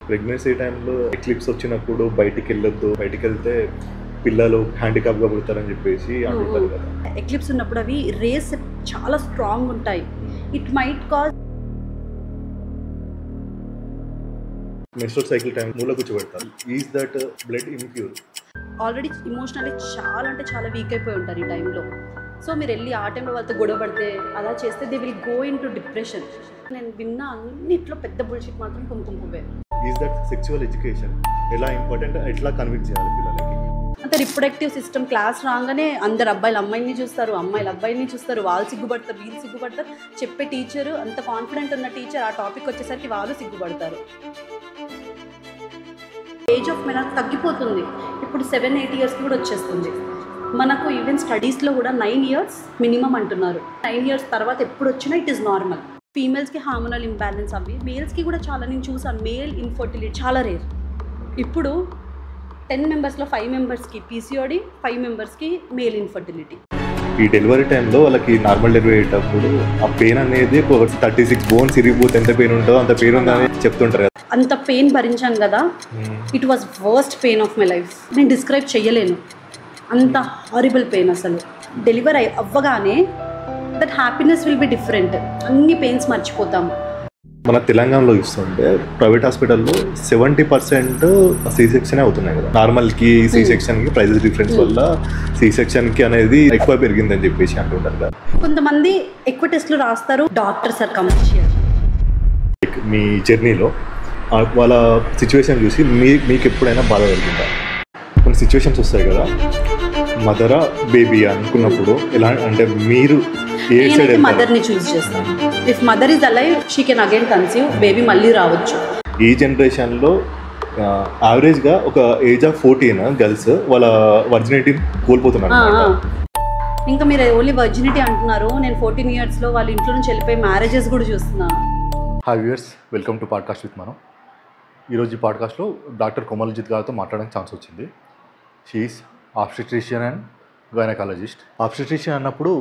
Pregnancy టైంలో eclipse వచ్చినప్పుడు బయటికి వెళ్ళొద్దు, బయటికి వెళ్తే పిల్లలు హ్యాండిక్యాప్గా పుడతారని చెప్పేసి అంటుంటారు కదా. ఎక్లిప్స్ ఉన్నప్పుడు అవి రేస్ చాలా స్ట్రాంగ్ ఉంటాయి. It might cause menstrual cycle time మూల కూర్చోబెడతారు. Is that blood impure? Already emotionally చాలా అంటే చాలా వీక్ అయిపోయి ఉంటారు ఈ టైంలో. సో మీరు వెళ్ళి ఆ టైంలో వాళ్ళతో గొడవ పడితే అలా చేస్తే they will go in to depression. నేను విన్న అన్నిట్లో పెద్ద బుల్షిట్ మాత్రం కుంకుమపువ్వే. ఈజ్ దట్ సెక్చువల్ ఎడ్యుకేషన్ ఎలా ఇంపార్టెంట్, ఎట్లా కన్విన్స్ చేయాలి పిల్లలకి? అంటే రిప్రొడక్టివ్ సిస్టమ్ క్లాస్ రాగానే అందరు అబ్బాయిలు అమ్మాయిని చూస్తారు, అమ్మాయిలు అబ్బాయిని చూస్తారు, వాళ్ళు సిగ్గుపడతారు, వీళ్ళు సిగ్గుపడతారు. చెప్పే టీచరు అంత కాన్ఫిడెంట్ ఉన్న టీచర్ ఆ టాపిక్ వచ్చేసరికి వాళ్ళు సిగ్గుపడతారు. ఏజ్ ఆఫ్ మెన్ తగ్గిపోతుంది. ఇప్పుడు 7-8 ఇయర్స్కి కూడా వచ్చేస్తుంది. మనకు ఈవెన్ స్టడీస్లో కూడా 9 ఇయర్స్ మినిమం అంటున్నారు. 9 ఇయర్స్ తర్వాత ఎప్పుడు వచ్చినా ఇట్ ఈస్ నార్మల్. ఫీమేల్స్కి హార్మోనల్ ఇంబ్యాలెన్స్ అవి, మేల్స్కి కూడా చాలా. నేను చూసాను మేల్ ఇన్ఫర్టిలిటీ చాలా రేర్. ఇప్పుడు 10 మెంబర్స్లో 5 మెంబర్స్కి పీసీఓడి, 5 మెంబర్స్కి మేల్ ఇన్ఫర్టిలిటీ. ఈ డెలివరీ టైంలో వాళ్ళకి నార్మల్ డెలివరీ అయ్యేటప్పుడు ఆ పెయిన్ అనేది 36 బోన్స్ ఇరిగిపోతే ఎంత పెయిన్ ఉంటుందో అంత పెయిన్ ఉందని చెప్తుంటారు కదా. అంత పెయిన్ భరించాను కదా. It was worst pain of my life. నేను డిస్క్రైబ్ చేయలేను, అంత హారిబుల్ పెయిన్. అసలు డెలివరీ అవ్వగానే that happiness will be different. అన్ని పెయిన్స్ మర్చిపోతాము. మన తెలంగాణలో చూస్తుంటే ప్రైవేట్ హాస్పిటల్లో 70% సి సెక్షన్ అవుతున్నాయి కదా. నార్మల్కి సి సెక్షన్కి ప్రైజెస్ డిఫరెన్స్ వల్ల సి సెక్షన్కి అనేది ఎక్కువ పెరిగిందని చెప్పేసి అంటుంటారు కదా. కొంతమంది ఎక్కువ టెస్ట్లు రాస్తారు, డాక్టర్స్ ఆర్ కమర్షియల్. మీ జర్నీలో వాళ్ళ సిచ్యువేషన్ చూసి మీకు ఎప్పుడైనా బాధ కలిగిందా? కొన్ని సిచ్యువేషన్స్ వస్తాయి కదా, మదరా బేబీ అనుకున్నప్పుడు ఎలా అంటే మీరు మదర్ని చూస్ చేస్తాను. If mother is alive she can again conceive, baby మళ్ళీ రావచ్చు. ఈ జనరేషన్లో యావరేజ్గా ఒక ఏజ్ ఆఫ్ 14 గర్ల్స్ వాళ్ళ వర్జినిటీ కోల్పోతున్నారు. ఇంకా మీరు ఓన్లీ వర్జినిటీ అంటున్నారు. నేను 14 ఇయర్స్లో వాళ్ళ ఇంట్లో నుంచి వెళ్ళిపోయి మ్యారేజెస్ కూడా చూస్తున్నాను. Hi viewers, welcome to podcast with మనం. ఈరోజు ఈ పాడ్కాస్ట్లో డాక్టర్ కోమల్జిత్ గారితో మాట్లాడడానికి ఛాన్స్ వచ్చింది. She is obstetrician and gynaecologist. Obstetrician అన్నప్పుడు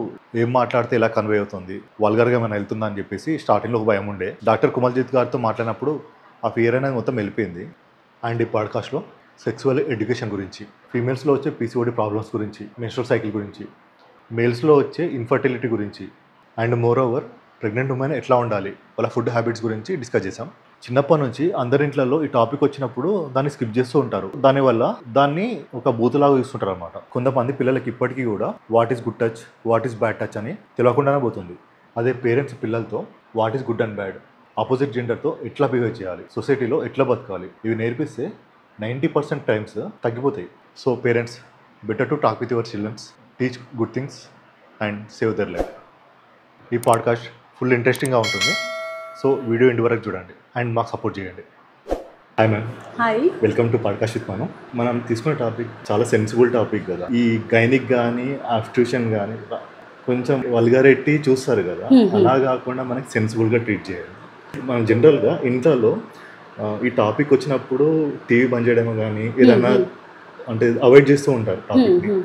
ఏం మాట్లాడితే ఎలా కన్వే అవుతుంది, వల్గర్గా ఏమైనా వెళ్తుందా అని చెప్పేసి స్టార్టింగ్లో ఒక భయం ఉండే. డాక్టర్ కోమల్జిత్ గారితో మాట్లాడినప్పుడు ఆ ఫియర్ అనేది మొత్తం వెళ్ళిపోయింది. అండ్ ఈ పాడ్కాస్ట్లో సెక్సువల్ ఎడ్యుకేషన్ గురించి, ఫీమేల్స్లో వచ్చే పీసీఓడి ప్రాబ్లమ్స్ గురించి, మెన్స్ట్రువల్ సైకిల్ గురించి, మేల్స్లో వచ్చే ఇన్ఫర్టిలిటీ గురించి, and more over pregnant women ఎట్లా ఉండాలి, వాళ్ళ ఫుడ్ హ్యాబిట్స్ గురించి డిస్కస్ చేసాం. చిన్నప్పటి నుంచి అందరింట్లలో ఈ టాపిక్ వచ్చినప్పుడు దాన్ని స్కిప్ చేస్తూ ఉంటారు. దానివల్ల దాన్ని ఒక బూతులాగా చూస్తుంటారు అనమాట. కొంతమంది పిల్లలకి ఇప్పటికీ కూడా what is good touch, what is bad touch అని తెలియకుండానే పోతుంది. అదే పేరెంట్స్ పిల్లలతో what is good and bad, opposite జెండర్తో ఎట్లా బిహేవ్ చేయాలి, సొసైటీలో ఎట్లా బతకాలి, ఇవి నేర్పిస్తే 90% టైమ్స్ తగ్గిపోతాయి. So parents better to talk with your childrens, teach good things and save their life. ఈ పాడ్కాస్ట్ ఫుల్ ఇంట్రెస్టింగ్గా ఉంటుంది. సో వీడియో ఎండ్ వరకు చూడండి అండ్ మాకు సపోర్ట్ చేయండి. Hi ma'am. Hi, welcome to podcast with మనం తీసుకునే టాపిక్ చాలా సెన్సిబుల్ టాపిక్ కదా. ఈ గైనిక్ కానీ ఆబ్స్టెట్రిషియన్ కానీ కొంచెం వల్గారిటీ చూస్తారు కదా, అలా కాకుండా మనకి సెన్సిబుల్గా ట్రీట్ చేయాలి. మనం జనరల్గా ఇంట్లో ఈ టాపిక్ వచ్చినప్పుడు టీవీ బంద్ చేయడమో కానీ ఏదన్నా అంటే అవాయిడ్ చేస్తూ ఉంటారు టాపిక్ని.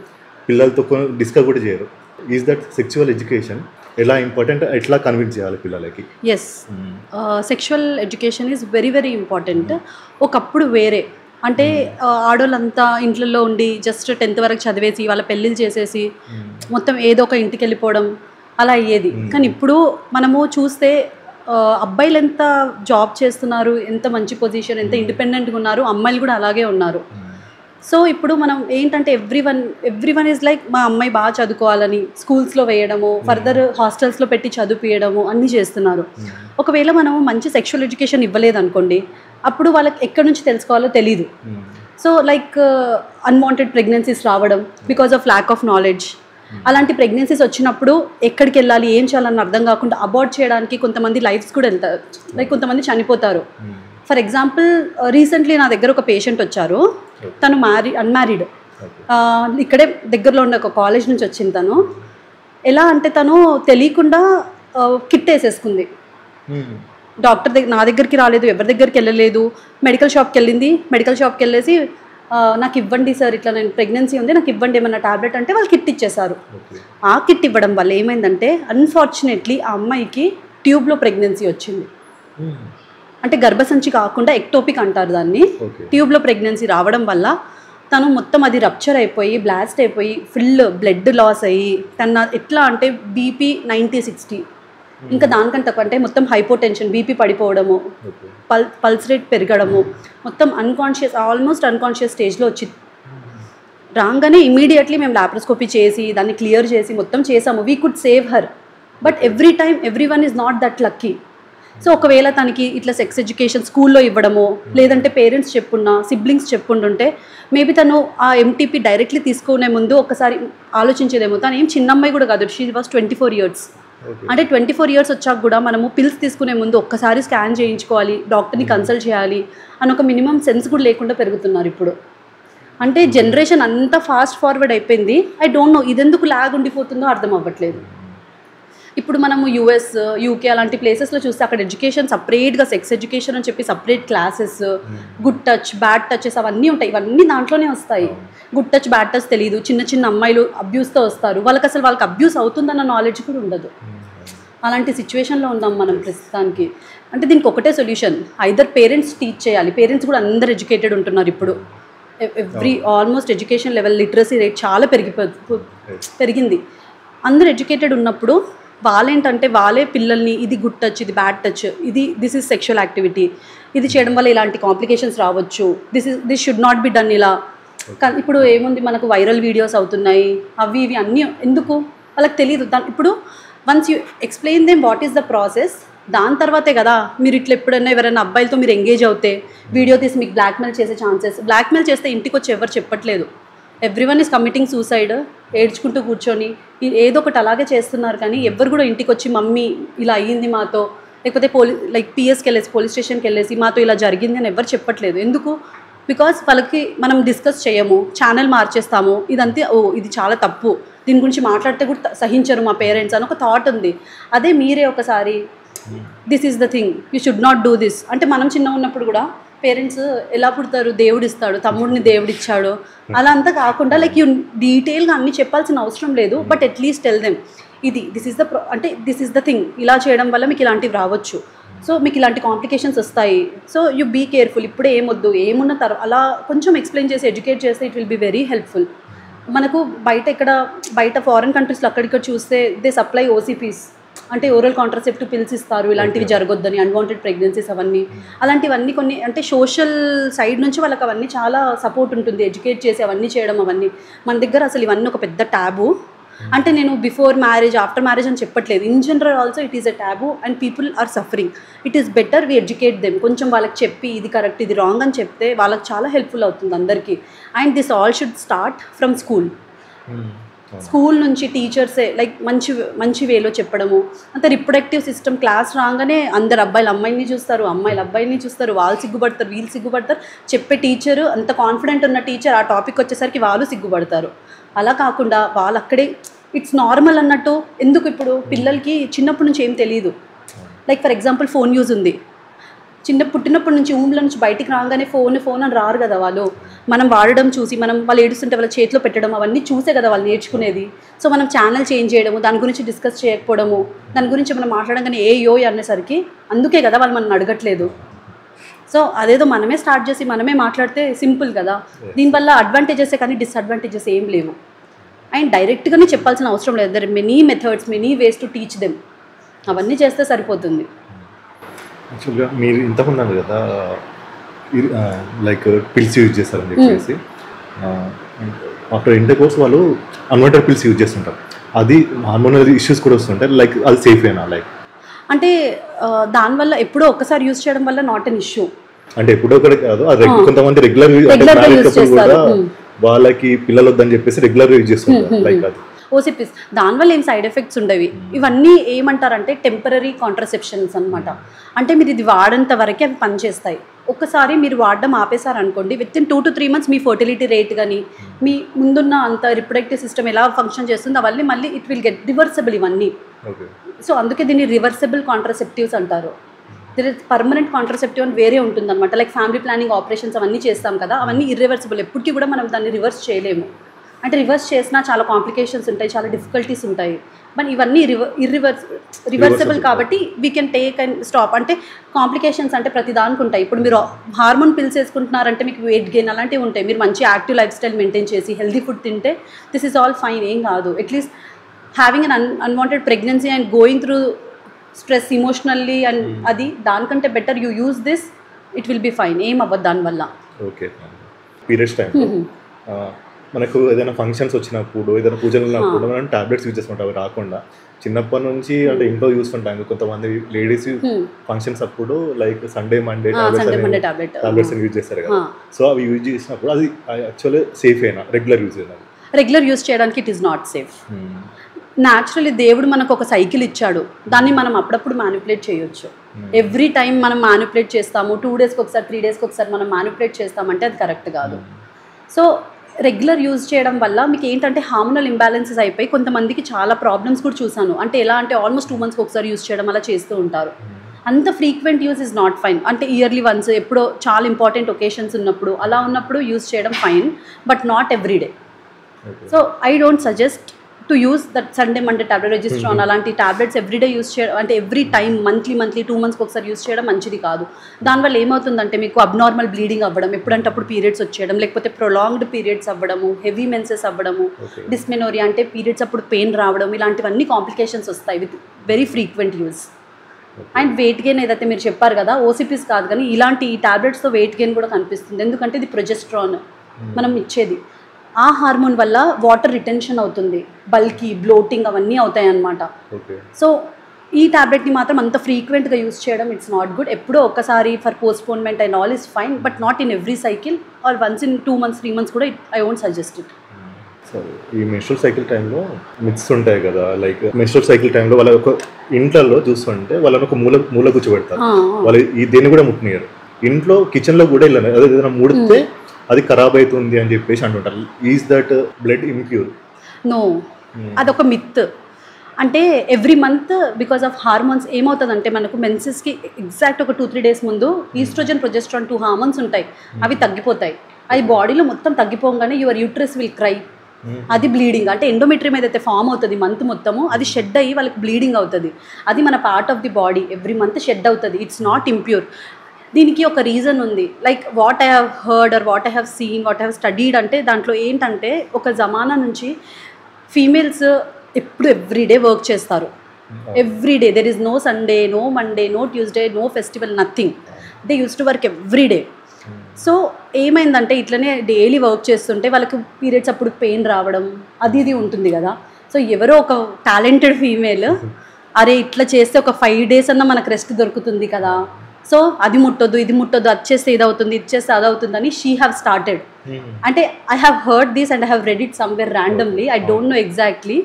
పిల్లలతో డిస్కస్ కూడా చేయరు. ఈజ్ దట్ సెక్చువల్ ఎడ్యుకేషన్ ఎలా ఇంపార్టెంట్, ఎట్లా కన్విన్స్ చేయాలి పిల్లలకి? Yes, sexual education is very very important. ఒకప్పుడు వేరే అంటే ఆడోళ్ళంతా ఇంట్లో ఉండి జస్ట్ 10th వరకు చదివేసి వాళ్ళ పెళ్ళిళ్ళు చేసేసి మొత్తం ఏదో ఒక ఇంటికి వెళ్ళిపోవడం అలా అయ్యేది. కానీ ఇప్పుడు మనము చూస్తే అబ్బాయిలు ఎంత జాబ్ చేస్తున్నారు, ఎంత మంచి పొజిషన్, ఎంత ఇండిపెండెంట్గా ఉన్నారు, అమ్మాయిలు కూడా అలాగే ఉన్నారు. సో ఇప్పుడు మనం ఏంటంటే ఎవ్రీ వన్ ఈజ్ లైక్ మా అమ్మాయి బాగా చదువుకోవాలని స్కూల్స్లో వేయడము, ఫర్దర్ హాస్టల్స్లో పెట్టి చదివించడము అన్నీ చేస్తున్నారు. ఒకవేళ మనము మంచి సెక్షువల్ ఎడ్యుకేషన్ ఇవ్వలేదు అనుకోండి, అప్పుడు వాళ్ళకి ఎక్కడి నుంచి తెలుసుకోవాలో తెలీదు. సో లైక్ అన్వాంటెడ్ ప్రెగ్నెన్సీస్ రావడం because of lack of knowledge. అలాంటి ప్రెగ్నెన్సీస్ వచ్చినప్పుడు ఎక్కడికి వెళ్ళాలి, ఏం చేయాలని అర్థం కాకుండా అబార్ట్ చేయడానికి కొంతమంది లైఫ్స్ కూడా వెళ్తారు, లైక్ కొంతమంది చనిపోతారు. ఫర్ ఎగ్జాంపుల్ రీసెంట్లీ నా దగ్గర ఒక పేషెంట్ వచ్చారు. తను అన్మ్యారీడ్, ఇక్కడే దగ్గరలో ఉన్న ఒక కాలేజ్ నుంచి వచ్చింది. తను ఎలా అంటే తను తెలియకుండా కిట్ వేసేసుకుంది. డాక్టర్ నా దగ్గరికి రాలేదు, ఎవరి దగ్గరికి వెళ్ళలేదు, మెడికల్ షాప్కి వెళ్ళింది. మెడికల్ షాప్కి వెళ్ళేసి నాకు ఇవ్వండి సార్, ఇట్లా నేను ప్రెగ్నెన్సీ ఉంది, నాకు ఇవ్వండి ఏమన్నా టాబ్లెట్ అంటే వాళ్ళు కిట్ ఇచ్చేశారు. ఆ కిట్ ఇవ్వడం వల్ల ఏమైందంటే అన్ఫార్చునేట్లీ ఆ అమ్మాయికి ట్యూబ్లో ప్రెగ్నెన్సీ వచ్చింది. అంటే గర్భసంచి కాకుండా ఎక్టోపిక్ అంటారు దాన్ని. ట్యూబ్లో ప్రెగ్నెన్సీ రావడం వల్ల తను మొత్తం అది రప్చర్ అయిపోయి బ్లాస్ట్ అయిపోయి ఫుల్ బ్లడ్ లాస్ అయ్యి తన ఎట్లా అంటే బీపీ 90-60, ఇంకా దానికంటే తక్కువ అంటే మొత్తం హైపోటెన్షన్, బీపీ పడిపోవడము, పల్స్ రేట్ పెరగడము, మొత్తం ఆల్మోస్ట్ అన్కాన్షియస్ స్టేజ్లో వచ్చి రాగానే ఇమీడియట్లీ మేము లాప్రోస్కోపీ చేసి దాన్ని క్లియర్ చేసి మొత్తం చేసాము. We could save her. But every one is not that lucky. So ఒకవేళ తనకి ఇట్లా సెక్స్ ఎడ్యుకేషన్ స్కూల్లో ఇవ్వడము, లేదంటే పేరెంట్స్ చెప్పున్నా, సిబ్లింగ్స్ చెప్పుంటుంటే మేబీ తను ఆ ఎంటీపీ డైరెక్ట్లీ తీసుకునే ముందు ఒకసారి ఆలోచించేదేమో. తను ఏం చిన్న అమ్మాయి కూడా కాదు, షీ వాస్ 24 years. అంటే 24 years వచ్చాక కూడా మనము పిల్స్ తీసుకునే ముందు ఒక్కసారి స్కాన్ చేయించుకోవాలి, డాక్టర్ని కన్సల్ట్ చేయాలి అని ఒక మినిమం సెన్స్ కూడా లేకుండా పెరుగుతున్నారు ఇప్పుడు. అంటే జనరేషన్ అంతా ఫాస్ట్ ఫార్వర్డ్ అయిపోయింది. ఐ డోంట్ నో ఇదెందుకు లాగ్ ఉండిపోతుందో అర్థం అవ్వట్లేదు. ఇప్పుడు మనము US, UK అలాంటి ప్లేసెస్లో చూస్తే అక్కడ ఎడ్యుకేషన్ సపరేట్గా సెక్స్ ఎడ్యుకేషన్ అని చెప్పి separate classes, good touch, bad touches అవన్నీ ఉంటాయి. ఇవన్నీ దాంట్లోనే వస్తాయి. గుడ్ టచ్, బ్యాడ్ టచ్ తెలియదు. చిన్న చిన్న అమ్మాయిలు అబ్యూస్తో వస్తారు. వాళ్ళకి అబ్యూస్ అవుతుందన్న నాలెడ్జ్ కూడా ఉండదు. అలాంటి సిచ్యువేషన్లో ఉన్నాం మనం ప్రస్తుతానికి. అంటే దీనికి ఒకటే సొల్యూషన్, ఐదర్ పేరెంట్స్ టీచ్ చేయాలి. పేరెంట్స్ కూడా అందరు ఎడ్యుకేటెడ్ ఉంటున్నారు ఇప్పుడు. Almost education level, literacy rate చాలా పెరిగింది. అందరు ఎడ్యుకేటెడ్ ఉన్నప్పుడు వాళ్ళేంటంటే వాళ్ళే పిల్లల్ని ఇది గుడ్ టచ్, ఇది bad touch, this is sexual activity, ఇది చేయడం వల్ల ఇలాంటి కాంప్లికేషన్స్ రావచ్చు, this should not be done ఇలా. ఇప్పుడు ఏముంది, మనకు వైరల్ వీడియోస్ అవుతున్నాయి, అవి ఇవి అన్నీ ఎందుకు వాళ్ళకి తెలియదు. ఇప్పుడు once you explain them what is the process, దాని తర్వాతే కదా మీరు ఇట్లా ఎప్పుడైనా ఎవరైనా అబ్బాయిలతో మీరు ఎంగేజ్ అవుతే వీడియో తీసి మీకు బ్లాక్మెయిల్ చేసే ఛాన్సెస్. బ్లాక్మెయిల్ చేస్తే ఇంటికి వచ్చి ఎవరు చెప్పట్లేదు. ఎవ్రీవన్ ఈజ్ కమిటింగ్ సూసైడ్, ఏడ్చుకుంటూ కూర్చొని ఏదో ఒకటి అలాగే చేస్తున్నారు. కానీ ఎవరు కూడా ఇంటికి వచ్చి మమ్మీ ఇలా అయ్యింది మాతో, లేకపోతే పిఎస్కి వెళ్ళేసి పోలీస్ స్టేషన్కి వెళ్ళేసి మాతో ఇలా జరిగింది అని ఎవరు చెప్పట్లేదు. ఎందుకు? బికాస్ వాళ్ళకి మనం డిస్కస్ చేయము, ఛానల్ మార్చేస్తాము, ఇదంతే, ఇది చాలా తప్పు, దీని గురించి మాట్లాడితే కూడా సహించరు మా పేరెంట్స్ అని ఒక థాట్ ఉంది. అదే మీరే ఒకసారి this is the thing, you should not do this అంటే, మనం చిన్న ఉన్నప్పుడు కూడా పేరెంట్స్ ఎలా పుడతారు, దేవుడు ఇస్తాడు, తమ్ముడిని దేవుడు ఇచ్చాడు, అలా అంతా కాకుండా యూ డీటెయిల్గా అన్నీ చెప్పాల్సిన అవసరం లేదు. But at least tell them this is the thing, ఇలా చేయడం వల్ల మీకు ఇలాంటివి రావచ్చు, సో మీకు ఇలాంటి కాంప్లికేషన్స్ వస్తాయి, సో యూ బీ కేర్ఫుల్, ఇప్పుడే ఏమొద్దు, ఏమున్న తర్వాత అలా కొంచెం ఎక్స్ప్లెయిన్ చేసి ఎడ్యుకేట్ చేస్తే it will be very helpful. మనకు బయట ఫారిన్ కంట్రీస్లో అక్కడిక్కడ చూస్తే దే సప్లై OCPs, అంటే ఓరల్ కాంట్రాసెప్టివ్ పిల్స్ ఇస్తారు, ఇలాంటివి జరగొద్దని, అన్వాంటెడ్ ప్రెగ్నెన్సీస్ అవన్నీ, అలాంటివన్నీ కొన్ని అంటే సోషల్ సైడ్ నుంచి వాళ్ళకి అవన్నీ చాలా సపోర్ట్ ఉంటుంది, ఎడ్యుకేట్ చేసి అవన్నీ చేయడం. అవన్నీ మన దగ్గర అసలు ఇవన్నీ ఒక పెద్ద ట్యాబు. అంటే నేను బిఫోర్ మ్యారేజ్, ఆఫ్టర్ మ్యారేజ్ అని చెప్పట్లేదు, in general also it is a taboo and people are suffering. It is better we educate them. కొంచెం వాళ్ళకి చెప్పి ఇది కరెక్ట్, ఇది రాంగ్ అని చెప్తే వాళ్ళకి చాలా హెల్ప్ఫుల్ అవుతుంది అందరికీ. And this all should start from school నుంచి టీచర్సే మంచి వేలో చెప్పడము. అంత రిప్రొడక్టివ్ సిస్టమ్ క్లాస్ రాగానే అందరు అబ్బాయిలు అమ్మాయిని చూస్తారు, అమ్మాయిలు అబ్బాయిని చూస్తారు, వాళ్ళు సిగ్గుపడతారు, వీళ్ళు సిగ్గుపడతారు. చెప్పే టీచరు అంత కాన్ఫిడెంట్ ఉన్న టీచర్ ఆ టాపిక్ వచ్చేసరికి వాళ్ళు సిగ్గుపడతారు. అలా కాకుండా వాళ్ళు అక్కడే ఇట్స్ నార్మల్ అన్నట్టు. ఎందుకు ఇప్పుడు పిల్లలకి చిన్నప్పటి నుంచి ఏం తెలియదు. ఫర్ ఎగ్జాంపుల్ ఫోన్ యూజ్ ఉంది, పుట్టినప్పటి నుంచి ఊమ్లో నుంచి బయటికి రాగానే ఫోన్ అని రారు కదా వాళ్ళు. మనం వాడడం చూసి, వాళ్ళు ఏడుస్తుంటే వాళ్ళ చేతిలో పెట్టడం అవన్నీ చూసే కదా వాళ్ళు నేర్చుకునేది. సో మనం ఛానల్ చేంజ్ చేయడము, దాని గురించి డిస్కస్ చేయకపోవడము, దాని గురించి మనం మాట్లాడగానే యో అనేసరికి అందుకే కదా వాళ్ళు మనం అడగట్లేదు. సో అదేదో మనమే స్టార్ట్ చేసి మనమే మాట్లాడితే సింపుల్ కదా. దీనివల్ల అడ్వాంటేజెసే కానీ డిస్అడ్వాంటేజెస్ ఏం లేవు. అండ్ డైరెక్ట్గానే చెప్పాల్సిన అవసరం లేదు. There many methods, many ways to teach them. అవన్నీ చేస్తే సరిపోతుంది. యాక్చువల్గా మీరు ఇంతకుముందు అన్నారు కదా, పిల్స్ యూజ్ చేస్తారని చెప్పేసి, ఆఫ్టర్ ఇంటర్ కోర్స్ వాళ్ళు అన్వాంటెడ్ పిల్స్ యూజ్ చేస్తుంటారు, అది హార్మోనల్ ఇష్యూస్ కూడా వస్తుంటాయి, అది సేఫ్ అయినా అంటే దానివల్ల ఎప్పుడో ఒక్కసారి యూజ్ చేయడం వల్ల నాట్ ఎన్ ఇష్యూ. అంటే ఎప్పుడో ఒకటి కాదు, కొంతమంది రెగ్యులర్ కూడా వాళ్ళకి పిల్లలు వద్దని చెప్పేసి రెగ్యులర్ యూజ్ చేస్తుంటారు ఓసిపిస్. దానివల్ల ఏం సైడ్ ఎఫెక్ట్స్ ఉండవి. ఇవన్నీ ఏమంటారంటే టెంపరీ కాంట్రసెప్షన్స్ అనమాట. అంటే మీరు ఇది వాడేంత వరకే అవి పనిచేస్తాయి. ఒక్కసారి మీరు వాడడం ఆపేశారనుకోండి, వితిన్ 2 to 3 months మీ ఫర్టిలిటీ రేట్ కానీ మీ ముందున్న అంత రిప్రొడక్టివ్ సిస్టమ్ ఎలా ఫంక్షన్ చేస్తుందో అవన్నీ మళ్ళీ ఇట్ విల్ గెట్ రివర్సబుల్ ఇవన్నీ. సో అందుకే దీన్ని రివర్సబుల్ కాంట్రసెప్టివ్స్ అంటారు. పర్మనెంట్ కాంట్రసెప్టివ్ అని వేరే ఉంటుంది అనమాట. ఫ్యామిలీ ప్లానింగ్ ఆపరేషన్స్ అవన్నీ చేస్తాం కదా, అవన్నీ ఇర్రివర్సిబుల్, ఎప్పటికీ కూడా మనం దాన్ని రివర్స్ చేయలేము. అంటే రివర్స్ చేసినా చాలా కాంప్లికేషన్స్ ఉంటాయి, చాలా డిఫికల్టీస్ ఉంటాయి. బట్ ఇవన్నీ రివర్సబుల్ కాబట్టి we can take and stop. అంటే కాంప్లికేషన్స్ అంటే ప్రతి దానికి ఉంటాయి. ఇప్పుడు మీరు హార్మోన్ పిల్స్ వేసుకుంటున్నారంటే మీకు వెయిట్ గెయిన్ అలాంటివి ఉంటాయి. మీరు మంచి యాక్టివ్ లైఫ్ స్టైల్ మెయింటైన్ చేసి హెల్దీ ఫుడ్ తింటే దిస్ ఈజ్ ఆల్ ఫైన్, ఏం కాదు. At least having an unwanted pregnancy and going through stress emotionally and అది దానికంటే better you use this, it will be fine, ఏం అవ్వదు దానివల్ల. ఓకే. పీరియడ్స్ టైం మనకు ఏదైనా ఫంక్షన్స్ వచ్చినప్పుడు, ఏదైనా పూజలు ఉన్నప్పుడు మనం టాబ్లెట్స్ యూజ్ చేసుకుంటాం. అవి రాకుండా చిన్నప్పటి నుంచి అంటే ఇంట్లో చూస్తుంటాం కొంతమంది లేడీస్ ఫంక్షన్స్ అప్పుడు like Sunday Monday tablets use చేస్తారు కదా. సో అవి యూజ్ చేసినప్పుడు అది యాక్చువల్లీ సేఫ్ అయినా రెగ్యులర్ యూజ్ చేయడానికి it is not safe. Naturally దేవుడు మనకు ఒక సైకిల్ ఇచ్చాడు, దాన్ని మనం అప్పుడప్పుడు మ్యానిపులేట్ చేయొచ్చు. ఎవ్రీ టైం మనం మ్యానిపులేట్ చేస్తాము, 2 డేస్కి ఒకసారి 3 డేస్కి ఒకసారి మనం మ్యానిపులేట్ చేస్తామంటే అది కరెక్ట్ కాదు. సో రెగ్యులర్ యూజ్ చేయడం వల్ల మీకు ఏంటంటే హార్మోనల్ ఇంబ్యాలెన్సెస్ అయిపోయి కొంతమందికి చాలా ప్రాబ్లమ్స్ కూడా చూసాను. అంటే ఎలా అంటే ఆల్మోస్ట్ 2 మంత్స్కి ఒకసారి యూజ్ చేయడం అలా చేస్తూ ఉంటారు. అంత frequent use is not fine. అంటే ఇయర్లీ వన్స్ ఎప్పుడో చాలా ఇంపార్టెంట్ ఒకేషన్స్ ఉన్నప్పుడు అలా ఉన్నప్పుడు యూజ్ చేయడం fine, but not every day. So I don't suggest to use that Sunday Monday tablet, Regestrone అలాంటి టాబ్లెట్స్ ఎవ్రీడే యూస్ చేయడం, అంటే ఎవ్రీ టైం మంత్లీ 2 మంత్స్కి ఒకసారి యూస్ చేయడం మంచిది కాదు. దానివల్ల ఏమవుతుందంటే మీకు అబ్నార్మల్ బ్లీడింగ్ అవ్వడం, ఎప్పుడంటే అప్పుడు పీరియడ్స్ వచ్చేయడం, లేకపోతే ప్రొలాంగ్డ్ పీరియడ్స్ అవ్వడము, హెవీ మెన్సెస్ అవ్వడము, డిస్మెనోరియా అంటే పీరియడ్స్ అప్పుడు పెయిన్ రావడం, ఇలాంటివన్నీ కాంప్లికేషన్స్ వస్తాయి with very frequent use. And weight gain ఏదైతే మీరు చెప్పారు కదా, ఓసిపీస్ కాదు కానీ ఇలాంటి ఈ టాబ్లెట్స్తో వెయిట్ గెయిన్ కూడా కనిపిస్తుంది. ఎందుకంటే ఇది ప్రొజెస్ట్రాన్ మనం ఇచ్చేది, ఆ హార్మోన్ వల్ల వాటర్ రిటెన్షన్ అవుతుంది, బల్కీ బ్లోటింగ్ అవన్నీ అవుతాయి అన్నమాట. సో ఈ టాబ్లెట్ని మాత్రం అంత ఫ్రీక్వెంట్గా యూస్ చేయడం ఇట్స్ నాట్ గుడ్. ఎప్పుడో ఒక్కసారి for postponement and all is fine, but not in every cycle or once in 2 months 3 months కూడా ఐ వోంట్ సజెస్ట్ ఇట్. సరే, ఈ మెన్స్ట్రువల్ సైకిల్ టైంలో మిత్స్ ఉంటాయి కదా, లైక్ మెన్స్ట్రువల్ సైకిల్ టైంలో వాళ్ళ ఒక ఇంట్లో చూస్తుంటే వాళ్ళని ఒక మూల కూర్చోబెడతారు, వాళ్ళు ఈ దేన్ని కూడా ముట్టనియరు. ఇంట్లో కిచెన్లో కూడా వెళ్ళాను, అదే ఏదైనా ముడితే అది ఖరాబ్ అవుతుంది అని చెప్పేసి అంటుంటారు. Is that blood impure? No, అదొక మిత్. అంటే every month because of hormones ఏమవుతుందంటే మనకు మెన్సెస్కి ఎగ్జాక్ట్ ఒక 2-3 days ముందు ఈస్ట్రోజన్ ప్రొజెస్ట్రాన్ 2 హార్మోన్స్ ఉంటాయి, అవి తగ్గిపోతాయి. అది బాడీలో మొత్తం తగ్గిపోగానే యువర్ యూట్రస్ విల్ క్రై, అది బ్లీడింగ్. అంటే ఎండోమెట్రియం ఏదైతే ఫామ్ అవుతుంది మంత్ మొత్తము, అది షెడ్ అయ్యి వాళ్ళకి బ్లీడింగ్ అవుతుంది. అది మన part of the body, every month shed అవుతుంది. It's not impure. దీనికి ఒక రీజన్ ఉంది, like what I have heard or what I have seen, what I have studied. అంటే దాంట్లో ఏంటంటే ఒక జమానా నుంచి ఫీమేల్స్ ఎప్పుడు ఎవ్రీడే వర్క్ చేస్తారు, everyday. There is no Sunday, no Monday, no Tuesday, no festival, nothing. They use to work everyday. So ఏమైందంటే ఇట్లనే డైలీ వర్క్ చేస్తుంటే వాళ్ళకి పీరియడ్స్ అప్పుడు పెయిన్ రావడం అది ఇది ఉంటుంది కదా. సో ఎవరో ఒక టాలెంటెడ్ ఫీమేల్ అరే ఇట్లా చేస్తే ఒక 5 days అన్నా మనకు రెస్ట్ దొరుకుతుంది కదా, సో అది ముట్టొద్దు ఇది ముట్టొద్దు, అది చేస్తే ఇది అవుతుంది ఇది చేస్తే అది అవుతుందని షీ హ్యావ్ స్టార్టెడ్. అంటే I have heard this and I have read it somewhere randomly, I don't know exactly.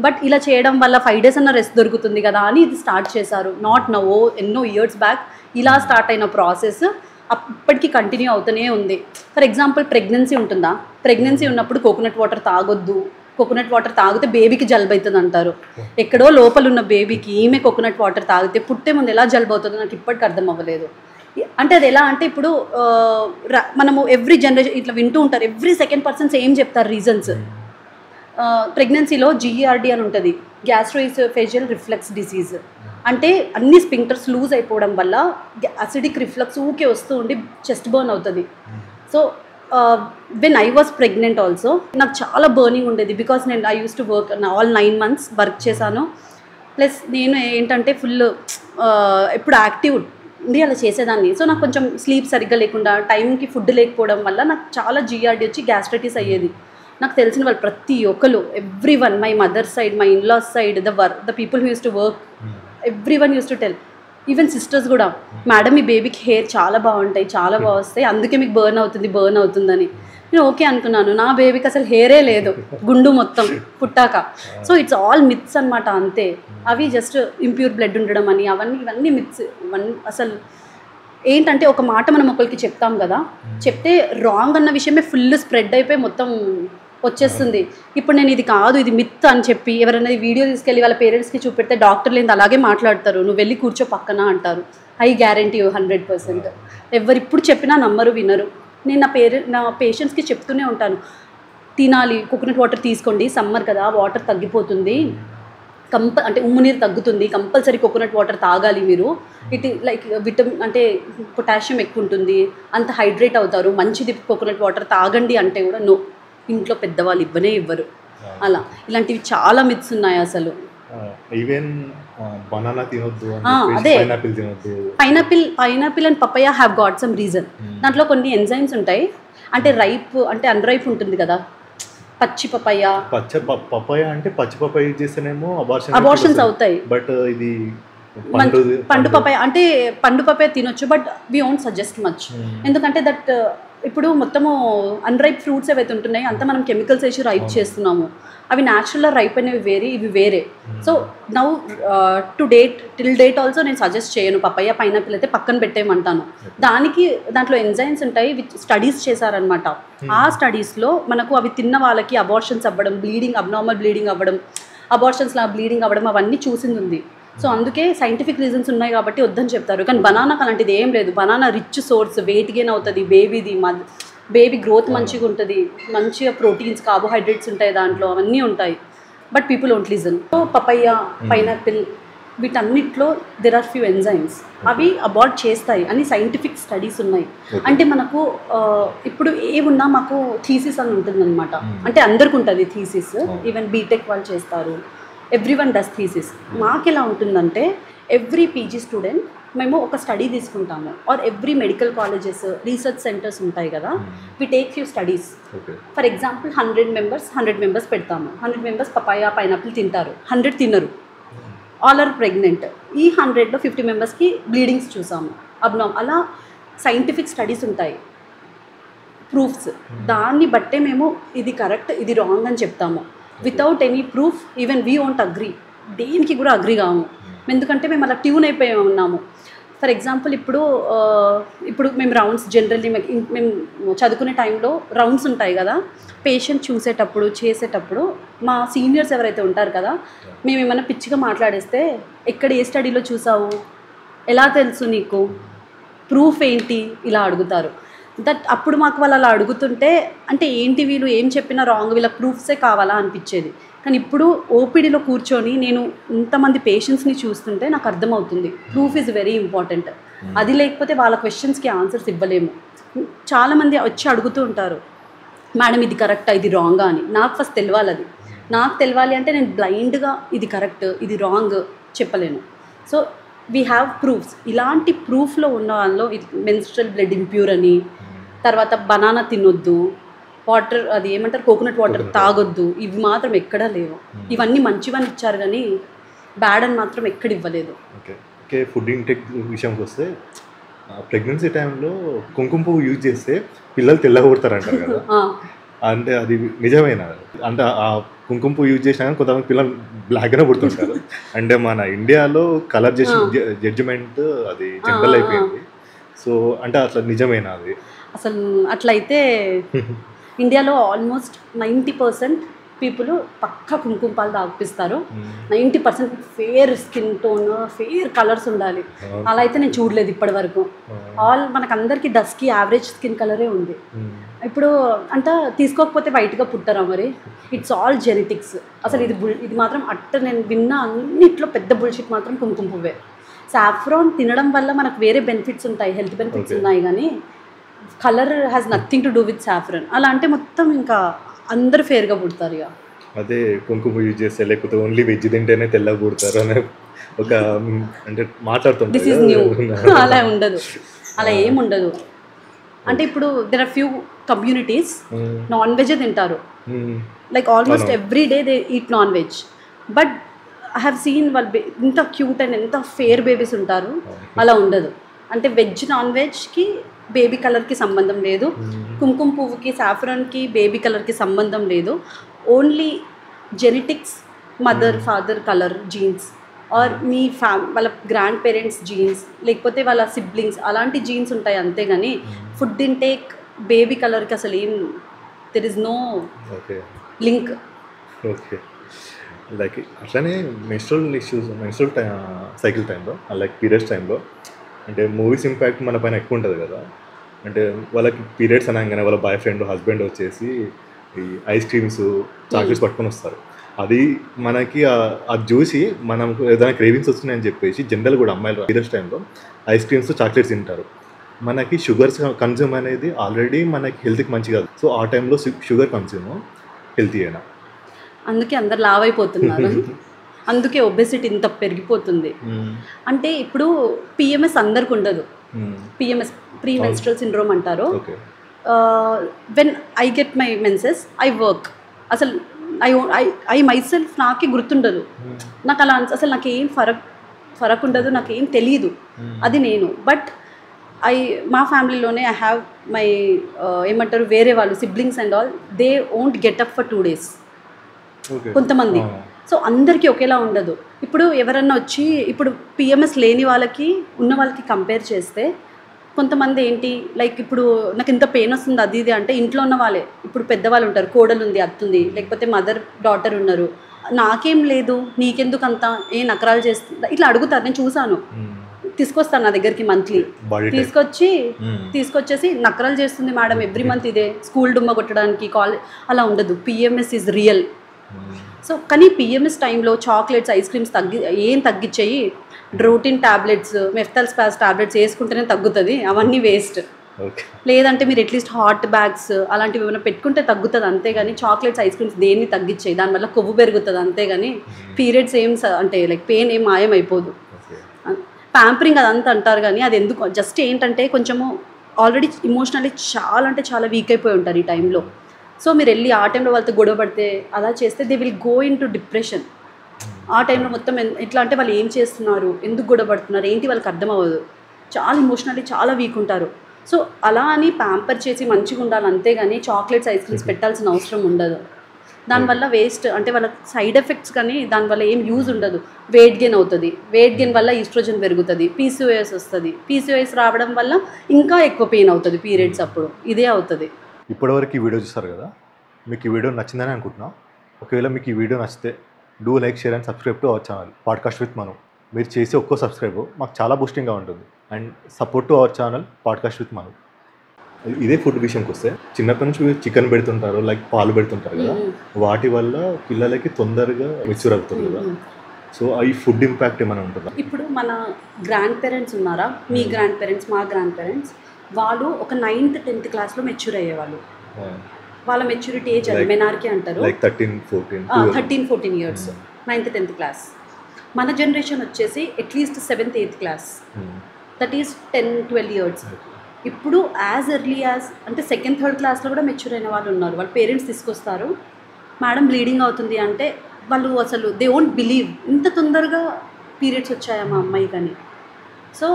But ఇలా చేయడం వల్ల 5 days అన్న రెస్ట్ దొరుకుతుంది కదా అని ఇది స్టార్ట్ చేశారు. నాట్ నో, ఎన్నో ఇయర్స్ బ్యాక్ ఇలా స్టార్ట్ అయిన ప్రాసెస్ అప్పటికి కంటిన్యూ అవుతూనే ఉంది. ఫర్ ఎగ్జాంపుల్ ప్రెగ్నెన్సీ ఉంటుందా, ప్రెగ్నెన్సీ ఉన్నప్పుడు కోకోనట్ వాటర్ తాగొద్దు, కోకోనట్ వాటర్ తాగితే బేబీకి జలుబు అవుతుంది అంటారు. ఎక్కడో లోపల ఉన్న బేబీకి ఈమె కోకోనట్ వాటర్ తాగితే పుట్టే ముందు ఎలా జలుబు అవుతుందో నాకు ఇప్పటికి అర్థం అవ్వలేదు. అంటే అది ఎలా అంటే ఇప్పుడు మనము ఎవ్రీ జనరేషన్ ఇట్లా వింటూ ఉంటారు, ఎవ్రీ సెకండ్ పర్సన్స్ ఏం చెప్తారు రీజన్స్. ప్రెగ్నెన్సీలో GERD అని ఉంటుంది, గ్యాస్ట్రోఇసోఫేజియల్ రిఫ్లక్స్ డిసీజ్. అంటే అన్ని స్పింక్టర్స్ లూజ్ అయిపోవడం వల్ల అసిడిక్ రిఫ్లక్స్ ఊకే వస్తూ ఉండి చెస్ట్ బర్న్ అవుతుంది. So when I was pregnant also నాకు చాలా బర్నింగ్ ఉండేది, బికాస్ నేను I use to work all 9 months work చేశాను. ప్లస్ నేను ఏంటంటే ఫుల్ ఎప్పుడు యాక్టివ్ ఉండి అలా చేసేదాన్ని. సో నాకు కొంచెం స్లీప్ సరిగ్గా లేకుండా టైంకి ఫుడ్ లేకపోవడం వల్ల నాకు చాలా GERD వచ్చి గ్యాస్ట్రైటిస్ అయ్యేది. నాకు తెలిసిన వాళ్ళు ప్రతి ఒక్కరు, every one, my mother side, my in-laws side, the people who use to work, every one use to tell, even sisters కూడా, మేడం మీ బేబీకి హెయిర్ చాలా బాగుంటాయి, చాలా బాగా వస్తాయి, అందుకే మీకు బర్న్ అవుతుందని. నేను ఓకే అనుకున్నాను. నా బేబీకి అసలు హెయిరే లేదు, గుండు మొత్తం పుట్టాక. సో ఇట్స్ ఆల్ మిత్స్ అనమాట, అంతే. అవి జస్ట్ ఇంప్యూర్ బ్లడ్ ఉండడం అని ఇవన్నీ మిత్స్. అసలు ఏంటంటే ఒక మాట మనం ఒకరికి చెప్తాం కదా, చెప్తే రాంగ్ అన్న విషయమే ఫుల్ స్ప్రెడ్ అయిపోయి మొత్తం వచ్చేస్తుంది. ఇప్పుడు నేను ఇది కాదు ఇది మిత్ అని చెప్పి ఎవరైనా వీడియో తీసుకెళ్ళి వాళ్ళ పేరెంట్స్కి చూపెడితే డాక్టర్లు ఏంది అలాగే మాట్లాడతారు, నువ్వు వెళ్ళి కూర్చో పక్కన అంటారు. I guarantee 100%. ఎవరు ఇప్పుడు చెప్పినా నమ్మరు, వినరు. నేను నా పేషెంట్స్కి చెప్తూనే ఉంటాను, తినాలి, కోకోనట్ వాటర్ తీసుకోండి, సమ్మర్ కదా వాటర్ తగ్గిపోతుంది, అంటే ఉమ్ము నీరు తగ్గుతుంది, కంపల్సరీ కోకోనట్ వాటర్ తాగాలి మీరు, ఇట్ లైక్ విటమిన్ అంటే పొటాషియం ఎక్కువ ఉంటుంది, అంత హైడ్రేట్ అవుతారు, మంచిది కోకోనట్ వాటర్ తాగండి అంటే కూడా నో, ఇంట్లో పెద్దవాళ్ళు ఇవ్వరు. అలా ఇలాంటివి చాలా మిత్స్ ఉన్నాయి అసలు. ఈవెన్ బనానా తినొద్దు, అదే పైనాపిల్ తినొద్దు. Pineapple and papaya have got some reason. దాంట్లో కొన్ని ఎంజైమ్స్ ఉంటాయి, అంటే రైప్ అంటే అన్రైప్ ఉంటుంది కదా, పచ్చి పపాయ. పపాయ అంటే పచ్చి పపాయ యూజ్ చేస్తేనేమో అబార్షన్స్ అవుతాయి. బట్ ఇది పండు పపాయ అంటే పండు పపాయ తినొచ్చు, but we won't suggest much. ఎందుకంటే దట్ ఇప్పుడు మొత్తము అన్రైప్ ఫ్రూట్స్ ఏవైతే ఉంటున్నాయి అంతా మనం కెమికల్స్ వేసి రైప్ చేస్తున్నాము. అవి న్యాచురల్గా రైప్ అనేవి వేరే, ఇవి వేరే. So now till date also నేను సజెస్ట్ చేయను. పపాయ పైనాపిల్ అయితే పక్కన పెట్టేయమంటాను. దాంట్లో ఎంజైమ్స్ ఉంటాయి, స్టడీస్ చేశారనమాట. ఆ స్టడీస్లో మనకు అవి తిన్న వాళ్ళకి అబార్షన్స్ అవ్వడం, అబ్నార్మల్ బ్లీడింగ్ అవ్వడం, అబార్షన్స్లా బ్లీడింగ్ అవ్వడం అవన్నీ చూసింది ఉంది. సో అందుకే సైంటిఫిక్ రీజన్స్ ఉన్నాయి కాబట్టి వద్దని చెప్తారు. కానీ బనానాకు అలాంటిది ఏం లేదు. Banana rich source, weight gain అవుతుంది బేబీ గ్రోత్ మంచిగా ఉంటుంది, మంచిగా ప్రోటీన్స్, కార్బోహైడ్రేట్స్ ఉంటాయి దాంట్లో, అవన్నీ ఉంటాయి. But people won't listen. So papaya, pineapple వీటన్నిటిలో దెర్ ఆర్ ఫ్యూ ఎంజైమ్స్, అవి అబార్ట్ చేస్తాయి అని సైంటిఫిక్ స్టడీస్ ఉన్నాయి. అంటే మనకు ఇప్పుడు ఏమున్నా మాకు థీసిస్ అని ఉంటుందన్నమాట. అంటే అందరికి ఉంటుంది థీసిస్, ఈవెన్ బీటెక్ వాళ్ళు చేస్తారు, ఎవ్రీ1 డస్ థీసిస్. మాకు ఎలా ఉంటుందంటే ఎవ్రీ పీజీ స్టూడెంట్ మేము ఒక స్టడీ తీసుకుంటాము, or every medical colleges, research centres ఉంటాయి కదా, we take few studies. For example 100 members పెడతాము. 100 మెంబర్స్ పపాయ పైనాపిల్ తింటారు, 100 తినరు, ఆల్ ఆర్ ప్రెగ్నెంట్. ఈ 100లో 50 మెంబర్స్కి బ్లీడింగ్స్ చూసాము, అలా సైంటిఫిక్ స్టడీస్ ఉంటాయి, ప్రూఫ్స్. దాన్ని బట్టే మేము ఇది కరెక్ట్, ఇది రాంగ్ అని చెప్తాము. Without any proof even we won't agree, దేనికి కూడా అగ్రీ కాము. ఎందుకంటే మేము అలా ట్యూన్ అయిపోయి ఉన్నాము. ఫర్ ఎగ్జాంపుల్ ఇప్పుడు మేము రౌండ్స్ జనరల్లీ మేము చదువుకునే టైంలో రౌండ్స్ ఉంటాయి కదా, పేషెంట్ చేసేటప్పుడు మా సీనియర్స్ ఎవరైతే ఉంటారు కదా, మేము ఏమైనా పిచ్చిగా మాట్లాడేస్తే, ఎక్కడ ఏ స్టడీలో చూసావు, ఎలా తెలుసు నీకు, ప్రూఫ్ ఏంటి, ఇలా అడుగుతారు. అప్పుడు మాకు వాళ్ళు అలా అడుగుతుంటే అంటే ఏంటి వీళ్ళు ఏం చెప్పినా రాంగ్, వీళ్ళకి ప్రూఫ్సే కావాలా అనిపించేది. కానీ ఇప్పుడు ఓపీడీలో కూర్చొని నేను ఇంతమంది పేషెంట్స్ని చూస్తుంటే నాకు అర్థమవుతుంది ప్రూఫ్ ఈజ్ వెరీ ఇంపార్టెంట్. అది లేకపోతే వాళ్ళ క్వశ్చన్స్కి ఆన్సర్స్ ఇవ్వలేము. చాలామంది వచ్చి అడుగుతూ ఉంటారు, మేడం ఇది కరెక్టా ఇది రాంగా అని. నాకు ఫస్ట్ తెలియాలి. నాకు తెలియాలి అంటే నేను బ్లైండ్గా ఇది కరెక్ట్ ఇది రాంగ్ చెప్పలేను. So we have proofs. ఇలాంటి ప్రూఫ్లో ఉన్న వాళ్ళలో మెన్స్ట్రల్ బ్లడ్ ఇంప్యూర్ అని, తర్వాత బనానా తినొద్దు, వాటర్ అది ఏమంటారు కోకోనట్ వాటర్ తాగొద్దు, ఇవి మాత్రం ఎక్కడా లేవు. ఇవన్నీ మంచివని ఇచ్చారు కానీ బ్యాడ్ అని మాత్రం ఎక్కడ ఇవ్వలేదు. ఓకే, ఫుడ్ ఇంటేక్ విషయంకి వస్తే ప్రెగ్నెన్సీ టైంలో కుంకుమ పువ్వు యూజ్ చేస్తే పిల్లలు తెల్లగొడతారంటారు కదా, అంటే అది నిజమేనా? అంటే ఆ కుంకుమ పువ్వు యూజ్ చేసినా కానీ కొంతమంది పిల్లలు బ్లాక్గానే పుడుతుంటారు. అంటే మన ఇండియాలో కలర్ జడ్జిమెంట్ అది జనరల్ అయిపోయింది. సో అంటే అట్లా నిజమేనా అది? అసలు అట్లయితే ఇండియాలో ఆల్మోస్ట్ 90% పీపుల్ పక్కా కుంకుమ పాలు తాగిపిస్తారు. 90% fair skin tone, fair colours ఉండాలి. అలా అయితే నేను చూడలేదు ఇప్పటి వరకు. మనకు అందరికీ డస్కీ యావరేజ్ స్కిన్ కలరే ఉంది. ఇప్పుడు అంతా తీసుకోకపోతే వైట్గా పుట్టారా మరి? It's all genetics. అసలు ఇది మాత్రం నేను విన్న అన్నిట్లో పెద్ద బుల్షిట్ మాత్రం కుంకుమ పువ్వే. సాఫ్రాన్ తినడం వల్ల మనకు వేరే బెనిఫిట్స్ ఉంటాయి, హెల్త్ బెనిఫిట్స్ ఉన్నాయి, కానీ colour has nothing to do with saffron. అలా అంటే మొత్తం ఇంకా అందరు ఫేర్గా పుడతారు. ఇక అదే కుంకుమ యూజ్ చేస్తే లేకపోతే ఓన్లీ వెజ్ తింటేనే తెల్లగా పుడతారు అనే ఒక అంటే మాట్లాడుతుంటారు. This is new. అలా ఉండదు, అలా ఏముండదు. అంటే ఇప్పుడు there are few communities non veg తింటారు, like almost every day they eat non veg. But I have seen వాళ్ళు ఎంత క్యూట్ అండ్ ఎంత ఫేర్ బేబీస్ ఉంటారు. అలా ఉండదు. అంటే వెజ్ నాన్ వెజ్కి బేబీ కలర్కి సంబంధం లేదు, కుంకుమ పువ్వుకి సాఫ్రాన్కి బేబీ కలర్కి సంబంధం లేదు. Only genetics, mother father colour genes, or మీ వాళ్ళ గ్రాండ్ పేరెంట్స్ జీన్స్, లేకపోతే వాళ్ళ సిబ్లింగ్స్ అలాంటి జీన్స్ ఉంటాయి అంతేగాని ఫుడ్ ఇంటేక్ బేబీ కలర్కి అసలు ఏం there is no link. Okay, like అట్లనే మెన్స్ట్రల్ సైకిల్ టైంలో లైక్ పీరియడ్స్ టైంలో అంటే మూవీస్ ఇంపాక్ట్ మన పైన ఎక్కువ ఉంటుంది కదా. అంటే వాళ్ళకి పీరియడ్స్ అనగానే వాళ్ళ బాయ్ ఫ్రెండ్ హస్బెండ్ వచ్చేసి ఈ ఐస్ క్రీమ్స్ చాక్లెట్స్ పట్టుకొని వస్తారు. అది మనకి అది చూసి మనం ఏదైనా క్రేవింగ్స్ వస్తున్నాయని చెప్పేసి జనరల్ కూడా అమ్మాయిలు పీరియడ్స్ టైంలో ఐస్ క్రీమ్స్ చాక్లెట్స్ తింటారు. మనకి షుగర్స్ కన్జ్యూమ్ అనేది ఆల్రెడీ మనకి హెల్త్కి మంచి కాదు. సో ఆ టైంలో షుగర్ కన్జ్యూమ్ హెల్తీ అయినా, అందుకే అందరు లావ్ అయిపోతున్నారు. అందుకే ఒబెసిటీ ఇంత పెరిగిపోతుంది. అంటే ఇప్పుడు పిఎంఎస్ అందరికి ఉండదు. పిఎంఎస్ ప్రీ మెన్స్ట్రల్ సిండ్రోమ్ అంటారు. When I get my menses I work, అసలు ఐ మై సెల్ఫ్ నాకే గుర్తుండదు. నాకు అలా అసలు నాకేం ఫరక్ ఉండదు, నాకేం తెలియదు. అది నేను. బట్ మా ఫ్యామిలీలోనే ఐ హ్యావ్ మై ఏమంటారు వేరే వాళ్ళు siblings and all, they won't get up for 2 days కొంతమంది. సో అందరికీ ఒకేలా ఉండదు. ఇప్పుడు ఎవరన్నా వచ్చి ఇప్పుడు పిఎంఎస్ లేని వాళ్ళకి ఉన్న వాళ్ళకి కంపేర్ చేస్తే కొంతమంది ఏంటి లైక్ ఇప్పుడు నాకు ఇంత పెయిన్ వస్తుంది అది ఇది అంటే ఇంట్లో ఉన్న వాళ్ళే, ఇప్పుడు పెద్దవాళ్ళు ఉంటారు, కోడలు ఉంది, అత్తుంది, లేకపోతే మదర్ డాటర్ ఉన్నారు, నాకేం లేదు నీకెందుకు అంత ఏ నకరాలు చేస్తుంది ఇట్లా అడుగుతారు. నేను చూసాను, తీసుకొస్తాను నా దగ్గరికి మంత్లీ, తీసుకొచ్చేసి నకరాలు చేస్తుంది మేడం ఎవ్రీ మంత్, ఇదే స్కూల్ డుమ్మ కొట్టడానికి కాలేజ్, అలా ఉండదు. PMS is real. సో కానీ పిఎంఎస్ టైంలో చాక్లెట్స్ ఐస్ క్రీమ్స్ తగ్గించేయి, Drotin tablets Meftal Spas tablets వేసుకుంటేనే తగ్గుతుంది, అవన్నీ వేస్ట్. లేదంటే మీరు అట్లీస్ట్ హాట్ బ్యాగ్స్ అలాంటివి ఏమైనా పెట్టుకుంటే తగ్గుతుంది, అంతేగాని చాక్లెట్స్ ఐస్ క్రీమ్స్ దేన్ని తగ్గించేయి, దానివల్ల కొవ్వు పెరుగుతుంది అంతేగాని పీరియడ్స్ ఏం అంటే లైక్ పెయిన్ ఏం మాయం అయిపోదు. ప్యాంపరింగ్ అదంతా అంటారు కానీ అది ఎందుకు, జస్ట్ ఏంటంటే కొంచెము ఆల్రెడీ ఇమోషనల్లీ చాలా అంటే చాలా వీక్ అయిపోయి ఉంటారు ఈ టైంలో. సో మీరు వెళ్ళి ఆ టైంలో వాళ్ళతో గొడవ పడితే అలా చేస్తే they will go in to depression. ఆ టైంలో మొత్తం ఎట్లా అంటే వాళ్ళు ఏం చేస్తున్నారు, ఎందుకు గొడవ పడుతున్నారు ఏంటి వాళ్ళకి అర్థం అవ్వదు, చాలా ఇమోషనల్లీ చాలా వీక్ ఉంటారు. సో అలా అని ప్యాంపర్ చేసి మంచిగా ఉండాలి, అంతేగాని చాక్లెట్స్ ఐస్ క్రీమ్స్ పెట్టాల్సిన అవసరం ఉండదు. దానివల్ల వేస్ట్ అంటే వాళ్ళ సైడ్ ఎఫెక్ట్స్ కానీ దానివల్ల ఏం యూజ్ ఉండదు. వెయిట్ గెయిన్ అవుతుంది, వెయిట్ గెయిన్ వల్ల ఈస్ట్రోజన్ పెరుగుతుంది, పీసీఓఎస్ వస్తుంది, పీసీఓఎస్ రావడం వల్ల ఇంకా ఎక్కువ పెయిన్ అవుతుంది పీరియడ్స్ అప్పుడు, ఇదే అవుతుంది. ఇప్పటివరకు ఈ వీడియో చూస్తారు కదా, మీకు ఈ వీడియో నచ్చిందని అనుకుంటున్నా. ఒకవేళ మీకు ఈ వీడియో నచ్చితే do like, share and subscribe to our channel podcast with Manu. మీరు చేసే ఒక్కో సబ్స్క్రైబ్ మాకు చాలా బూస్టింగ్గా ఉంటుంది. And support to our channel podcast with Manu. ఇదే ఫుడ్ విషయంకి వస్తే చిన్నప్పటి నుంచి చికెన్ పెడుతుంటారు, లైక్ పాలు పెడుతుంటారు కదా, వాటి వల్ల పిల్లలకి తొందరగా మెచ్యూర్ అవుతుంది కదా. సో ఈ ఫుడ్ ఇంపాక్ట్ ఏమైనా ఉంటుందా? ఇప్పుడు మన గ్రాండ్ పేరెంట్స్ ఉన్నారా, మీ గ్రాండ్ పేరెంట్స్, మా గ్రాండ్ పేరెంట్స్, వాళ్ళు ఒక 9th 10th క్లాస్లో మెచ్యూర్ అయ్యేవాళ్ళు. వాళ్ళ మెచ్యూరిటీ ఏజ్ అది మెనార్కీ అంటారు, 13-14 ఇయర్స్, 9th 10th క్లాస్. మన జనరేషన్ వచ్చేసి at least 7th 8th class, that is 10-12 years. ఇప్పుడు యాజ్ ఎర్లీ యాజ్ అంటే 2nd 3rd క్లాస్లో కూడా మెచ్యూర్ అయిన వాళ్ళు ఉన్నారు. వాళ్ళ పేరెంట్స్ తీసుకొస్తారు, మేడం బ్లీడింగ్ అవుతుంది అంటే వాళ్ళు అసలు దే వోంట్ బిలీవ్ ఇంత తొందరగా పీరియడ్స్ వచ్చాయా మా అమ్మాయి కానీ. సో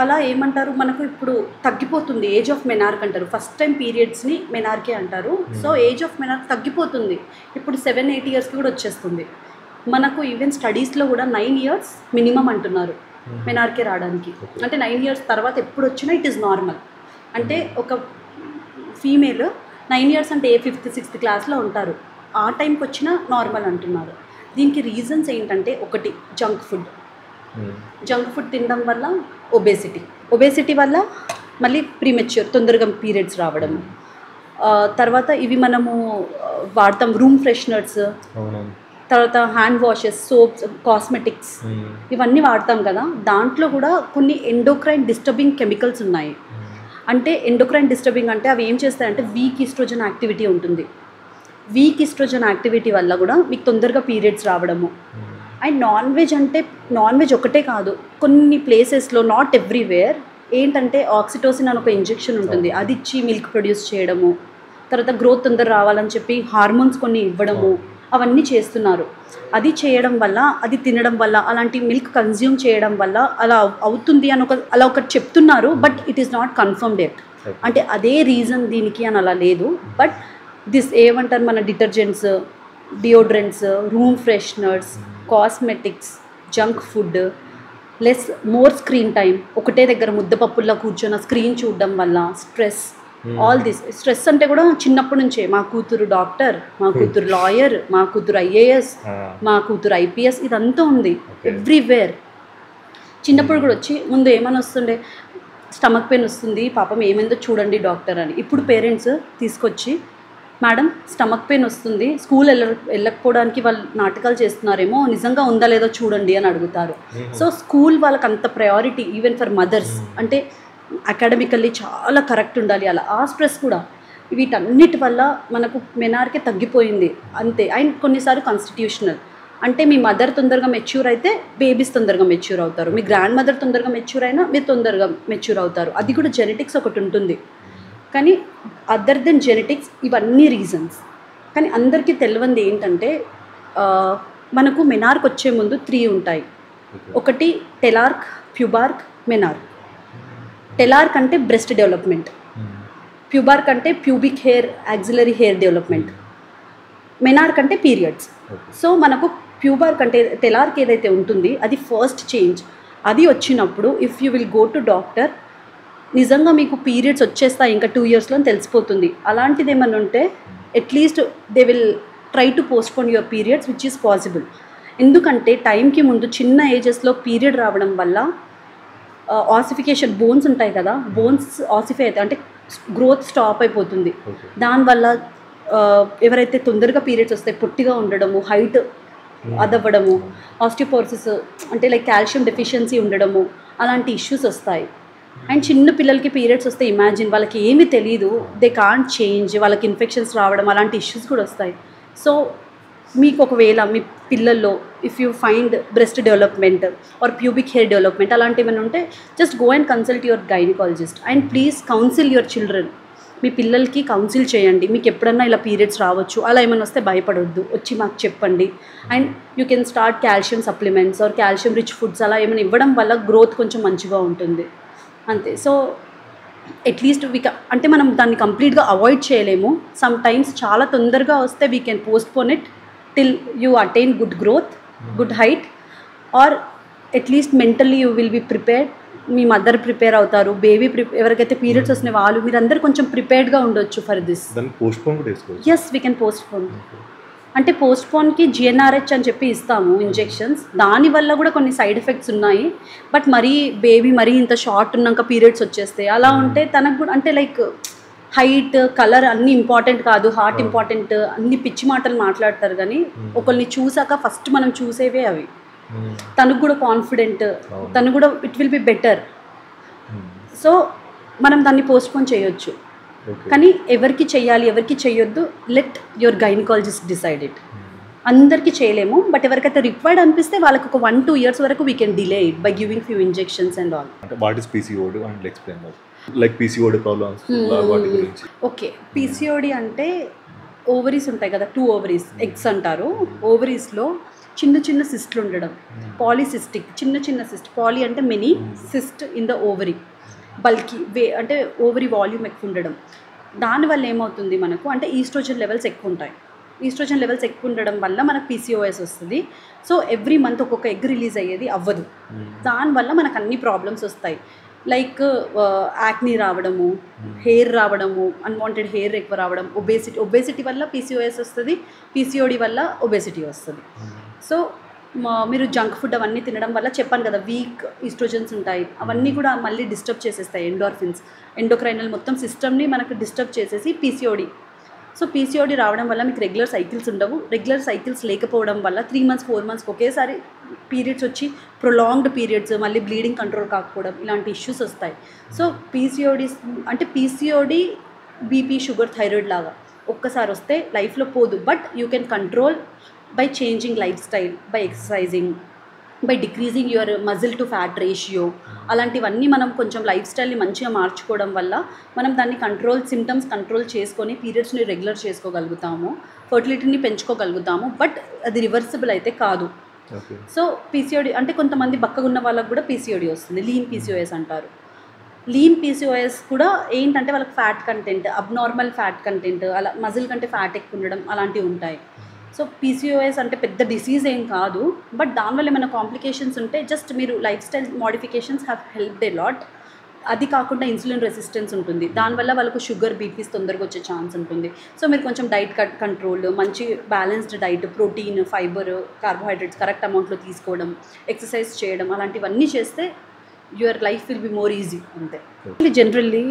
అలా ఏమంటారు, మనకు ఇప్పుడు తగ్గిపోతుంది ఏజ్ ఆఫ్ మెనార్క్ అంటారు, ఫస్ట్ టైం పీరియడ్స్ని మెనార్కే అంటారు. సో ఏజ్ ఆఫ్ మెనార్క్ తగ్గిపోతుంది, ఇప్పుడు 7-8 ఇయర్స్కి కూడా వచ్చేస్తుంది. మనకు ఈవెన్ స్టడీస్లో కూడా 9 ఇయర్స్ మినిమం అంటున్నారు మెనార్కే రావడానికి. అంటే 9 ఇయర్స్ తర్వాత ఎప్పుడు వచ్చినా ఇట్ ఈస్ నార్మల్. అంటే ఒక ఫీమేల్ 9 ఇయర్స్ అంటే 5th 6th క్లాస్లో ఉంటారు, ఆ టైంకి వచ్చినా నార్మల్ అంటున్నారు. దీనికి రీజన్స్ ఏంటంటే ఒకటి జంక్ ఫుడ్ తినడం వల్ల ఒబేసిటీ వల్ల మళ్ళీ ప్రీమెచ్యూర్ తొందరగా పీరియడ్స్ రావడం. తర్వాత ఇవి మనము వాడతాం రూమ్ ఫ్రెషనర్స్, తర్వాత హ్యాండ్ వాషెస్, సోప్స్, కాస్మెటిక్స్, ఇవన్నీ వాడతాం కదా, దాంట్లో కూడా కొన్ని ఎండోక్రైన్ డిస్టర్బింగ్ కెమికల్స్ ఉన్నాయి. అంటే ఎండోక్రైన్ డిస్టర్బింగ్ అంటే అవి ఏం చేస్తాయంటే వీక్ ఈస్ట్రోజన్ యాక్టివిటీ ఉంటుంది, వీక్ ఈస్ట్రోజన్ యాక్టివిటీ వల్ల కూడా మీకు తొందరగా పీరియడ్స్ రావడము. అండ్ నాన్ వెజ్ ఒకటే కాదు, కొన్ని ప్లేసెస్లో, నాట్ ఎవ్రీవేర్, ఏంటంటే ఆక్సిటోసిన్ అని ఒక ఇంజెక్షన్ ఉంటుంది, అది ఇచ్చి మిల్క్ ప్రొడ్యూస్ చేయడము, తర్వాత గ్రోత్ తొందర రావాలని చెప్పి హార్మోన్స్ కొన్ని ఇవ్వడము, అవన్నీ చేస్తున్నారు. అది చేయడం వల్ల, అది తినడం వల్ల, అలాంటి మిల్క్ కన్జ్యూమ్ చేయడం వల్ల అలా అవుతుంది అని అలా ఒకటి చెప్తున్నారు. But it is not confirmed at. అంటే అదే రీజన్ దీనికి అని అలా లేదు. బట్ దిస్ ఏమంటారు, మన detergents, deodorants, room fresheners, cosmetics, junk food, more screen time, ఒకటే దగ్గర ముద్దపప్పుల్లో కూర్చొని స్క్రీన్ చూడడం వల్ల స్ట్రెస్, ఆల్ దిస్. స్ట్రెస్ అంటే కూడా చిన్నప్పటి నుంచే, మా కూతురు డాక్టర్, మా కూతురు లాయర్, మా కూతురు IAS, మా కూతురు IPS, ఇదంతా ఉంది ఎవ్రీవేర్. చిన్నప్పుడు కూడా వచ్చి ముందు ఏమని వస్తుండే, స్టమక్ పెయిన్ వస్తుంది పాపం ఏమైందో చూడండి డాక్టర్ అని. ఇప్పుడు పేరెంట్స్ తీసుకొచ్చి మేడం స్టమక్ పెయిన్ వస్తుంది, స్కూల్ వెళ్ళకపోవడానికి వాళ్ళు నాటకాలు చేస్తున్నారేమో, నిజంగా ఉందా లేదో చూడండి అని అడుగుతారు. సో స్కూల్ వాళ్ళకి అంత ప్రయారిటీ ఈవెన్ ఫర్ మదర్స్, అంటే అకాడమికల్లీ చాలా కరెక్ట్ ఉండాలి అలా. ఆ స్ట్రెస్ కూడా వీటన్నిటి వల్ల మనకు మెనార్కే తగ్గిపోయింది అంతే. అండ్ కొన్నిసార్లు కాన్స్టిట్యూషనల్, అంటే మీ మదర్ తొందరగా మెచ్యూర్ అయితే బేబీస్ తొందరగా మెచ్యూర్ అవుతారు, మీ గ్రాండ్ మదర్ తొందరగా మెచ్యూర్ అయినా మీరు తొందరగా మెచ్యూర్ అవుతారు. అది కూడా జెనెటిక్స్ ఒకటి ఉంటుంది. కానీ అదర్ దెన్ జెనెటిక్స్ ఇవన్నీ రీజన్స్. కానీ అందరికీ తెలియంది ఏంటంటే మనకు మెనార్క్ వచ్చే ముందు 3 ఉంటాయి. ఒకటి టెలార్క్, ప్యూబార్క్, మెనార్క్. టెలార్క్ అంటే బ్రెస్ట్ డెవలప్మెంట్, ప్యూబార్క్ అంటే pubic hair, axillary hair development, menarche అంటే పీరియడ్స్. సో మనకు ప్యూబార్క్ అంటే టెలార్క్ ఏదైతే ఉంటుంది అది ఫస్ట్ చేంజ్. అది వచ్చినప్పుడు if you will go to doctor, నిజంగా మీకు పీరియడ్స్ వచ్చేస్తాయి ఇంకా 2 yearsలో తెలుసిపోతుంది. అలాంటిది ఏమన్నా ఉంటే at least they will try to postpone your periods which is possible. ఎందుకంటే టైంకి ముందు చిన్న ఏజెస్లో పీరియడ్ రావడం వల్ల ఆసిఫికేషన్, బోన్స్ ఉంటాయి కదా, బోన్స్ ఆసిఫై అవుతాయి, అంటే గ్రోత్ స్టాప్ అయిపోతుంది. దానివల్ల ఎవరైతే తొందరగా పీరియడ్స్ వస్తాయి, పొట్టిగా ఉండడము, హైట్ అదవ్వడము, ఆస్టియోపోరోసిస్ అంటే లైక్ కాల్షియం డెఫిషియన్సీ ఉండడము, అలాంటి ఇష్యూస్ వస్తాయి. అండ్ చిన్న పిల్లలకి పీరియడ్స్ వస్తే ఇమాజిన్, వాళ్ళకి ఏమీ తెలియదు, దే కాంట్ చేంజ్, వాళ్ళకి ఇన్ఫెక్షన్స్ రావడం అలాంటి ఇష్యూస్ కూడా వస్తాయి. సో మీకు ఒకవేళ మీ పిల్లల్లో if you find breast development or pubic hair development అలాంటివి ఏమైనా ఉంటే just go and consult your gynaecologist and please counsel your children. మీ పిల్లలకి కౌన్సిల్ చేయండి, మీకు ఎప్పుడన్నా ఇలా పీరియడ్స్ రావచ్చు, అలా ఏమైనా వస్తే భయపడొద్దు, వచ్చి మాకు చెప్పండి. And you can start calcium supplements or calcium rich foods అలా ఏమైనా ఇవ్వడం వల్ల గ్రోత్ కొంచెం మంచిగా ఉంటుంది అంతే. సో అట్లీస్ట్ అంటే మనం దాన్ని కంప్లీట్గా అవాయిడ్ చేయలేము. సమ్ టైమ్స్ చాలా తొందరగా వస్తే we can postpone it till you attain good growth, good height, or at least mentally you will be prepared. మీ మదర్ ప్రిపేర్ అవుతారు, బేబీ ఎవరికైతే పీరియడ్స్ వస్తున్నాయి వాళ్ళు, మీరందరూ కొంచెం ప్రిపేర్డ్గా ఉండొచ్చు for this. Yes, we can postpone. అంటే పోస్ట్పోన్కి GnRH అని చెప్పి ఇస్తాము ఇంజెక్షన్స్, దానివల్ల కూడా కొన్ని సైడ్ ఎఫెక్ట్స్ ఉన్నాయి. బట్ మరీ బేబీ మరీ ఇంత షార్ట్ ఉన్నాక పీరియడ్స్ వచ్చేస్తాయి అలా ఉంటే తనకు కూడా అంటే లైక్ హైట్, కలర్ అన్నీ ఇంపార్టెంట్ కాదు, హార్ట్ ఇంపార్టెంట్, అన్ని పిచ్చి మాటలు మాట్లాడతారు. కానీ ఒకరిని చూసాక ఫస్ట్ మనం చూసేవే అవి. తనకు కూడా కాన్ఫిడెంట్, తను కూడా it will be better. So మనం దాన్ని పోస్ట్పోన్ చేయొచ్చు. కానీ ఎవరికి చెయ్యాలి ఎవరికి చెయ్యొద్దు, let your gynaecologist decide it. అందరికీ చేయలేము, బట్ ఎవరికైతే రిక్వైర్డ్ అనిపిస్తే వాళ్ళకి ఒక 1-2 years వరకు we can delay it by giving few injections and all. అంటే what is PCOD and explain that, like PCOD problems వాటి గురించి. ఓకే, PCOD అంటే ఓవరీస్ ఉంటాయి కదా, 2 ovaries, ఎగ్స్ అంటారు. ఓవరీస్లో చిన్న చిన్న సిస్ట్లు ఉండడం, పాలిసిస్టిక్, చిన్న చిన్న సిస్ట్. పాలీ అంటే many, cyst in the ovary, bulky అంటే ఓవరీ వాల్యూమ్ ఎక్కువ ఉండడం. దానివల్ల ఏమవుతుంది మనకు అంటే ఈస్ట్రోజన్ లెవెల్స్ ఎక్కువ ఉంటాయి. ఈస్ట్రోజన్ లెవెల్స్ ఎక్కువ ఉండడం వల్ల మనకు PCOS వస్తుంది. సో ఎవ్రీ మంత్ ఒక్కొక్క ఎగ్ రిలీజ్ అయ్యేది అవ్వదు, దానివల్ల మనకు అన్ని ప్రాబ్లమ్స్ వస్తాయి. లైక్ యాక్నీ రావడము, హెయిర్ రావడము, అన్వాంటెడ్ హెయిర్ ఎక్కువ రావడం, ఒబేసిటీ వల్ల PCOS వస్తుంది, PCOD వల్ల ఒబేసిటీ వస్తుంది. సో మీరు జంక్ ఫుడ్ అవన్నీ తినడం వల్ల చెప్పాను కదా వీక్ ఈస్ట్రోజన్స్ ఉంటాయి, అవన్నీ కూడా మళ్ళీ డిస్టర్బ్ చేసేస్తాయి. ఎండోర్ఫిన్స్, ఎండోక్రైనల్ మొత్తం సిస్టమ్ని మనకు డిస్టర్బ్ చేసేసి PCOD. సో PCOD రావడం వల్ల మీకు రెగ్యులర్ సైకిల్స్ ఉండవు. రెగ్యులర్ సైకిల్స్ లేకపోవడం వల్ల 3 months 4 months ఒకేసారి పీరియడ్స్ వచ్చి ప్రొలాంగ్డ్ పీరియడ్స్, మళ్ళీ బ్లీడింగ్ కంట్రోల్ కాకపోవడం, ఇలాంటి ఇష్యూస్ వస్తాయి. సో PCOD అంటే PCOD BP, షుగర్, థైరాయిడ్ లాగా ఒక్కసారి వస్తే లైఫ్లో పోదు. But you can control by changing lifestyle, by exercising, by decreasing your muscle to fat ratio. అలాంటివన్నీ మనం కొంచెం లైఫ్ స్టైల్ని మంచిగా మార్చుకోవడం వల్ల మనం దాన్ని సిమ్టమ్స్ కంట్రోల్ చేసుకొని పీరియడ్స్ని రెగ్యులర్ చేసుకోగలుగుతాము, ఫర్టిలిటీని పెంచుకోగలుగుతాము. బట్ అది రివర్సిబుల్ అయితే కాదు. సో PCOD అంటే కొంతమంది బక్కగా ఉన్న వాళ్ళకు కూడా PCOD వస్తుంది, లీన్ PCOS అంటారు. లీన్ PCOS కూడా ఏంటంటే వాళ్ళకి fat content, abnormal fat content, అలా మజిల్ కంటే ఫ్యాట్ ఎక్కువ ఉండడం అలాంటివి ఉంటాయి. సో PCOS అంటే పెద్ద డిసీజ్ ఏం కాదు, బట్ దానివల్ల ఏమైనా కాంప్లికేషన్స్ ఉంటే జస్ట్ మీరు life style modifications have helped a lot. అది కాకుండా ఇన్సులిన్ రెసిస్టెన్స్ ఉంటుంది, దానివల్ల వాళ్ళకు షుగర్, బీపీస్ తొందరగా వచ్చే ఛాన్స్ ఉంటుంది. సో మీరు కొంచెం డైట్ కంట్రోల్, మంచి balanced diet, protein, fibre, carbohydrates correct అమౌంట్లో తీసుకోవడం, ఎక్సర్సైజ్ చేయడం, అలాంటివన్నీ చేస్తే your life will be more easy అంతే. జనరల్లీ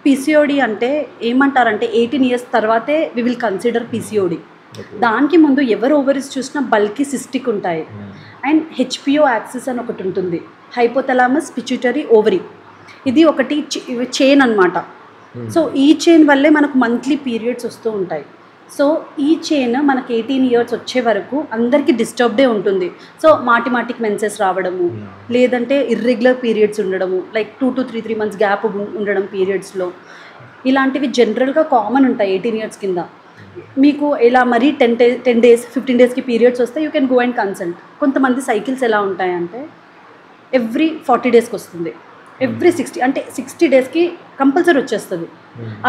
పీసీఓడి అంటే ఏమంటారంటే 18 ఇయర్స్ తర్వాతే వి విల్ కన్సిడర్ పీసీఓడి. దానికి ముందు ఎవరు ఓవరీస్ చూసినా బల్కి సిస్టిక్ ఉంటాయి. అండ్ హెచ్పిఓ యాక్సిస్ అని ఒకటి ఉంటుంది, హైపోథలామస్ పిట్యూటరీ ఓవరీ. ఇది ఒకటి చైన్ అనమాట. సో ఈ చైన్ వల్లే మనకు మంత్లీ పీరియడ్స్ వస్తూ ఉంటాయి. సో ఈ చైన్ మనకి 18 ఇయర్స్ వచ్చే వరకు అందరికీ డిస్టర్బ్డే ఉంటుంది. సో మాటికి మెన్సెస్ రావడము, లేదంటే ఇర్రెగ్యులర్ పీరియడ్స్ ఉండడము, లైక్ 2 to 3 months గ్యాప్ ఉండడం పీరియడ్స్లో, ఇలాంటివి జనరల్గా కామన్ ఉంటాయి 18 ఇయర్స్ కింద. మీకు ఇలా మరీ 10 days 15 daysకి పీరియడ్స్ వస్తే you can go and consult. కొంతమంది సైకిల్స్ ఎలా ఉంటాయంటే ఎవ్రీ 40 daysకి వస్తుంది, ఎవ్రీ 60 అంటే 60 daysకి కంపల్సరీ వచ్చేస్తుంది.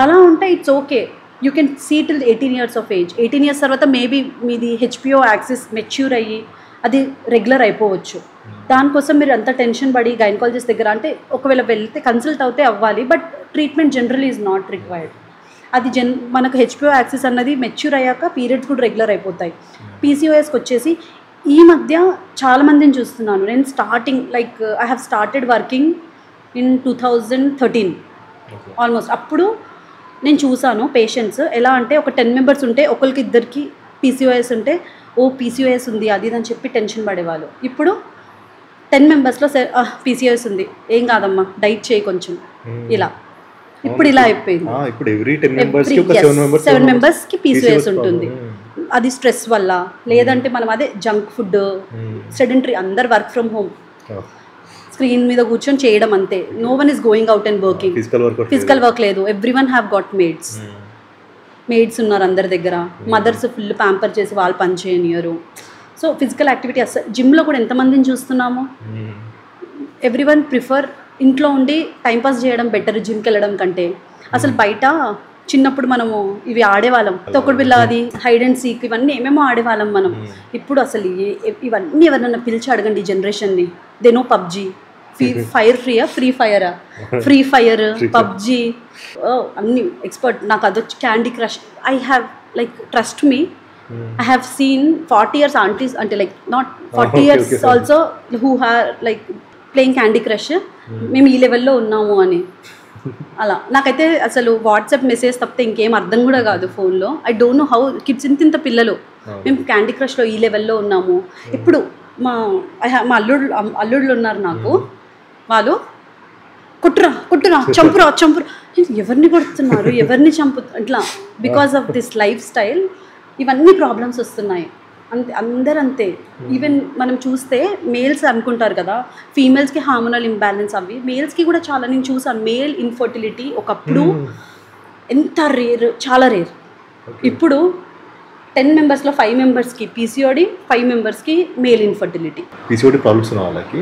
అలా ఉంటే it's okay, you can see till 18 years of age. 18 years తర్వాత మేబీ మీది హెచ్పిఓ యాక్సిస్ మెచ్యూర్ అయ్యి అది రెగ్యులర్ అయిపోవచ్చు. దానికోసం మీరు అంత టెన్షన్ పడి గైనకాలజిస్ట్ దగ్గర అంటే ఒకవేళ వెళ్తే కన్సల్ట్ అవుతే అవ్వాలి, but treatment generally is not required. అది మనకు హెచ్పిఓ యాక్సిస్ అన్నది మెచ్యూర్ అయ్యాక పీరియడ్స్ కూడా రెగ్యులర్ అయిపోతాయి. పీసీఓఎస్కి వచ్చేసి ఈ మధ్య చాలామందిని చూస్తున్నాను నేను. Starting like I have started working in 2013 almost. అప్పుడు నేను చూసాను పేషెంట్స్ ఎలా అంటే ఒక 10 members ఉంటే ఒకరికి ఇద్దరికి పీసీఓఎస్ ఉంటే ఓ పీసీఓఎస్ ఉంది అది అని చెప్పి టెన్షన్ పడేవాళ్ళు. ఇప్పుడు 10 members పీసీఓఎస్ ఉంది, ఏం కాదమ్మా డైట్ చేయి కొంచెం, ఇలా ఇప్పుడు ఇలా అయిపోయింది. ఇప్పుడు ఎవ్రీ 10 members 7 members పీసీఓఎస్ ఉంటుంది. అది స్ట్రెస్ వల్ల, లేదంటే మనం అదే జంక్ ఫుడ్, సెడెంటరీ, అందరు వర్క్ ఫ్రమ్ హోమ్, స్క్రీన్ మీద కూర్చొని చేయడం అంతే. No one is going out and working. Physical work లేదు. Every one have got maids ఉన్నారు అందరి దగ్గర. మదర్స్ ఫుల్ ప్యాంపర్ చేసి వాళ్ళు పని చేయనియరు. సో ఫిజికల్ యాక్టివిటీ అసలు జిమ్లో కూడా ఎంతమందిని చూస్తున్నాము. ఎవ్రీ వన్ ప్రిఫర్ ఇంట్లో ఉండి టైంపాస్ చేయడం బెటర్ జిమ్కి వెళ్ళడం కంటే. అసలు బయట చిన్నప్పుడు మనము ఇవి ఆడేవాళ్ళం, తొక్కుడు బిళ్ళ, అది హైడ్ అండ్ సీక్, ఇవన్నీ ఏమేమో ఆడేవాళ్ళం మనం. ఇప్పుడు అసలు ఇవన్నీ ఎవరన్నా పిలిచి అడగండి ఈ జనరేషన్ని. They know PUBG, Free Fire, PUBG, అన్ని ఎక్స్పర్ట్. నాకు అదొచ్చి Candy Crush. I have like trust me, I have seen 40 years aunties అంటే like not 40 years also who have like playing Candy Crush. మేము ఈ లెవెల్లో ఉన్నాము అని. అలా నాకైతే అసలు వాట్సాప్ మెసేజ్ తప్పితే ఇంకేం అర్థం కూడా కాదు ఫోన్లో. I don't know how kids ఇంత పిల్లలు మేము క్యాండీ క్రష్లో ఈ లెవెల్లో ఉన్నాము. ఇప్పుడు మా అల్లుళ్ళు ఉన్నారు నాకు, వాళ్ళు కొట్టురా చంపురా ఎవరిని కొడుతున్నారు, ఎవరిని ఇట్లా because of this life style ఇవన్నీ ప్రాబ్లమ్స్ వస్తున్నాయి. అందరూ అంతే. ఈవెన్ మనం చూస్తే మేల్స్ అనుకుంటారు కదా ఫీమేల్స్కి హార్మోనల్ ఇంబ్యాలెన్స్, అవి మేల్స్కి కూడా చాలా. నేను చూసాను మేల్ ఇన్ఫర్టిలిటీ ఒకప్పుడు ఎంత రేర్, చాలా రేర్. ఇప్పుడు 10 membersలో 5 membersకి పీసీఓడి, 5 membersకి మేల్ ఇన్ఫర్టిలిటీ. పీసీఓడి ప్రాబ్లమ్స్ ఉన్న వాళ్ళకి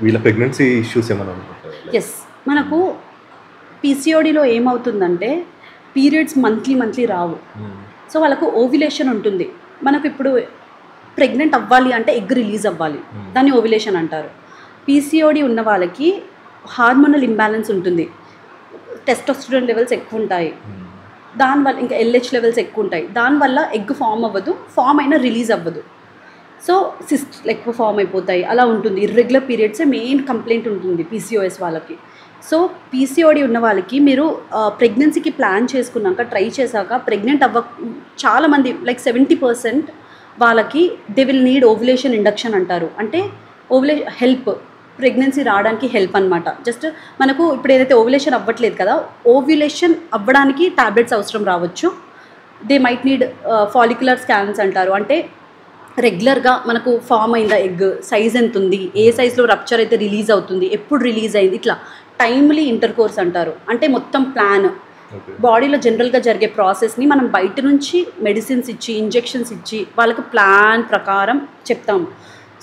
వీళ్ళ ప్రెగ్నెన్సీ ఇష్యూస్ ఏమైనా ఉంటాయి? ఎస్, మనకు పీసీఓడిలో ఏమవుతుందంటే పీరియడ్స్ మంత్లీ రావు. సో వాళ్ళకు ఓవ్యులేషన్ ఉంటుంది. మనకు ఇప్పుడు ప్రెగ్నెంట్ అవ్వాలి అంటే ఎగ్ రిలీజ్ అవ్వాలి, దాన్ని ఓవ్యులేషన్ అంటారు. పీసీఓడి ఉన్న వాళ్ళకి హార్మోనల్ ఇంబ్యాలెన్స్ ఉంటుంది, టెస్టోస్టెరాన్ లెవెల్స్ ఎక్కువ ఉంటాయి, దానివల్ల ఇంకా ఎల్హెచ్ లెవెల్స్ ఎక్కువ ఉంటాయి. దానివల్ల ఎగ్ ఫామ్ అవ్వదు, ఫామ్ అయినా రిలీజ్ అవ్వదు. సో సిస్ట్ ఎక్కువ ఫామ్ అయిపోతాయి, అలా ఉంటుంది. ఇర్రెగ్యులర్ పీరియడ్సే మెయిన్ కంప్లైంట్ ఉంటుంది పీసీఓఎస్ వాళ్ళకి. సో పీసీఓడి ఉన్న వాళ్ళకి మీరు ప్రెగ్నెన్సీకి ప్లాన్ చేసుకున్నాక, ట్రై చేశాక ప్రెగ్నెంట్ చాలామంది లైక్ 70% వాళ్ళకి they will need ovulation induction అంటారు. అంటే హెల్ప్, ప్రెగ్నెన్సీ రావడానికి హెల్ప్ అనమాట. జస్ట్ మనకు ఇప్పుడు ఏదైతే ఓవ్యులేషన్ అవ్వట్లేదు కదా, ఓవ్యులేషన్ అవ్వడానికి టాబ్లెట్స్ అవసరం రావచ్చు. They might need follicular scans అంటారు. అంటే రెగ్యులర్గా మనకు ఫామ్ అయిందా ఎగ్, సైజ్ ఎంత ఉంది, ఏ సైజ్లో రప్చర్ అయితే రిలీజ్ అవుతుంది, ఎప్పుడు రిలీజ్ అయింది, ఇట్లా టైమ్లీ ఇంటర్కోర్స్ అంటారు. అంటే మొత్తం ప్లాన్, బాడీలో జనరల్గా జరిగే ప్రాసెస్ని మనం బయట నుంచి మెడిసిన్స్ ఇచ్చి, ఇంజెక్షన్స్ ఇచ్చి వాళ్ళకు ప్లాన్ ప్రకారం చెప్తాము.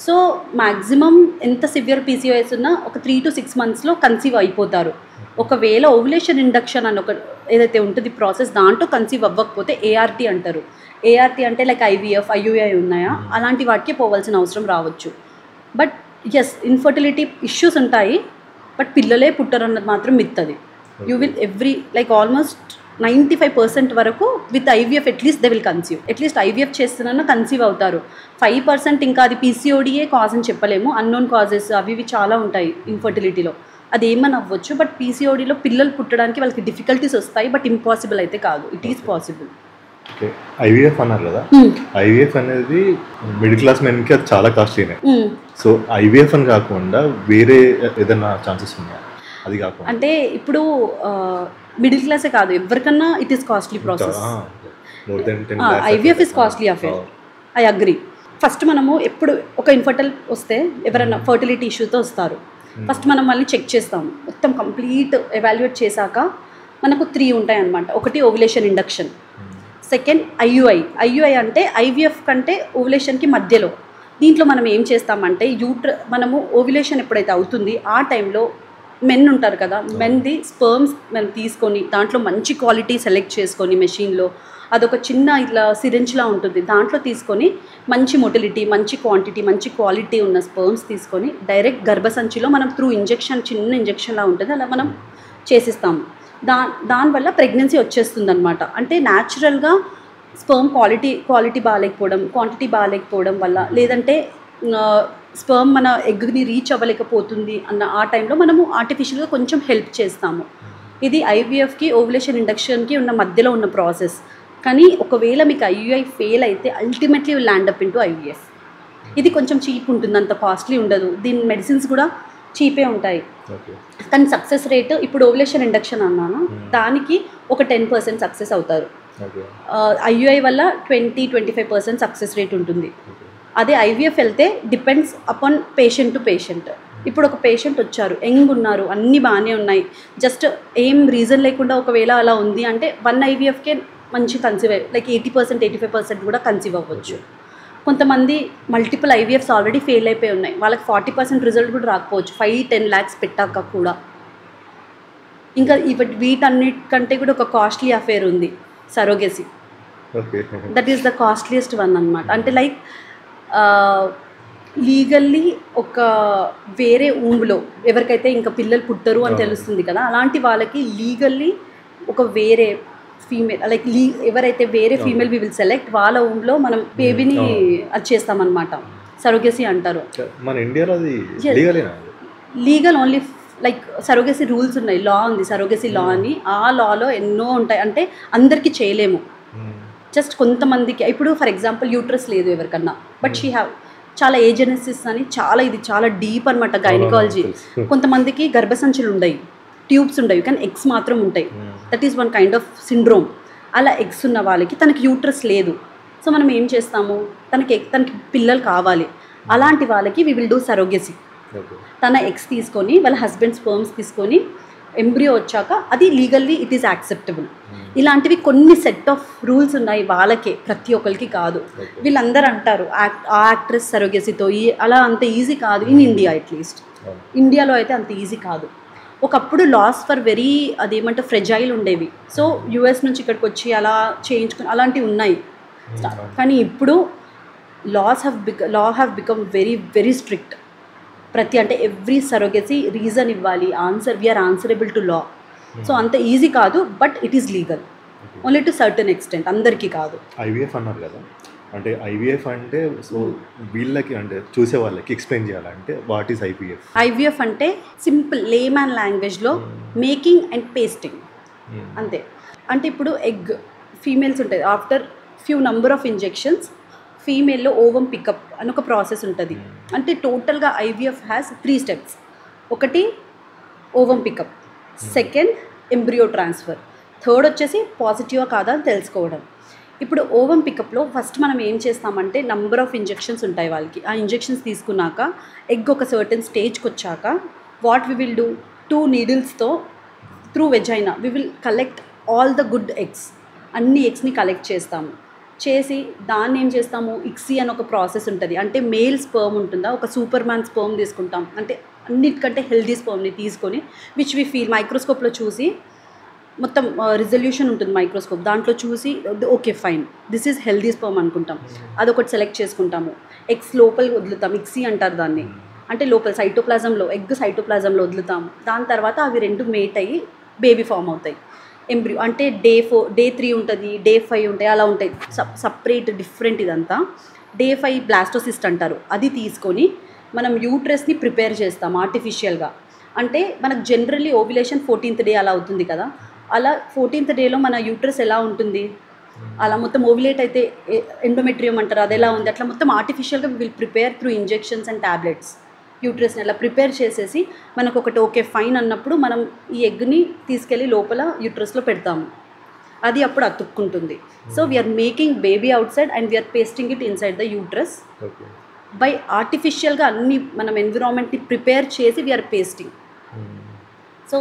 సో మ్యాక్సిమం ఎంత సివియర్ పీసీఓఎస్ ఉన్నా ఒక 3 to 6 monthsలో కన్సీవ్ అయిపోతారు. ఒకవేళ ఓవ్యులేషన్ ఇండక్షన్ అని ఒక ఏదైతే ఉంటుంది ప్రాసెస్, దాంట్లో కన్సీవ్ అవ్వకపోతే ఏఆర్టీ అంటారు. ఏఆర్టీ అంటే లైక్ ఐవీఎఫ్, ఐయుఐ ఉన్నాయా, అలాంటి వాటికి పోవాల్సిన అవసరం రావచ్చు. బట్ ఎస్, ఇన్ఫర్టిలిటీ ఇష్యూస్ ఉంటాయి, బట్ పిల్లలే పుట్టరు అన్నది మాత్రం మిత్. అది you will every like almost 95% వరకు with IVF at least they will conceive. At least IVF చేస్తున్నా కన్సీవ్ అవుతారు. 5% ఇంకా అది పీసీఓడియే కాజ్ అని చెప్పలేము, అన్నోన్ కాజెస్ అవి ఇవి చాలా ఉంటాయి ఇన్ఫర్టిలిటీలో. అది ఏమని అవ్వచ్చు. బట్ పీసీఓడిలో పిల్లలు పుట్టడానికి వాళ్ళకి డిఫికల్టీస్ వస్తాయి, బట్ ఇంపాసిబుల్ అయితే కాదు, it is possible. Okay, IVF అన్నారు కదా, ఐవీఎఫ్ అనేది మిడిల్ క్లాస్ మెన్కి అది చాలా కాస్ట్లీనే. సో ఐవీఎఫ్ అని కాకుండా వేరే ఏదైనా ఛాన్సెస్ ఉన్నాయా? అది కాకుండా అంటే ఇప్పుడు మిడిల్ క్లాసే కాదు, ఎవరికన్నా it is costly process. IVF is costly affair, I agree. First మనము ఎప్పుడు ఒక ఇన్ఫర్టైల్ వస్తే ఎవరైనా ఫర్టిలిటీ ఇష్యూతో వస్తారు, ఫస్ట్ మనం వాళ్ళని చెక్ చేస్తాము, మొత్తం కంప్లీట్ ఎవాల్యుయేట్ చేశాక మనకు 3 ఉంటాయి అన్నమాట. ఒకటి ఓవ్యులేషన్ ఇండక్షన్, సెకండ్ ఐయుఐ అంటే ఐవీఎఫ్ కంటే ఓవ్యులేషన్కి మధ్యలో. దీంట్లో మనం ఏం చేస్తామంటే మనము ఓవ్యులేషన్ ఎప్పుడైతే అవుతుంది ఆ టైంలో మెన్ ఉంటారు కదా, మెన్ది స్పర్మ్స్ మనం తీసుకొని దాంట్లో మంచి క్వాలిటీ సెలెక్ట్ చేసుకొని మెషిన్లో, అదొక చిన్న ఇట్లా సిరింజ్లా ఉంటుంది, దాంట్లో తీసుకొని మంచి మొటిలిటీ, మంచి క్వాంటిటీ, మంచి క్వాలిటీ ఉన్న స్పర్మ్స్ తీసుకొని డైరెక్ట్ గర్భసంచిలో మనం త్రూ ఇంజెక్షన్, చిన్న ఇంజెక్షన్లా ఉంటుంది, అలా మనం చేసిస్తాము. దానివల్ల ప్రెగ్నెన్సీ వచ్చేస్తుంది అనమాట. అంటే న్యాచురల్గా స్పర్మ్ క్వాలిటీ బాగాలేకపోవడం, క్వాంటిటీ బాగాలేకపోవడం వల్ల, లేదంటే స్పర్మ్ మన ఎగ్ని రీచ్ అవ్వలేకపోతుంది అన్న ఆ టైంలో మనము ఆర్టిఫిషియల్గా కొంచెం హెల్ప్ చేస్తాము. ఇది ఐవీఎఫ్కి ఓవ్యులేషన్ ఇండక్షన్కి ఉన్న మధ్యలో ఉన్న ప్రాసెస్. కానీ ఒకవేళ మీకు ఐయుఐ ఫెయిల్ అయితే ultimately will land up into IVF. ఇది కొంచెం చీప్ ఉంటుంది, అంత కాస్ట్లీ ఉండదు, దీని మెడిసిన్స్ కూడా చీపే ఉంటాయి. కానీ సక్సెస్ రేట్ ఇప్పుడు ఓవ్యులేషన్ ఇండక్షన్ అన్నాను, దానికి ఒక 10% సక్సెస్ అవుతారు. ఐయుఐ వల్ల 20-25% సక్సెస్ రేట్ ఉంటుంది. అదే ఐవీఎఫ్ వెళ్తే depends upon patient to patient. ఇప్పుడు ఒక పేషెంట్ వచ్చారు, యంగ్ ఉన్నారు, అన్నీ బాగానే ఉన్నాయి, జస్ట్ ఏం రీజన్ లేకుండా ఒకవేళ అలా ఉంది అంటే 1 ఐవీఎఫ్కే మంచి కన్సీవ్ లైక్ 80%-85% కూడా కన్సీవ్ అవ్వచ్చు. కొంతమంది మల్టిపుల్ ఐవీఎఫ్స్ ఆల్రెడీ ఫెయిల్ అయిపోయి ఉన్నాయి, వాళ్ళకి 40% రిజల్ట్ కూడా రాకపోవచ్చు, 5-10 lakhs పెట్టాక కూడా. ఇంకా వీటన్నిటికంటే కూడా ఒక కాస్ట్లీ అఫేర్ ఉంది, surrogacy. That is the costliest one అనమాట. అంటే లైక్ లీగల్లీ ఒక వేరే ఊంలో ఎవరికైతే ఇంకా పిల్లలు పుట్టరు అని తెలుస్తుంది కదా, అలాంటి వాళ్ళకి లీగల్లీ ఒక వేరే ఫీమేల్ లైక్ ఎవరైతే వేరే ఫీమేల్ వి విల్ సెలెక్ట్, వాళ్ళ ఊంలో మనం బేబీని అది చేస్తామన్నమాట, సరోగేసీ అంటారు. మన ఇండియాలో అది legal only like surrogacy rules ఉన్నాయి, లా ఉంది సరోగేసీ లా అని, ఆ లాలో ఎన్నో ఉంటాయి. అంటే అందరికీ చేయలేము, జస్ట్ కొంతమందికి. ఇప్పుడు ఫర్ ఎగ్జాంపుల్ యూట్రస్ లేదు ఎవరికన్నా, బట్ షీ హ్యావ్ చాలా ఏజెనసిస్ అని ఇది చాలా డీప్ అనమాట గైనకాలజీ. కొంతమందికి గర్భసంచులు ఉండయి, ట్యూబ్స్ ఉండవు, కానీ ఎగ్స్ మాత్రం ఉంటాయి. That is one kind of syndrome. అలా ఎగ్స్ ఉన్న వాళ్ళకి తనకి యూట్రస్ లేదు, సో మనం ఏం చేస్తాము, తనకి పిల్లలు కావాలి, అలాంటి వాళ్ళకి వీ విల్ డూ సరోగేసీ. తన ఎగ్స్ తీసుకొని వాళ్ళ హస్బెండ్ స్పర్మ్స్ తీసుకొని ఎంబ్రియో వచ్చాక అది లీగల్లీ ఇట్ ఈస్ యాక్సెప్టబుల్. ఇలాంటివి కొన్ని సెట్ ఆఫ్ రూల్స్ ఉన్నాయి వాళ్ళకే, ప్రతి ఒక్కరికి కాదు. వీళ్ళందరూ అంటారు ఆ యాక్ట్రెస్ సరోగేసీతో అలా అంత ఈజీ కాదు ఇన్ ఇండియా, అట్లీస్ట్ ఇండియాలో అయితే అంత ఈజీ కాదు. ఒకప్పుడు లాస్ ఫర్ వెరీ అదేమంటే ఫ్రెజైల్ ఉండేవి, సో యూఎస్ నుంచి ఇక్కడికి వచ్చి అలా చేయించుకుని అలాంటివి ఉన్నాయి. కానీ ఇప్పుడు law have become very very strict. అంటే ఎవ్రీ సరోగేసీ రీజన్ ఇవ్వాలి, we're answerable to law. So అంత ఈజీ కాదు, but it is legal only to certain extent, అందరికీ కాదు. ఐవీఎఫ్ అన్నారు కదా, అంటే ఐవీఎఫ్ అంటే సో వీళ్ళకి అంటే చూసే వాళ్ళకి ఎక్స్ప్లెయిన్ చేయాలంటే వాట్ ఈస్ ఐవీఎఫ్? ఐవీఎఫ్ అంటే సింపుల్ లేమ్యాన్ లాంగ్వేజ్లో మేకింగ్ అండ్ పేస్టింగ్ అంతే. అంటే ఇప్పుడు ఎగ్ ఫీమేల్స్ ఉంటుంది, after few number of injections ఫీమేల్లో ఓవం పికప్ అని ఒక ప్రాసెస్ ఉంటుంది. అంటే టోటల్గా ఐవీఎఫ్ హ్యాస్ 3 steps. ఒకటి ovum pickup, second embryo transfer, third వచ్చేసి పాజిటివా కాదా అని తెలుసుకోవడం. ఇప్పుడు ఓవం పికప్లో ఫస్ట్ మనం ఏం చేస్తామంటే నంబర్ ఆఫ్ ఇంజెక్షన్స్ ఉంటాయి వాళ్ళకి, ఆ ఇంజెక్షన్స్ తీసుకున్నాక ఎగ్ ఒక సర్టెన్ స్టేజ్కి వచ్చాక వాట్ వి విల్ డూ, 2 needlesతో through vagina we will collect all the good eggs, అన్ని ఎగ్స్ని కలెక్ట్ చేస్తాము. చేసి దాన్ని ఏం చేస్తాము, ఇక్సీ అని ఒక ప్రాసెస్ ఉంటుంది. అంటే మేల్ స్పర్మ్ ఉంటుందా, ఒక సూపర్ మ్యాన్ స్పర్మ్ తీసుకుంటాం, అంటే అన్నిటికంటే హెల్దీ స్పర్మ్ని తీసుకొని విచ్ వి ఫీల్ మైక్రోస్కోప్లో చూసి మొత్తం రిజల్యూషన్ ఉంటుంది మైక్రోస్కోప్, దాంట్లో చూసి okay fine this is healthy sperm అనుకుంటాం, అదొకటి సెలెక్ట్ చేసుకుంటాము. ఎగ్స్ లోపలికి వదులుతాం, ఇక్సీ అంటారు దాన్ని, అంటే లోపల ఎగ్ సైటోప్లాజంలో వదులుతాము. దాని తర్వాత అవి 2 మేట్ అయ్యి బేబీ ఫామ్ అవుతాయి. ఎంబ్రియో అంటే డే 3 ఉంటుంది, డే 5 ఉంటాయి, అలా ఉంటాయి సపరేట్ డిఫరెంట్. ఇదంతా డే 5 బ్లాస్టోసిస్ట్ అంటారు. అది తీసుకొని మనం యూట్రస్ని ప్రిపేర్ చేస్తాం ఆర్టిఫిషియల్గా. అంటే మనకు జనరల్లీ ఓవ్యులేషన్ 14th డే అలా అవుతుంది కదా, అలా 14th డేలో మన యూట్రస్ ఎలా ఉంటుంది, అలా మొత్తం ఓవ్యులేట్ అయితే ఎండోమెట్రియం అంటారు, అది ఎలా ఉంది, అట్లా మొత్తం ఆర్టిఫిషియల్గా will prepare through injections and tablets యూట్రస్ని అలా ప్రిపేర్ చేసేసి మనకు ఒకటి ఓకే ఫైన్ అన్నప్పుడు మనం ఈ ఎగ్ని తీసుకెళ్ళి లోపల యూట్రస్లో పెడతాము, అది అప్పుడు అతుక్కుంటుంది. So we're making baby outside and we're pasting it inside the uterus by ఆర్టిఫిషియల్గా అన్ని మనం ఎన్విరాన్మెంట్ని ప్రిపేర్ చేసి we're pasting. So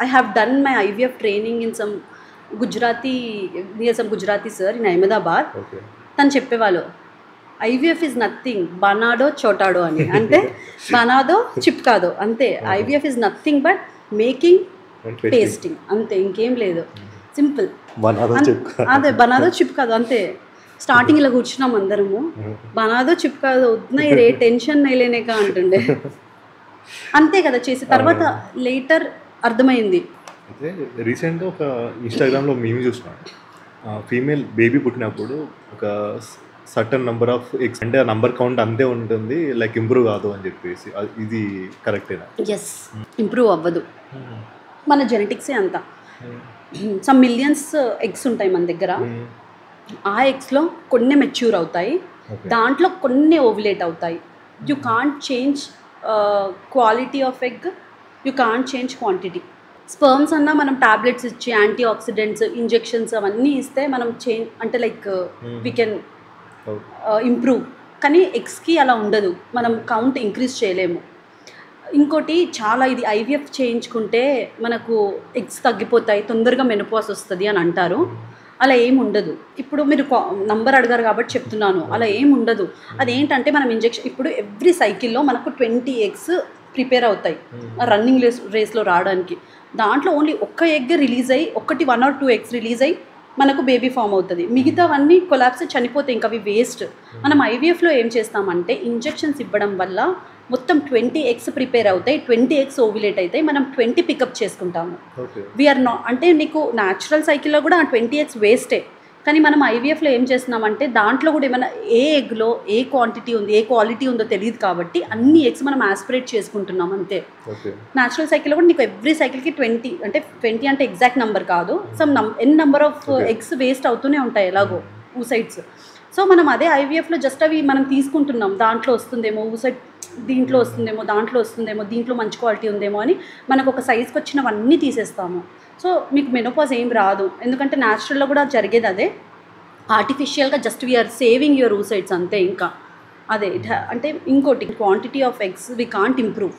I have done my IVF training in some Gujarati sir in Ahmedabad. తను చెప్పేవాళ్ళు IVF ఇస్ నథింగ్ బనాడో చోటాడో అని, అంటే బనాదో చిప్కాదో అంతే. IVF is nothing but making pasting అంతే, ఇంకేం లేదు, సింపుల్. అదే బనాదో చిప్కాదో అంతే. స్టార్టింగ్ ఇలా కూర్చున్నాం అందరము, బనాదో చిప్కాదో వద్దున రే టెన్షన్ నైలేనేక అంటుండే, అంతే కదా చేసి. తర్వాత లేటర్ అర్థమైంది. అయితే రీసెంట్గా ఒక ఇన్స్టాగ్రామ్లో మేము చూసినాం, ఫీమేల్ బేబీ పుట్టినప్పుడు ఒక సర్టన్ నెంబర్ ఆఫ్ ఎగ్స్ అంటే ఆ నంబర్ కౌంట్ అంతే ఉంటుంది, లైక్ ఇంప్రూవ్ కాదు అని చెప్పేసి, ఇది కరెక్టేనా? ఎస్, ఇంప్రూవ్ అవ్వదు, మన జెనెటిక్సే అంత. సమ్ మిలియన్స్ ఎగ్స్ ఉంటాయి మన దగ్గర, ఆ ఎగ్స్లో కొన్ని మెచ్యూర్ అవుతాయి, దాంట్లో కొన్ని ఓవ్యులేట్ అవుతాయి. You can't change quality of egg, you can't change quantity. Sperms అన్నా మనం టాబ్లెట్స్ ఇచ్చి యాంటీ ఆక్సిడెంట్స్ ఇంజెక్షన్స్ అవన్నీ ఇస్తే మనం చేంజ్ అంటే లైక్ వీ కెన్ ఇంప్రూవ్, కానీ ఎగ్స్కి అలా ఉండదు, మనం కౌంట్ ఇంక్రీజ్ చేయలేము. ఇంకోటి చాలా ఇది IVF చేయించుకుంటే మనకు ఎగ్స్ తగ్గిపోతాయి, తొందరగా మెనోపాజ్ వస్తుంది అని అంటారు. అలా ఏం ఉండదు. ఇప్పుడు మీరు నంబర్ అడిగారు కాబట్టి చెప్తున్నాను, అలా ఏం ఉండదు. అదేంటంటే మనం ఇంజెక్షన్ ఇప్పుడు ఎవ్రీ సైకిల్లో మనకు 20 ఎగ్స్ ప్రిపేర్ అవుతాయి రన్నింగ్ రేస్లో రావడానికి. దాంట్లో ఓన్లీ ఒక్క ఎగ్ రిలీజ్ అయ్యి, 1 or 2 ఎగ్స్ రిలీజ్ అయ్యి మనకు బేబీ ఫామ్ అవుతుంది, మిగతావన్నీ కొలాప్స్ చనిపోతాయి, ఇంకా అవి వేస్ట్. మనం IVFలో ఏం చేస్తామంటే ఇంజెక్షన్స్ ఇవ్వడం వల్ల మొత్తం 20 ఎగ్స్ ప్రిపేర్ అవుతాయి, 20 ఎగ్స్ ఓవ్యులేట్ అవుతాయి, మనం 20 పికప్ చేసుకుంటాము. వీఆర్ నాట్ అంటే నీకు న్యాచురల్ సైకిల్లో కూడా 20 ఎగ్స్ వేస్టే, కానీ మనం IVFలో ఏం చేస్తున్నామంటే దాంట్లో కూడా ఏమైనా ఏ ఎగ్లో ఏ క్వాంటిటీ ఉంది ఏ క్వాలిటీ ఉందో తెలియదు కాబట్టి అన్ని ఎగ్స్ మనం ఆస్పిరేట్ చేసుకుంటున్నాం అంతే. న్యాచురల్ సైకిల్లో కూడా నీకు ఎవ్రీ సైకిల్కి 20 అంటే ఎగ్జాక్ట్ నెంబర్ కాదు, some number of eggs waste అవుతూనే ఉంటాయి ఎలాగో ఊసైడ్స్. సో మనం అదే IVFలో జస్ట్ అవి మనం తీసుకుంటున్నాం, దాంట్లో వస్తుందేమో ఊసైడ్, దీంట్లో వస్తుందేమో, దాంట్లో వస్తుందేమో, దీంట్లో మంచి క్వాలిటీ ఉందేమో అని మనకు ఒక సైజ్కి వచ్చినవన్నీ తీసేస్తాము. సో మీకు మెనోపాజ్ ఏం రాదు, ఎందుకంటే న్యాచురల్లో కూడా జరిగేది అదే, ఆర్టిఫిషియల్గా just we're saving your oocytes అంతే. ఇంకా అదే అంటే ఇంకోటి quantity of eggs we can't improve.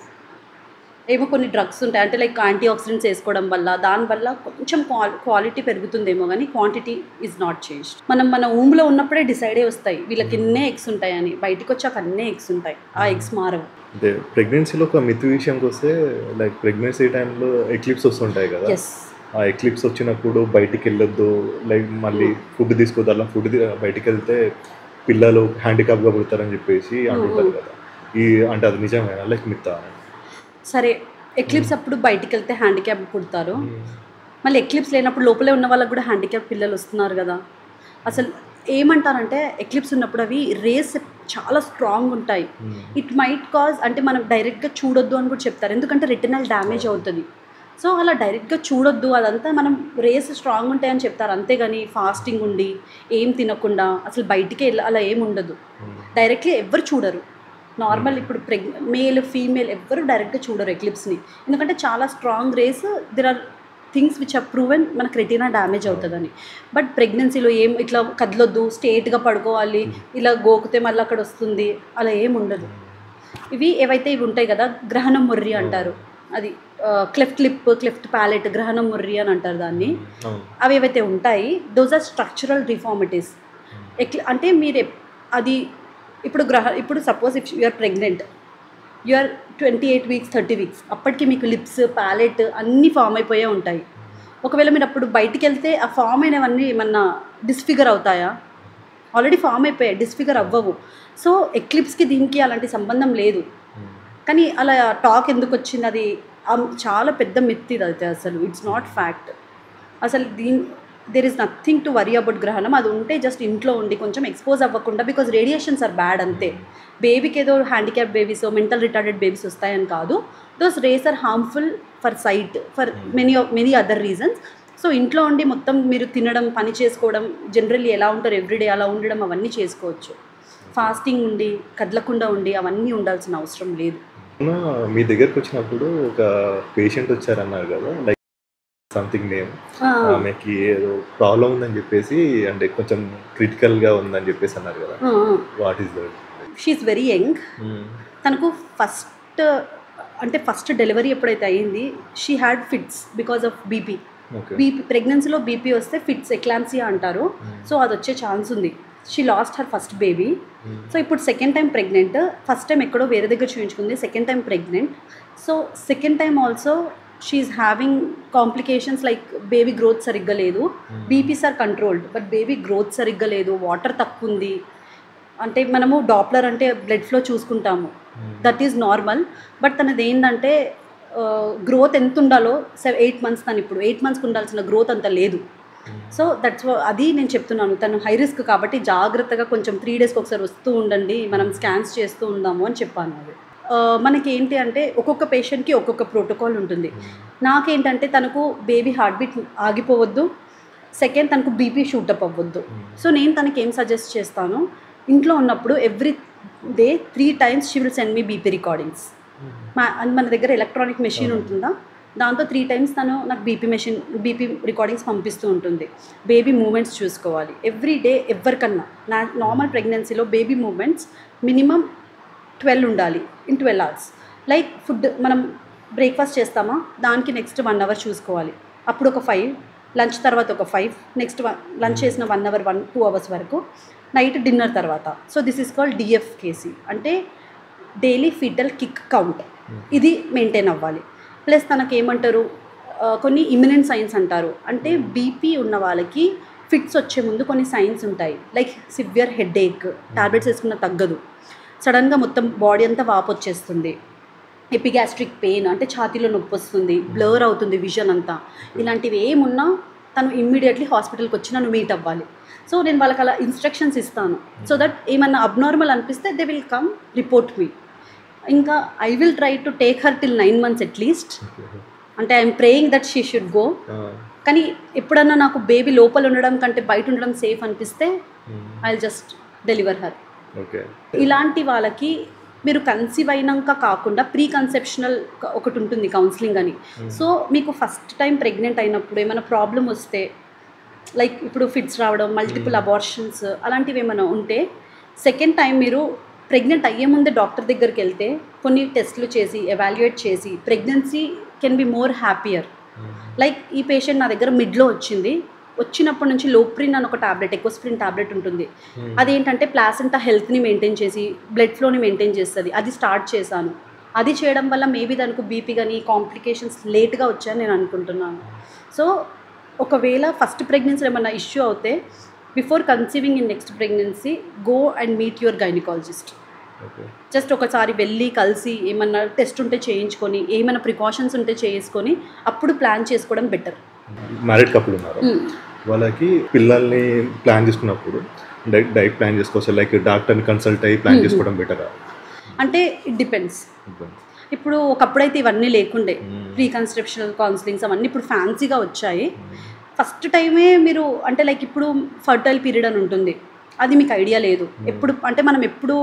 ఏమో కొన్ని డ్రగ్స్ ఉంటాయి అంటే లైక్ యాంటీ ఆక్సిడెంట్స్ వేసుకోవడం వల్ల దానివల్ల కొంచెం క్వాలిటీ పెరుగుతుందేమో, కానీ క్వాంటిటీ ఈజ్ నాట్ చేంజ్డ్. మన ఊమ్లో ఉన్నప్పుడే డిసైడ్ అయ్యి వస్తాయి వీళ్ళకి ఇన్నే ఎగ్స్ ఉంటాయని, బయటకు వచ్చాక అన్నే ఎగ్స్ ఉంటాయి, ఆ ఎగ్స్ మారవు. అంటే ప్రెగ్నెన్సీలో ఒక మిత్ విషయంకి వస్తే లైక్ ప్రెగ్నెన్సీ టైంలో ఎక్లిప్స్ వస్తుంటాయి కదా, ఆ ఎక్లిప్స్ వచ్చినప్పుడు బయటికి వెళ్ళొద్దు, లైక్ మళ్ళీ ఫుడ్ తీసుకోవద్దు, అలా ఫుడ్ బయటికి వెళ్తే పిల్లలు హ్యాండిక్యాప్గా పుడతారని చెప్పేసి అంటుంటారు కదా, అంటే అది నిజమేనా లైక్ మిత్తా? సరే, ఎక్లిప్స్ అప్పుడు బయటికి వెళ్తే హ్యాండిక్యాప్ పుడతారు, మళ్ళీ ఎక్లిప్స్ లేనప్పుడు లోపలే ఉన్న వాళ్ళకి కూడా హ్యాండిక్యాప్ పిల్లలు వస్తున్నారు కదా. అసలు ఏమంటారంటే ఎక్లిప్స్ ఉన్నప్పుడు అవి రేస్ చాలా స్ట్రాంగ్ ఉంటాయి, ఇట్ మైట్ కాజ్ అంటే మనం డైరెక్ట్గా చూడొద్దు అని కూడా చెప్తారు, ఎందుకంటే రెటినల్ డ్యామేజ్ అవుతుంది. సో అలా డైరెక్ట్గా చూడొద్దు, అదంతా మనం రేస్ స్ట్రాంగ్ ఉంటాయని చెప్తారు, అంతేగాని ఫాస్టింగ్ ఉండి ఏం తినకుండా అసలు బయటికి అలా ఏమి ఉండదు. డైరెక్ట్లీ ఎవ్వరు చూడరు, నార్మల్ ఇప్పుడు మేల్ ఫీమేల్ ఎవ్వరు డైరెక్ట్గా చూడరు ఎక్లిప్స్ని, ఎందుకంటే చాలా strong rays, there are things which are proven మనకు రెటీనా డ్యామేజ్ అవుతుందని. బట్ ప్రెగ్నెన్సీలో ఏం ఇట్లా కదలొద్దు, స్ట్రేట్గా పడుకోవాలి, ఇలా గోకితే మళ్ళీ అక్కడ వస్తుంది, అలా ఏం ఉండదు. ఇవి ఏవైతే ఇవి ఉంటాయి కదా, గ్రహణం ముర్రి అంటారు, అది క్లెఫ్ట్ లిప్ క్లెఫ్ట్ ప్యాలెట్ గ్రహణం ముర్రి అని అంటారు దాన్ని. అవి ఏవైతే ఉంటాయి దోస్ ఆర్ స్ట్రక్చరల్ డిఫార్మిటీస్. అంటే మీరు అది ఇప్పుడు suppose if you are pregnant, you are 28 weeks 30 weeks, అప్పటికి మీకు లిప్స్ ప్యాలెట్ అన్నీ ఫామ్ అయిపోయే ఉంటాయి. ఒకవేళ మీరు అప్పుడు బయటికి వెళ్తే ఆ ఫామ్ అయినవన్నీ ఏమన్నా డిస్ఫిగర్ అవుతాయా? ఆల్రెడీ ఫామ్ అయిపోయాయి, డిస్ఫిగర్ అవ్వవు. సో ఎక్లిప్స్కి దీనికి అలాంటి సంబంధం లేదు, కానీ అలా టాక్ ఎందుకు వచ్చింది, అది చాలా పెద్ద మిత్ ఇది అయితే, అసలు ఇట్స్ నాట్ ఫ్యాక్ట్. అసలు there is nothing to worry about గ్రహణం. అది ఉంటే జస్ట్ ఇంట్లో ఉండి కొంచెం ఎక్స్పోజ్ అవ్వకుండా, బికాజ్ రేడియేషన్స్ ఆర్ బ్యాడ్ అంతే. బేబీకి ఏదో handicap babies, mental retarded babies వస్తాయని కాదు. Those rays are harmful for sight, for many other reasons. So ఇంట్లో ఉండి మొత్తం మీరు తినడం, పని చేసుకోవడం, జనరల్లీ ఎలా ఉంటారు ఎవ్రీడే అలా ఉండడం అవన్నీ చేసుకోవచ్చు. ఫాస్టింగ్ ఉండి కదలకుండా ఉండి అవన్నీ ఉండాల్సిన అవసరం లేదు. మీ దగ్గరకు వచ్చినప్పుడు ఒక పేషెంట్ వచ్చారన్నారు కదా, లైక్ సంథింగ్ నేమ్, ఆమెకి ఏదో ప్రాబ్లం ఉందని చెప్పేసి, అంటే కొంచెం క్రిటికల్గా ఉందని చెప్పేసి అన్నారు కదా, what is that? She is very young. తనకు ఫస్ట్ డెలివరీ ఎప్పుడైతే అయ్యింది, she had fits because of BP. ప్రెగ్నెన్సీలో బీపీ వస్తే ఫిట్స్, ఎక్లాంప్సియా అంటారు. సో అది వచ్చే ఛాన్స్ ఉంది. She lost her first baby. So ఇప్పుడు second time pregnant. First time ఎక్కడో వేరే దగ్గర చూపించుకుంది, second time pregnant. So second time also she is having complications like baby growth సరిగ్గా లేదు. BPs are controlled but baby growth సరిగ్గా లేదు, వాటర్ తక్కువ ఉంది. అంటే మనము డాప్లర్ అంటే బ్లడ్ ఫ్లో చూసుకుంటాము, దట్ ఈజ్ నార్మల్. బట్ తనది ఏంటంటే గ్రోత్ ఎంత ఉండాలో 8 months, తను ఇప్పుడు 8 monthsకి ఉండాల్సిన గ్రోత్ అంత లేదు. సో దట్స్ అది నేను చెప్తున్నాను. తను హై రిస్క్ కాబట్టి జాగ్రత్తగా కొంచెం 3 daysకి ఒకసారి వస్తూ ఉండండి, మనం స్కాన్స్ చేస్తూ ఉందాము అని చెప్పాను. అది మనకి ఏంటి అంటే ఒక్కొక్క పేషెంట్కి ఒక్కొక్క ప్రోటోకాల్ ఉంటుంది. నాకేంటంటే తనకు బేబీ హార్ట్ బీట్ ఆగిపోవద్దు, సెకండ్ తనకు బీపీ షూటప్ అవ్వద్దు. సో నేను తనకి ఏం సజెస్ట్ చేస్తాను, ఇంట్లో ఉన్నప్పుడు every day 3 times she will send me BP recordings. మన దగ్గర ఎలక్ట్రానిక్ మెషిన్ ఉంటుందా, దాంతో 3 times తను నాకు బీపీ రికార్డింగ్స్ పంపిస్తూ ఉంటుంది. బేబీ మూమెంట్స్ చూసుకోవాలి ఎవ్రీ డే. ఎవరికన్నా నార్మల్ ప్రెగ్నెన్సీలో బేబీ మూమెంట్స్ మినిమం 12 ఉండాలి ఇన్ 12 hours. లైక్ ఫుడ్ మనం బ్రేక్ఫాస్ట్ చేస్తామా, దానికి నెక్స్ట్ 1 hour చూసుకోవాలి. అప్పుడు ఒక 5, లంచ్ తర్వాత ఒక 5, నెక్స్ట్ లంచ్ చేసిన 1 hour 1-2 hours వరకు, నైట్ డిన్నర్ తర్వాత. సో దిస్ ఈస్ కాల్డ్ డిఎఫ్కేసి, అంటే డైలీ ఫీటల్ కిక్ కౌంట్. ఇది మెయింటైన్ అవ్వాలి. ప్లస్ తనకు ఏమంటారు, కొన్ని ఇమ్యూనెంట్ సైన్స్ అంటారు. అంటే బీపీ ఉన్న వాళ్ళకి ఫిట్స్ వచ్చే ముందు కొన్ని సైన్స్ ఉంటాయి. లైక్ సివియర్ హెడేక్, టాబ్లెట్స్ వేసుకున్న తగ్గదు, సడన్గా మొత్తం బాడీ అంతా వాపు వచ్చేస్తుంది, ఎపిగాస్ట్రిక్ పెయిన్ అంటే ఛాతీలో నొప్పి వస్తుంది, బ్లర్ అవుతుంది విజన్ అంతా. ఇలాంటివి ఏమున్నా తను ఇమ్మీడియట్లీ హాస్పిటల్కి వచ్చి నన్ను మీట్ అవ్వాలి. సో నేను వాళ్ళకి అలా ఇన్స్ట్రక్షన్స్ ఇస్తాను. సో దట్ ఏమన్నా అబ్నార్మల్ అనిపిస్తే they will come report me. ఇంకా I will try to take her till 9 months at least. అంటే I'm praying that she should go. కానీ ఎప్పుడన్నా నాకు బేబీ లోపల ఉండడం కంటే బయట ఉండడం సేఫ్ అనిపిస్తే I will just deliver her. ఇలాంటి వాళ్ళకి మీరు కన్సీవ్ అయినాక కాకుండా ప్రీ కన్సెప్షనల్ ఒకటి ఉంటుంది కౌన్సిలింగ్ అని. సో మీకు ఫస్ట్ టైం ప్రెగ్నెంట్ అయినప్పుడు ఏమైనా ప్రాబ్లం వస్తే, లైక్ ఇప్పుడు ఫిట్స్ రావడం, మల్టిపుల్ అబార్షన్స్ అలాంటివి ఏమైనా ఉంటే, సెకండ్ టైం మీరు ప్రెగ్నెంట్ అయ్యే ముందే డాక్టర్ దగ్గరికి వెళ్తే కొన్ని టెస్ట్లు చేసి ఎవాల్యుయేట్ చేసి pregnancy can be more happier. Like ఈ పేషెంట్ నా దగ్గర మిడ్లో వచ్చినప్పటి నుంచి లోప్రిన్ అని ఒక టాబ్లెట్, ఎకోస్ప్రిన్ టాబ్లెట్ ఉంటుంది. అదేంటంటే ప్లాసెంటా హెల్త్ని మెయింటైన్ చేసి బ్లడ్ ఫ్లోని మెయింటైన్ చేస్తుంది. అది స్టార్ట్ చేశాను. అది చేయడం వల్ల మేబీ దానికి బీపీ కానీ కాంప్లికేషన్స్ లేట్గా వచ్చాయని నేను అనుకుంటున్నాను. సో ఒకవేళ ఫస్ట్ ప్రెగ్నెన్సీలో ఏమన్నా ఇష్యూ అవుతే, before conceiving in next pregnancy go and meet your gynaecologist. Just ఒకసారి వెళ్ళి కలిసి ఏమన్నా టెస్ట్ ఉంటే చేయించుకొని, ఏమైనా ప్రికాషన్స్ ఉంటే చేసుకొని అప్పుడు ప్లాన్ చేసుకోవడం బెటర్. మ్యారీడ్ కపుల్ ఉన్నారు, వాళ్ళకి పిల్లల్ని ప్లాన్ చేసుకున్నప్పుడు డైట్ ప్లాన్ చేసుకోవచ్చు, లైక్ డాక్టర్ని కన్సల్ట్ అయ్యి ప్లాన్ చేసుకోవడం బెటరా? అంటే ఇట్ డిపెండ్స్. ఇప్పుడు ఒకప్పుడైతే ఇవన్నీ లేకుండే, ప్రీ కన్సెప్షనల్ కౌన్సిలింగ్స్ అవన్నీ ఇప్పుడు ఫ్యాన్సీగా వచ్చాయి. ఫస్ట్ టైమే మీరు అంటే లైక్ ఇప్పుడు ఫర్టైల్ పీరియడ్ అని ఉంటుంది, అది మీకు ఐడియా లేదు. ఎప్పుడు అంటే మనం ఎప్పుడు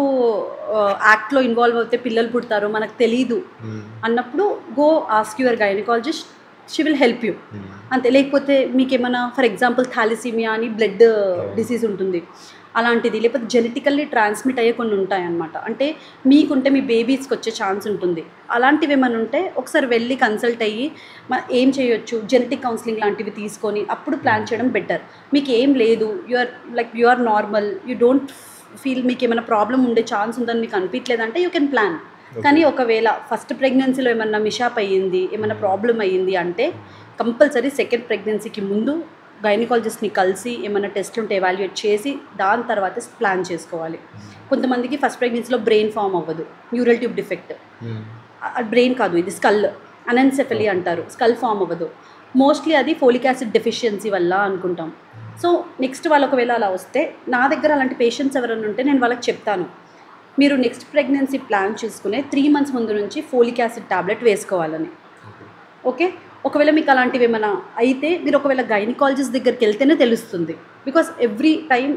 యాక్ట్లో ఇన్వాల్వ్ అవుతే పిల్లలు పుడతారో మనకు తెలీదు అన్నప్పుడు go ask your gynaecologist, she will help you అంతే. లేకపోతే మీకు ఏమైనా ఫర్ ఎగ్జాంపుల్ థాలిసీమియా అని బ్లడ్ డిసీజ్ ఉంటుంది, అలాంటిది, లేకపోతే జెనెటికల్లీ ట్రాన్స్మిట్ అయ్యే కొన్ని ఉంటాయన్నమాట. అంటే మీకుంటే మీ బేబీస్కి వచ్చే ఛాన్స్ ఉంటుంది. అలాంటివి ఏమైనా ఉంటే ఒకసారి వెళ్ళి కన్సల్ట్ అయ్యి ఏం చేయొచ్చు, జెనెటిక్ కౌన్సిలింగ్ లాంటివి తీసుకొని అప్పుడు ప్లాన్ చేయడం బెటర్. మీకు ఏం లేదు, you are normal, you don't feel మీకు ఏమైనా ప్రాబ్లం ఉండే ఛాన్స్ ఉందని మీకు అనిపించలేదంటే యూ కెన్ ప్లాన్. కానీ ఒకవేళ ఫస్ట్ ప్రెగ్నెన్సీలో ఏమన్నా మిషాప్ అయ్యింది, ఏమైనా ప్రాబ్లం అయ్యింది అంటే కంపల్సరీ సెకండ్ ప్రెగ్నెన్సీకి ముందు గైనకాలజిస్ట్ని కలిసి ఏమైనా టెస్ట్లు ఉంటే ఎవాల్యుయేట్ చేసి దాని తర్వాత ప్లాన్ చేసుకోవాలి. కొంతమందికి ఫస్ట్ ప్రెగ్నెన్సీలో బ్రెయిన్ ఫామ్ అవ్వదు, న్యూరల్ ట్యూబ్ డిఫెక్ట్, బ్రెయిన్ కాదు ఇది స్కల్, అనెన్సెఫలీ అంటారు, స్కల్ ఫామ్ అవ్వదు. మోస్ట్లీ అది ఫోలిక్ యాసిడ్ డెఫిషియన్సీ వల్ల అనుకుంటాం. సో నెక్స్ట్ వాళ్ళు ఒకవేళ అలా వస్తే నా దగ్గర అలాంటి పేషెంట్స్ ఎవరైనా ఉంటే నేను వాళ్ళకి చెప్తాను, మీరు నెక్స్ట్ ప్రెగ్నెన్సీ ప్లాన్ చేసుకునే 3 months ముందు నుంచి ఫోలిక్ యాసిడ్ టాబ్లెట్ వేసుకోవాలని. ఓకే, ఒకవేళ మీకు అలాంటివి ఏమైనా అయితే మీరు ఒకవేళ గైనకాలజిస్ట్ దగ్గరికి వెళ్తేనే తెలుస్తుంది. బికాస్ ఎవ్రీ టైం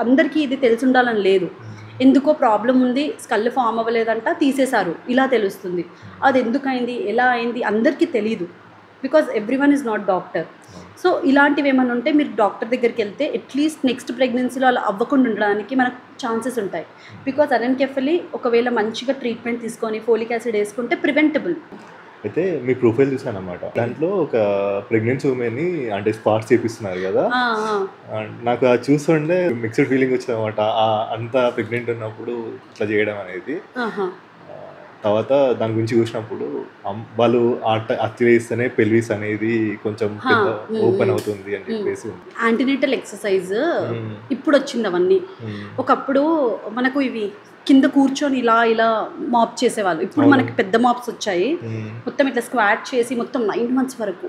అందరికీ ఇది తెలిసి ఉండాలని లేదు. ఎందుకో ప్రాబ్లం ఉంది, స్కల్ ఫామ్ అవ్వలేదంట, తీసేశారు, ఇలా తెలుస్తుంది. అది ఎందుకైంది, ఎలా అయింది అందరికీ తెలీదు. Because every one is not doctor. So ఇలాంటివి ఏమైనా ఉంటే మీరు డాక్టర్ దగ్గరికి వెళ్తే అట్లీస్ట్ నెక్స్ట్ ప్రెగ్నెన్సీలో అలా అవ్వకుండా ఉండడానికి మనకు ఛాన్సెస్ ఉంటాయి. బికాజ్ అనెన్కెఫలీ ఒకవేళ మంచిగా ట్రీట్మెంట్ తీసుకొని ఫోలిక్ యాసిడ్ వేసుకుంటే ప్రివెంటబుల్. అయితే మీ ప్రొఫైల్ చూసాను అనమాట, దాంట్లో ఒక ప్రెగ్నెన్సీ ఉమెన్ని అంటే స్పాట్స్ చేపిస్తున్నారు కదా, నాకు అది చూస్తుండే మిక్స్డ్ ఫీలింగ్ వచ్చింది అనమాట. అంత ప్రెగ్నెంట్ ఉన్నప్పుడు ఇట్లా చేయడం అనేది. తర్వాత దాని గురించి చూసినప్పుడు వాళ్ళు అత్తివేస్తేనే పెల్విస్ అనేది కొంచెం ఓపెన్ అవుతుంది అని చెప్పేసి. యాంటీనేటల్ ఎక్సర్సైజ్ ఇప్పుడు వచ్చింది అవన్నీ. ఒకప్పుడు మనకు ఇవి కింద కూర్చొని ఇలా ఇలా మాప్ చేసేవాళ్ళు. ఇప్పుడు మనకి పెద్ద మాప్స్ వచ్చాయి, మొత్తం ఇట్లా స్క్వాట్ చేసి మొత్తం 9 months వరకు.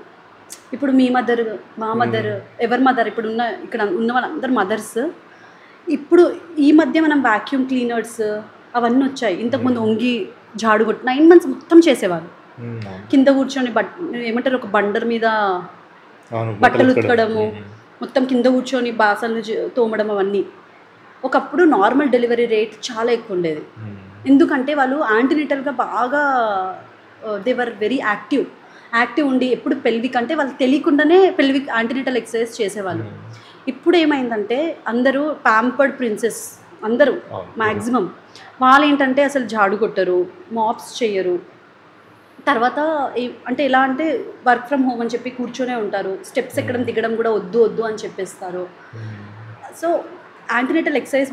ఇప్పుడు మీ మదర్, మా మదర్, ఎవరి మదర్, ఇప్పుడు ఇక్కడ ఉన్న వాళ్ళందరూ మదర్స్. ఇప్పుడు ఈ మధ్య మనం వాక్యూమ్ క్లీనర్స్ అవన్నీ వచ్చాయి. ఇంతకుముందు ఒంగి జాడు కొట్టి 9 months మొత్తం చేసేవాళ్ళు. కింద కూర్చొని ఏమంటారు, ఒక బండర్ మీద బట్టలు ఉతకడము, మొత్తం కింద కూర్చొని బాసనలు తోమడం అవన్నీ. ఒకప్పుడు నార్మల్ డెలివరీ రేట్ చాలా ఎక్కువ ఉండేది. ఎందుకంటే వాళ్ళు యాంటీనేటల్గా బాగా దేవర్ వెరీ యాక్టివ్ ఉండి ఎప్పుడు పెల్విక్ అంటే వాళ్ళు తెలియకుండానే పెల్విక్ యాంటీనేటల్ ఎక్సర్సైజ్ చేసేవాళ్ళు. ఇప్పుడు ఏమైందంటే అందరూ ప్యాంపర్డ్ ప్రిన్సెస్ అందరూ మ్యాక్సిమం వాళ్ళు ఏంటంటే అసలు జాడు కొట్టరు, మాప్స్ చేయరు. తర్వాత అంటే ఎలా అంటే వర్క్ ఫ్రమ్ హోమ్ అని చెప్పి కూర్చొనే ఉంటారు. స్టెప్స్ ఎక్కడం దిగడం కూడా వద్దు అని చెప్పేస్తారు. సో యాంటీనేటల్ ఎక్సర్సైజ్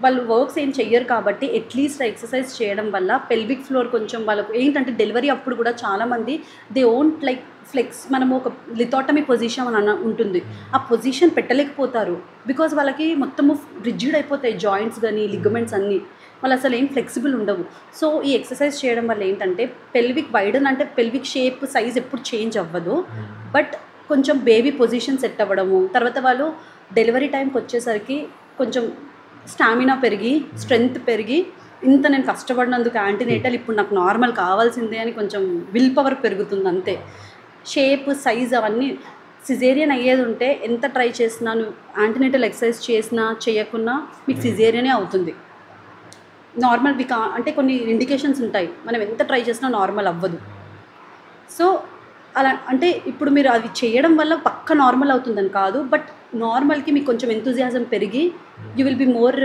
వాళ్ళు వర్క్స్ ఏం చెయ్యరు కాబట్టి అట్లీస్ట్ ఎక్సర్సైజ్ చేయడం వల్ల పెల్విక్ ఫ్లోర్ కొంచెం వాళ్ళకు ఏంటంటే డెలివరీ అప్పుడు కూడా చాలామంది దే ఓంట్ లైక్ ఫ్లెక్స్. మనము ఒక లిథోటమీ పొజిషన్ అని ఉంటుంది, ఆ పొజిషన్ పెట్టలేకపోతారు. బికాజ్ వాళ్ళకి మొత్తము రిజిడ్ అయిపోతాయి జాయింట్స్ కానీ లిగమెంట్స్ అన్నీ, వాళ్ళు అసలు ఏం ఫ్లెక్సిబుల్ ఉండవు. సో ఈ ఎక్సర్సైజ్ చేయడం వల్ల ఏంటంటే పెల్విక్ వైడన్ అంటే పెల్విక్ షేప్ సైజ్ ఎప్పుడు చేంజ్ అవ్వదు, బట్ కొంచెం బేబీ పొజిషన్ సెట్ అవ్వడము. తర్వాత వాళ్ళు డెలివరీ టైంకి వచ్చేసరికి కొంచెం స్టామినా పెరిగి స్ట్రెంగ్త్ పెరిగి ఇంత నేను కష్టపడినందుకు యాంటీనేటల్ ఇప్పుడు నాకు నార్మల్ కావాల్సిందే అని కొంచెం విల్ పవర్ పెరుగుతుంది అంతే. షేప్ సైజ్ అవన్నీ సిజేరియన్ అయ్యేది ఉంటే ఎంత ట్రై చేసినా, నువ్వు యాంటీనేటల్ ఎక్సర్సైజ్ చేసినా చేయకున్నా మీకు సిజేరియనే అవుతుంది. నార్మల్ అంటే కొన్ని ఇండికేషన్స్ ఉంటాయి, మనం ఎంత ట్రై చేసినా నార్మల్ అవ్వదు. సో అలా అంటే ఇప్పుడు మీరు అవి చేయడం వల్ల పక్క నార్మల్ అవుతుందని కాదు, బట్ నార్మల్కి మీకు కొంచెం ఎంతూజియాజం పెరిగి you will be more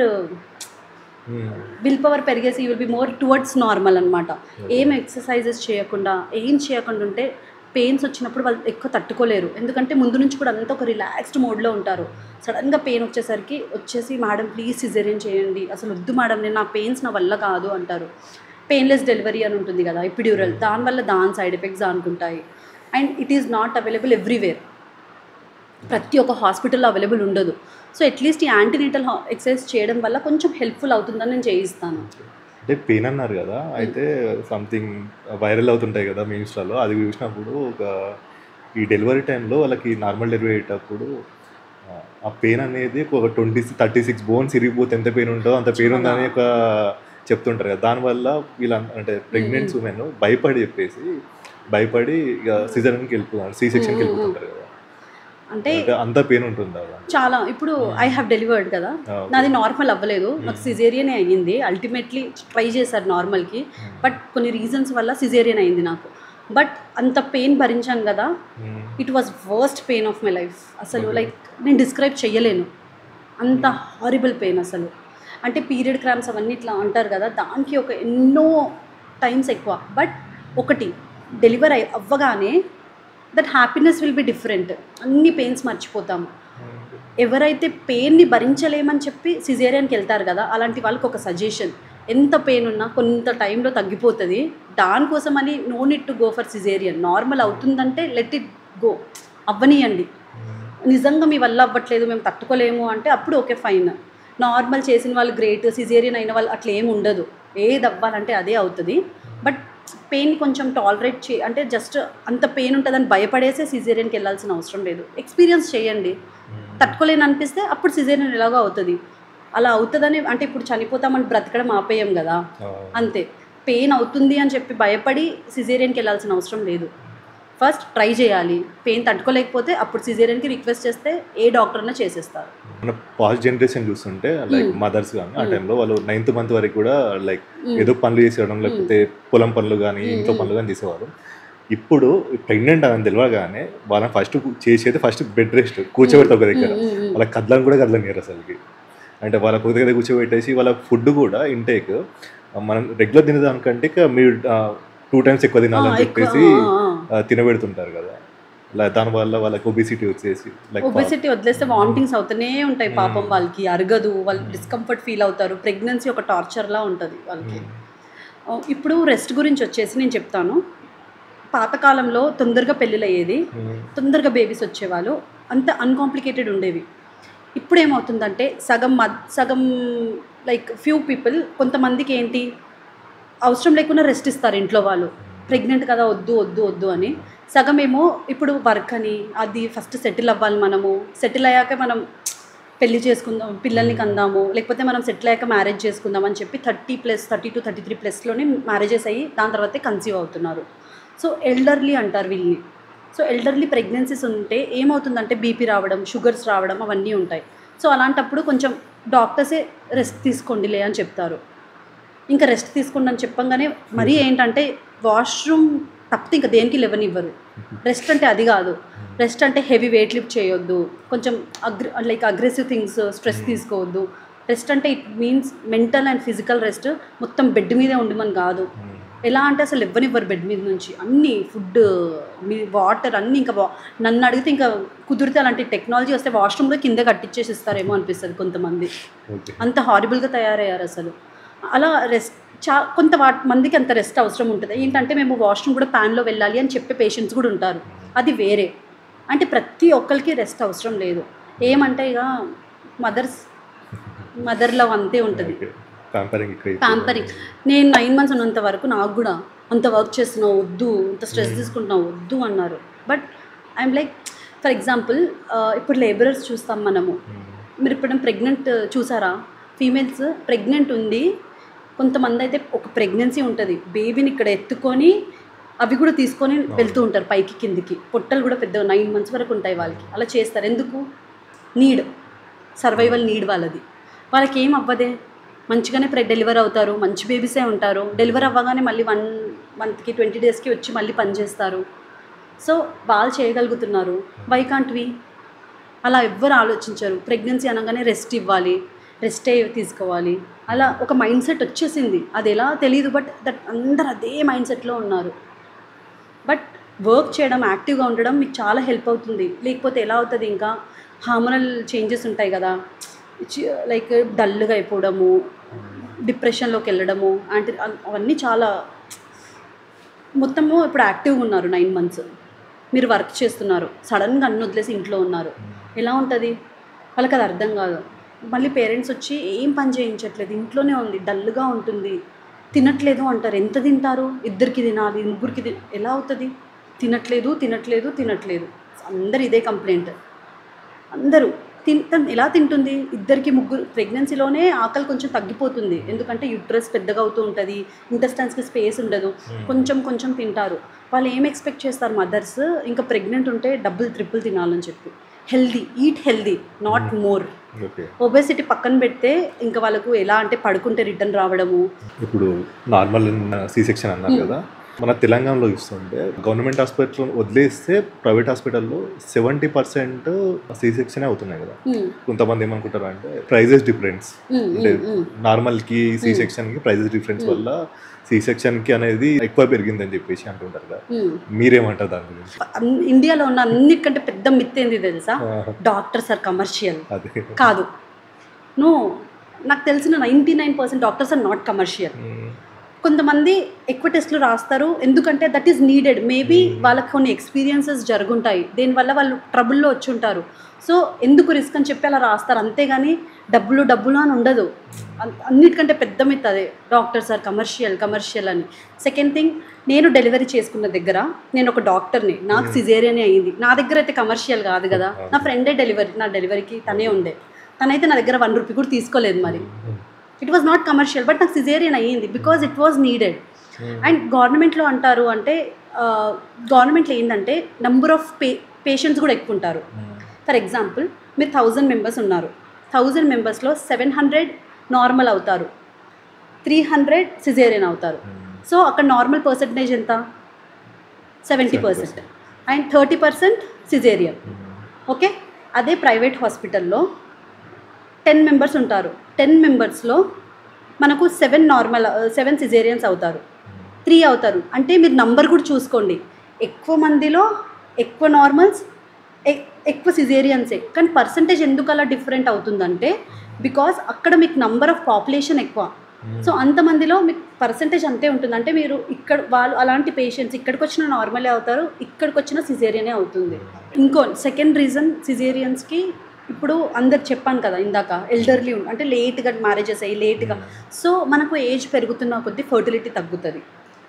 will power పెరిగేసి you will be more towards normal అనమాట. ఏం ఎక్సర్సైజెస్ చేయకుండా ఉంటే పెయిన్స్ వచ్చినప్పుడు వాళ్ళు ఎక్కువ తట్టుకోలేరు. ఎందుకంటే ముందు నుంచి కూడా అంతా ఒక రిలాక్స్డ్ మోడ్లో ఉంటారు. సడన్గా పెయిన్ వచ్చేసి మేడం ప్లీజ్ సిజేరియన్ చేయండి, అసలు వద్దు మేడం నేను నా పెయిన్స్ నా వల్ల కాదు అంటారు. పెయిన్లెస్ డెలివరీ అని ఉంటుంది కదా ఎపిడ్యూరల్, దానివల్ల దాని సైడ్ ఎఫెక్ట్స్ అనుకుంటాయి. And it is not available everywhere, ప్రతి ఒక్క హాస్పిటల్లో అవైలబుల్ ఉండదు. సో అట్లీస్ట్ ఈ యాంటీనేటల్ ఎక్సర్సైజ్ చేయడం వల్ల కొంచెం హెల్ప్ఫుల్ అవుతుందని నేను చేయిస్తాను. అంటే పెయిన్ అన్నారు కదా, అయితే సంథింగ్ వైరల్ అవుతుంటాయి కదా మీ ఇన్స్టాలో, అది చూసినప్పుడు ఈ డెలివరీ టైంలో వాళ్ళకి నార్మల్ డెలివరీ అయ్యేటప్పుడు ఆ పెయిన్ అనేది ఒక 36 బోన్స్ ఇరిగిపోతే ఎంత పెయిన్ ఉంటుందో అంత పెయిన్ ఉందని చెప్తుంటారు కదా. దానివల్ల అంటే ప్రెగ్నెంట్స్ ఉమెన్ భయపడి ఇక సిజరీన్కి వెళ్ళిపోతారు, సి సెక్షన్కి వెళ్ళిపోతుంటారు కదా. అంటే అంత పెయిన్ ఉంటుందా? చాలా. ఇప్పుడు ఐ హ్యావ్ డెలివర్డ్ కదా, నాది నార్మల్ అవ్వలేదు, నాకు సిజేరియనే అయ్యింది. అల్టిమేట్లీ ట్రై చేశారు నార్మల్కి, బట్ కొన్ని రీజన్స్ వల్ల సిజేరియన్ అయింది నాకు. బట్ అంత పెయిన్ భరించాను కదా, it was worst pain of my life. అసలు లైక్ నేను డిస్క్రైబ్ చెయ్యలేను, అంత హారిబుల్ పెయిన్ అసలు. అంటే పీరియడ్ క్రాంప్స్ అవన్నీ ఇట్లా అంటారు కదా, దానికి ఒక ఎన్నో టైమ్స్ ఎక్కువ. బట్ ఒకటి డెలివరీ అవ్వగానే that happiness will be different. అన్ని పెయిన్స్ మర్చిపోతాము. ఎవరైతే పెయిన్ని భరించలేమని చెప్పి సిజేరియన్కి వెళ్తారు కదా, అలాంటి వాళ్ళకి ఒక సజెషన్, ఎంత పెయిన్ ఉన్నా కొంత టైంలో తగ్గిపోతుంది, దానికోసమని no need to go for caesarean. Normal అవుతుందంటే లెట్ ఇట్ గో, అవ్వనియండి. నిజంగా మీ వల్ల అవ్వట్లేదు, మేము తట్టుకోలేము అంటే అప్పుడు ఓకే ఫైన్. నార్మల్ చేసిన వాళ్ళు గ్రేట్, సిజేరియన్ అయిన వాళ్ళు అట్లా ఏమి ఉండదు, ఏది అవ్వాలంటే అదే అవుతుంది. బట్ పెయిన్ కొంచెం టాలరేట్ అంటే జస్ట్ అంత పెయిన్ ఉంటుందని భయపడేసే సిజేరియన్కి వెళ్ళాల్సిన అవసరం లేదు. ఎక్స్పీరియన్స్ చేయండి, తట్టుకోలేని అనిపిస్తే అప్పుడు సిజేరియన్ ఎలాగో అవుతుంది. అలా అవుతుందని అంటే ఇప్పుడు చనిపోతామని బ్రతకడం ఆపేయం కదా, అంతే. పెయిన్ అవుతుంది అని చెప్పి భయపడి సిజేరియన్కి వెళ్ళాల్సిన అవసరం లేదు. ఫస్ట్ ట్రై చేయాలి, పెయిన్ తట్టుకోలేకపోతే అప్పుడు సిజేరియన్కి రిక్వెస్ట్ చేస్తే ఏ డాక్టర్ అయినా చేసేస్తారు. మన పాస్ట్ జనరేషన్ చూస్తుంటే లైక్ మదర్స్ కానీ ఆ టైంలో వాళ్ళు 9th month వరకు కూడా లైక్ ఏదో పనులు చేసేయడం, లేకపోతే పొలం పనులు కానీ ఇంట్లో పనులు కానీ చేసేవారు. ఇప్పుడు ప్రెగ్నెంట్ అని తెలియగానే వాళ్ళని ఫస్ట్ చేసేది ఫస్ట్ బెడ్ రెస్ట్ కూర్చోబెడతారు ఒక దగ్గర. వాళ్ళ కదలని కూడా కదలనియరు అసలుకి. అంటే వాళ్ళ ఒక దగ్గర కూర్చోబెట్టేసి వాళ్ళ ఫుడ్ కూడా ఇంటేక్ మనం రెగ్యులర్ తినేదానికంటే ఇక మీరు 2 times ఎక్కువ తినాలని చెప్పేసి తినబెడుతుంటారు కదా. దానివల్ల వాళ్ళకి ఒబిసిటీ వచ్చేసి ఒబిసిటీ వదిలేస్తే వామిటింగ్స్ అవుతూనే ఉంటాయి పాపం. వాళ్ళకి అరగదు, వాళ్ళు డిస్కంఫర్ట్ ఫీల్ అవుతారు. ప్రెగ్నెన్సీ ఒక టార్చర్లా ఉంటుంది వాళ్ళకి. ఇప్పుడు రెస్ట్ గురించి వచ్చేసి నేను చెప్తాను. పాతకాలంలో తొందరగా పెళ్ళిళ్ళు అయ్యేది, తొందరగా బేబీస్ వచ్చేవాళ్ళు, అంత అన్కాంప్లికేటెడ్ ఉండేవి. ఇప్పుడు ఏమవుతుందంటే సగం లైక్ ఫ్యూ పీపుల్, కొంతమందికి ఏంటి అవసరం లేకుండా రెస్ట్ ఇస్తారు ఇంట్లో వాళ్ళు, ప్రెగ్నెంట్ కదా వద్దు వద్దు వద్దు అని. సగం ఏమో ఇప్పుడు వర్క్ అని, అది ఫస్ట్ సెటిల్ అవ్వాలి, మనము సెటిల్ అయ్యాక మనం పెళ్లి చేసుకుందాం, పిల్లల్ని కందాము, లేకపోతే మనం సెటిల్ అయ్యాక మ్యారేజ్ చేసుకుందాం అని చెప్పి 30+, 32, 33+లోనే మ్యారేజెస్ అయ్యి దాని తర్వాతే కన్సీవ్ అవుతున్నారు. సో ఎల్డర్లీ అంటారు వీళ్ళని. సో ఎల్డర్లీ ప్రెగ్నెన్సీస్ ఉంటే ఏమవుతుందంటే బీపీ రావడం, షుగర్స్ రావడం అవన్నీ ఉంటాయి. సో అలాంటప్పుడు కొంచెం డాక్టర్సే రెస్ట్ తీసుకోండిలే అని చెప్తారు. ఇంకా రెస్ట్ తీసుకోండి అని చెప్పంగానే మరీ ఏంటంటే వాష్రూమ్ తప్పితే ఇంకా దేనికి లేవనివ్వరు. రెస్ట్ అంటే అది కాదు. రెస్ట్ అంటే హెవీ వెయిట్ లిఫ్ట్ చేయొద్దు, కొంచెం అగ్రెసివ్ థింగ్స్, స్ట్రెస్ తీసుకోవద్దు. రెస్ట్ అంటే it means mental and physical rest. మొత్తం బెడ్ మీదే ఉండమని కాదు. ఎలా అంటే అసలు ఇవ్వనివ్వరు బెడ్ మీద నుంచి. అన్నీ ఫుడ్, మీ వాటర్ అన్నీ. ఇంకా నన్ను అడిగితే ఇంకా కుదిరితే అలాంటి టెక్నాలజీ వస్తే వాష్రూమ్ కూడా కింద కట్టించేసి ఇస్తారేమో అనిపిస్తుంది కొంతమంది. అంత హారిబుల్గా తయారయ్యారు అసలు. అలా రెస్ట్ మందికి అంత రెస్ట్ అవసరం ఉంటుంది. ఏంటంటే మేము వాష్రూమ్ కూడా ప్యాన్లో వెళ్ళాలి అని చెప్పే పేషెంట్స్ కూడా ఉంటారు. అది వేరే. అంటే ప్రతి ఒక్కరికి రెస్ట్ అవసరం లేదు. ఏమంటే ఇక మదర్ లవ్ అంతే ఉంటుంది, ప్యాంపరింగ్. నేను 9 months ఉన్నంత వరకు నాకు కూడా అంత వర్క్ చేస్తున్నావు వద్దు, అంత స్ట్రెస్ తీసుకుంటున్నావు వద్దు అన్నారు. But I'm like, for example ఇప్పుడు లేబరర్స్ చూస్తాం మనము. మీరు ఇప్పుడు ప్రెగ్నెంట్ చూసారా? ఫీమేల్స్ ప్రెగ్నెంట్ ఉంది, కొంతమంది అయితే ఒక ప్రెగ్నెన్సీ ఉంటుంది, బేబీని ఇక్కడ ఎత్తుకొని అవి కూడా తీసుకొని వెళ్తూ ఉంటారు పైకి కిందికి. పొట్టలు కూడా పెద్ద 9 months వరకు ఉంటాయి వాళ్ళకి. అలా చేస్తారు ఎందుకు? నీడ్, సర్వైవల్ నీడ్ వాళ్ళది. వాళ్ళకి ఏం అవ్వదే, మంచిగానే డెలివర్ అవుతారు, మంచి బేబీసే ఉంటారు. డెలివర్ అవ్వగానే మళ్ళీ 1 monthకి 20 daysకి వచ్చి మళ్ళీ పనిచేస్తారు. సో వాళ్ళు చేయగలుగుతున్నారు, వై కాంట్ వి? అలా ఎవ్వరు ఆలోచించరు. ప్రెగ్నెన్సీ అనగానే రెస్ట్ ఇవ్వాలి, రెస్టే తీసుకోవాలి, అలా ఒక మైండ్ సెట్ వచ్చేసింది. అది ఎలా తెలియదు, బట్ అందరు అదే మైండ్ సెట్లో ఉన్నారు. బట్ వర్క్ చేయడం, యాక్టివ్గా ఉండడం మీకు చాలా హెల్ప్ అవుతుంది. లేకపోతే ఎలా అవుతుంది, ఇంకా హార్మోనల్ చేంజెస్ ఉంటాయి కదా, లైక్ డల్గా అయిపోవడము, డిప్రెషన్లోకి వెళ్ళడము, అంటే అవన్నీ చాలా. మొత్తము ఇప్పుడు యాక్టివ్గా ఉన్నారు 9 months, మీరు వర్క్ చేస్తున్నారు, సడన్గా అన్ని వదిలేసి ఇంట్లో ఉన్నారు, ఎలా ఉంటుంది వాళ్ళకి? అది అర్థం కాదు. మళ్ళీ పేరెంట్స్ వచ్చి ఏం పని చేయించట్లేదు, ఇంట్లోనే ఉంది, డల్గా ఉంటుంది, తినట్లేదు అంటారు. ఎంత తింటారు? 2కి తినాలి, 3కి ఎలా అవుతుంది? తినట్లేదు. అందరు ఇదే కంప్లైంట్. అందరూ ఎలా తింటుంది? 2కి 3 ప్రెగ్నెన్సీలోనే ఆకలి కొంచెం తగ్గిపోతుంది. ఎందుకంటే యూట్రస్ పెద్దగా అవుతూ ఉంటుంది, ఇంటెస్టైన్స్కి స్పేస్ ఉండదు, కొంచెం తింటారు. వాళ్ళు ఏం ఎక్స్పెక్ట్ చేస్తారు మదర్స్? ఇంకా ప్రెగ్నెంట్ ఉంటే డబుల్ ట్రిపుల్ తినాలని చెప్పి. Eat healthy, not more. Obesity పక్కన పెడితే ఇంకా వాళ్ళకు ఎలా అంటే పడుకుంటే రిటర్న్ రావడము. ఇప్పుడు నార్మల్ సి సెక్షన్ అన్నారు కదా, మన తెలంగాణలో చూస్తుంటే గవర్నమెంట్ హాస్పిటల్ వదిలేస్తే ప్రైవేట్ హాస్పిటల్లో 70% సి సెక్షన్ అవుతున్నాయి కదా. కొంతమంది ఏమనుకుంటారు అంటే ప్రైజెస్ డిఫరెన్స్, అంటే నార్మల్కి సి సెక్షన్కి ప్రైజెస్ డిఫరెన్స్ వల్ల సి సెక్షన్కి అనేది ఎక్కువ పెరిగిందని చెప్పేసి అంటుంటారు కదా, మీరేమంటారు దాని గురించి? ఇండియాలో ఉన్న అన్నిటికంటే పెద్ద మిత్ ఏంది తెలుసా? Doctors are commercial. కాదు, నాకు తెలిసిన 99% డాక్టర్స్ ఆర్ నాట్ కమర్షియల్. కొంతమంది ఎక్కువ టెస్ట్లు రాస్తారు, ఎందుకంటే దట్ ఈస్ నీడెడ్. మేబీ వాళ్ళకి కొన్ని ఎక్స్పీరియన్సెస్ జరుగుంటాయి, దీనివల్ల వాళ్ళు ట్రబుల్లో వచ్చి ఉంటారు. సో ఎందుకు రిస్క్ అని చెప్పి అలా రాస్తారు, అంతేగాని డబ్బులు అని ఉండదు. అన్నిటికంటే పెద్ద మిత్ అదే, డాక్టర్ సార్ కమర్షియల్ అని. సెకండ్ థింగ్, నేను డెలివరీ చేసుకున్న దగ్గర, నేను ఒక డాక్టర్ని, నాకు సిజేరియన్ అయ్యింది, నా దగ్గర అయితే కమర్షియల్ కాదు కదా. నా ఫ్రెండే నా డెలివరీకి తనే ఉండే, తనైతే నా దగ్గర 1 రూపీ కూడా తీసుకోలేదు. మరి it was not commercial, but నాకు సిజేరియన్ అయ్యింది because it was needed. And గవర్నమెంట్లో అంటారు అంటే, గవర్నమెంట్లో ఏంటంటే నంబర్ ఆఫ్ పేషెంట్స్ కూడా ఎక్కువ ఉంటారు. ఫర్ ఎగ్జాంపుల్, మీరు 1000 మెంబర్స్ ఉన్నారు, 1000 మెంబర్స్లో 700 నార్మల్ అవుతారు, 300 సిజేరియన్ అవుతారు. సో అక్కడ నార్మల్ పర్సెంటేజ్ ఎంత? 70%, అండ్ 30% సిజేరియన్. ఓకే, అదే ప్రైవేట్ హాస్పిటల్లో 10 మెంబర్స్ ఉంటారు, 10 మెంబర్స్లో మనకు 7 సిజేరియన్స్ అవుతారు, 3 అవుతారు. అంటే మీరు నంబర్ కూడా చూసుకోండి, ఎక్కువ మందిలో ఎక్కువ నార్మల్స్, ఎక్కువ సిజేరియన్సే. కానీ పర్సంటేజ్ ఎందుకు అలా డిఫరెంట్ అవుతుందంటే, బికాజ్ అక్కడ మీకు నంబర్ ఆఫ్ పాపులేషన్ ఎక్కువ. సో అంతమందిలో మీకు పర్సంటేజ్ అంతే ఉంటుంది. అంటే మీరు ఇక్కడ వాళ్ళు అలాంటి పేషెంట్స్ ఇక్కడికి వచ్చిన నార్మలే అవుతారు, ఇక్కడికి వచ్చిన సిజేరియనే అవుతుంది. ఇంకో సెకండ్ రీజన్ సిజేరియన్స్కి, ఇప్పుడు అందరు చెప్పాను కదా ఇందాక, ఎల్డర్లీ అంటే లేట్గా మ్యారేజెస్ అయ్యి లేట్గా, సో మనకు ఏజ్ పెరుగుతున్న కొద్దీ ఫర్టిలిటీ తగ్గుతుంది.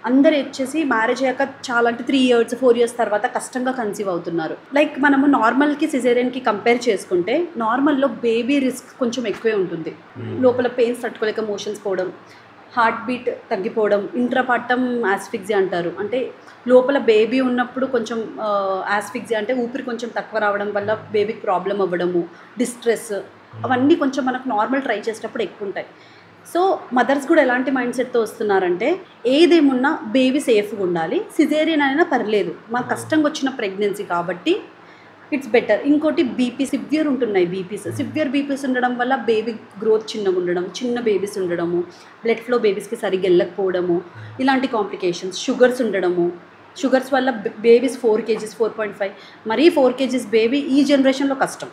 అందరు వచ్చేసి మ్యారేజ్ అయ్యాక చాలా అంటే 3 years 4 years తర్వాత కష్టంగా కన్సీవ్ అవుతున్నారు. లైక్ మనము నార్మల్కి సిజేరియన్కి కంపేర్ చేసుకుంటే, నార్మల్లో బేబీ రిస్క్ కొంచెం ఎక్కువే ఉంటుంది. లోపల పెయిన్స్ తట్టుకోలేక మోషన్స్ పోవడం, హార్ట్ బీట్ తగ్గిపోవడం, ఇంట్రాపార్టమ్ ఆస్ఫిక్సియా అంటారు. అంటే లోపల బేబీ ఉన్నప్పుడు కొంచెం ఆస్ఫిక్సియా అంటే ఊపిరి కొంచెం తక్కువ రావడం వల్ల బేబీకి ప్రాబ్లం అవ్వడము, డిస్ట్రెస్, అవన్నీ కొంచెం మనకు నార్మల్ ట్రై చేసేటప్పుడు ఎక్కువ ఉంటాయి. సో మదర్స్ కూడా ఎలాంటి మైండ్ సెట్తో వస్తున్నారంటే, ఏదేమున్నా బేబీ సేఫ్గా ఉండాలి, సిజేరియన్ అయినా పర్లేదు, మాకు కష్టంగా వచ్చిన ప్రెగ్నెన్సీ కాబట్టి ఇట్స్ బెటర్. ఇంకోటి బీపీ సివియర్ ఉంటున్నాయి, సివియర్ బీపీస్ ఉండడం వల్ల బేబీ గ్రోత్ చిన్నగా ఉండడం, చిన్న బేబీస్ ఉండడము, బ్లడ్ ఫ్లో బేబీస్కి సరిగ్గా వెళ్ళకపోవడము, ఇలాంటి కాంప్లికేషన్స్. షుగర్స్ ఉండడము, షుగర్స్ వల్ల బేబీస్ 4 kgs 4.5, మరీ 4 kgs బేబీ ఈ జనరేషన్లో కష్టం,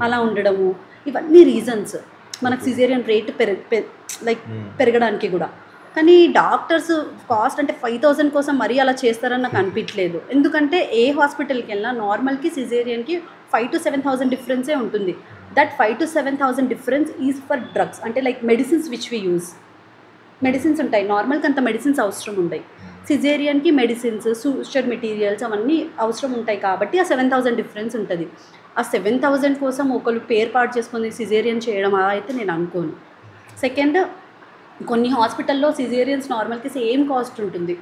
అలా ఉండడము. ఇవన్నీ రీజన్స్ మనకు సిజేరియన్ రేట్ పెరగడానికి కూడా. కానీ డాక్టర్స్ కాస్ట్ అంటే 5,000 కోసం మరీ అలా చేస్తారని నాకు అనిపించలేదు. ఎందుకంటే ఏ హాస్పిటల్కి వెళ్ళినా నార్మల్కి సిజేరియన్కి 5,000 to 7,000 డిఫరెన్సే ఉంటుంది. That 5,000 to 7,000 difference is for drugs, అంటే like medicines which we use. Medicines ఉంటాయి, నార్మల్కి అంత మెడిసిన్స్ అవసరం ఉంటాయి, సిజేరియన్కి మెడిసిన్స్, సూచర్ మెటీరియల్స్ అవన్నీ అవసరం ఉంటాయి కాబట్టి ఆ 7,000 డిఫరెన్స్ ఉంటుంది. ఆ 7,000 కోసం ఒకళ్ళు పేరు పాటు చేసుకొని సిజేరియన్ చేయడం అలా అయితే నేను అనుకోను. సెకండ్, కొన్ని హాస్పిటల్లో సిజేరియన్స్ నార్మల్కి సేమ్ కాస్ట్ ఉంటుంది,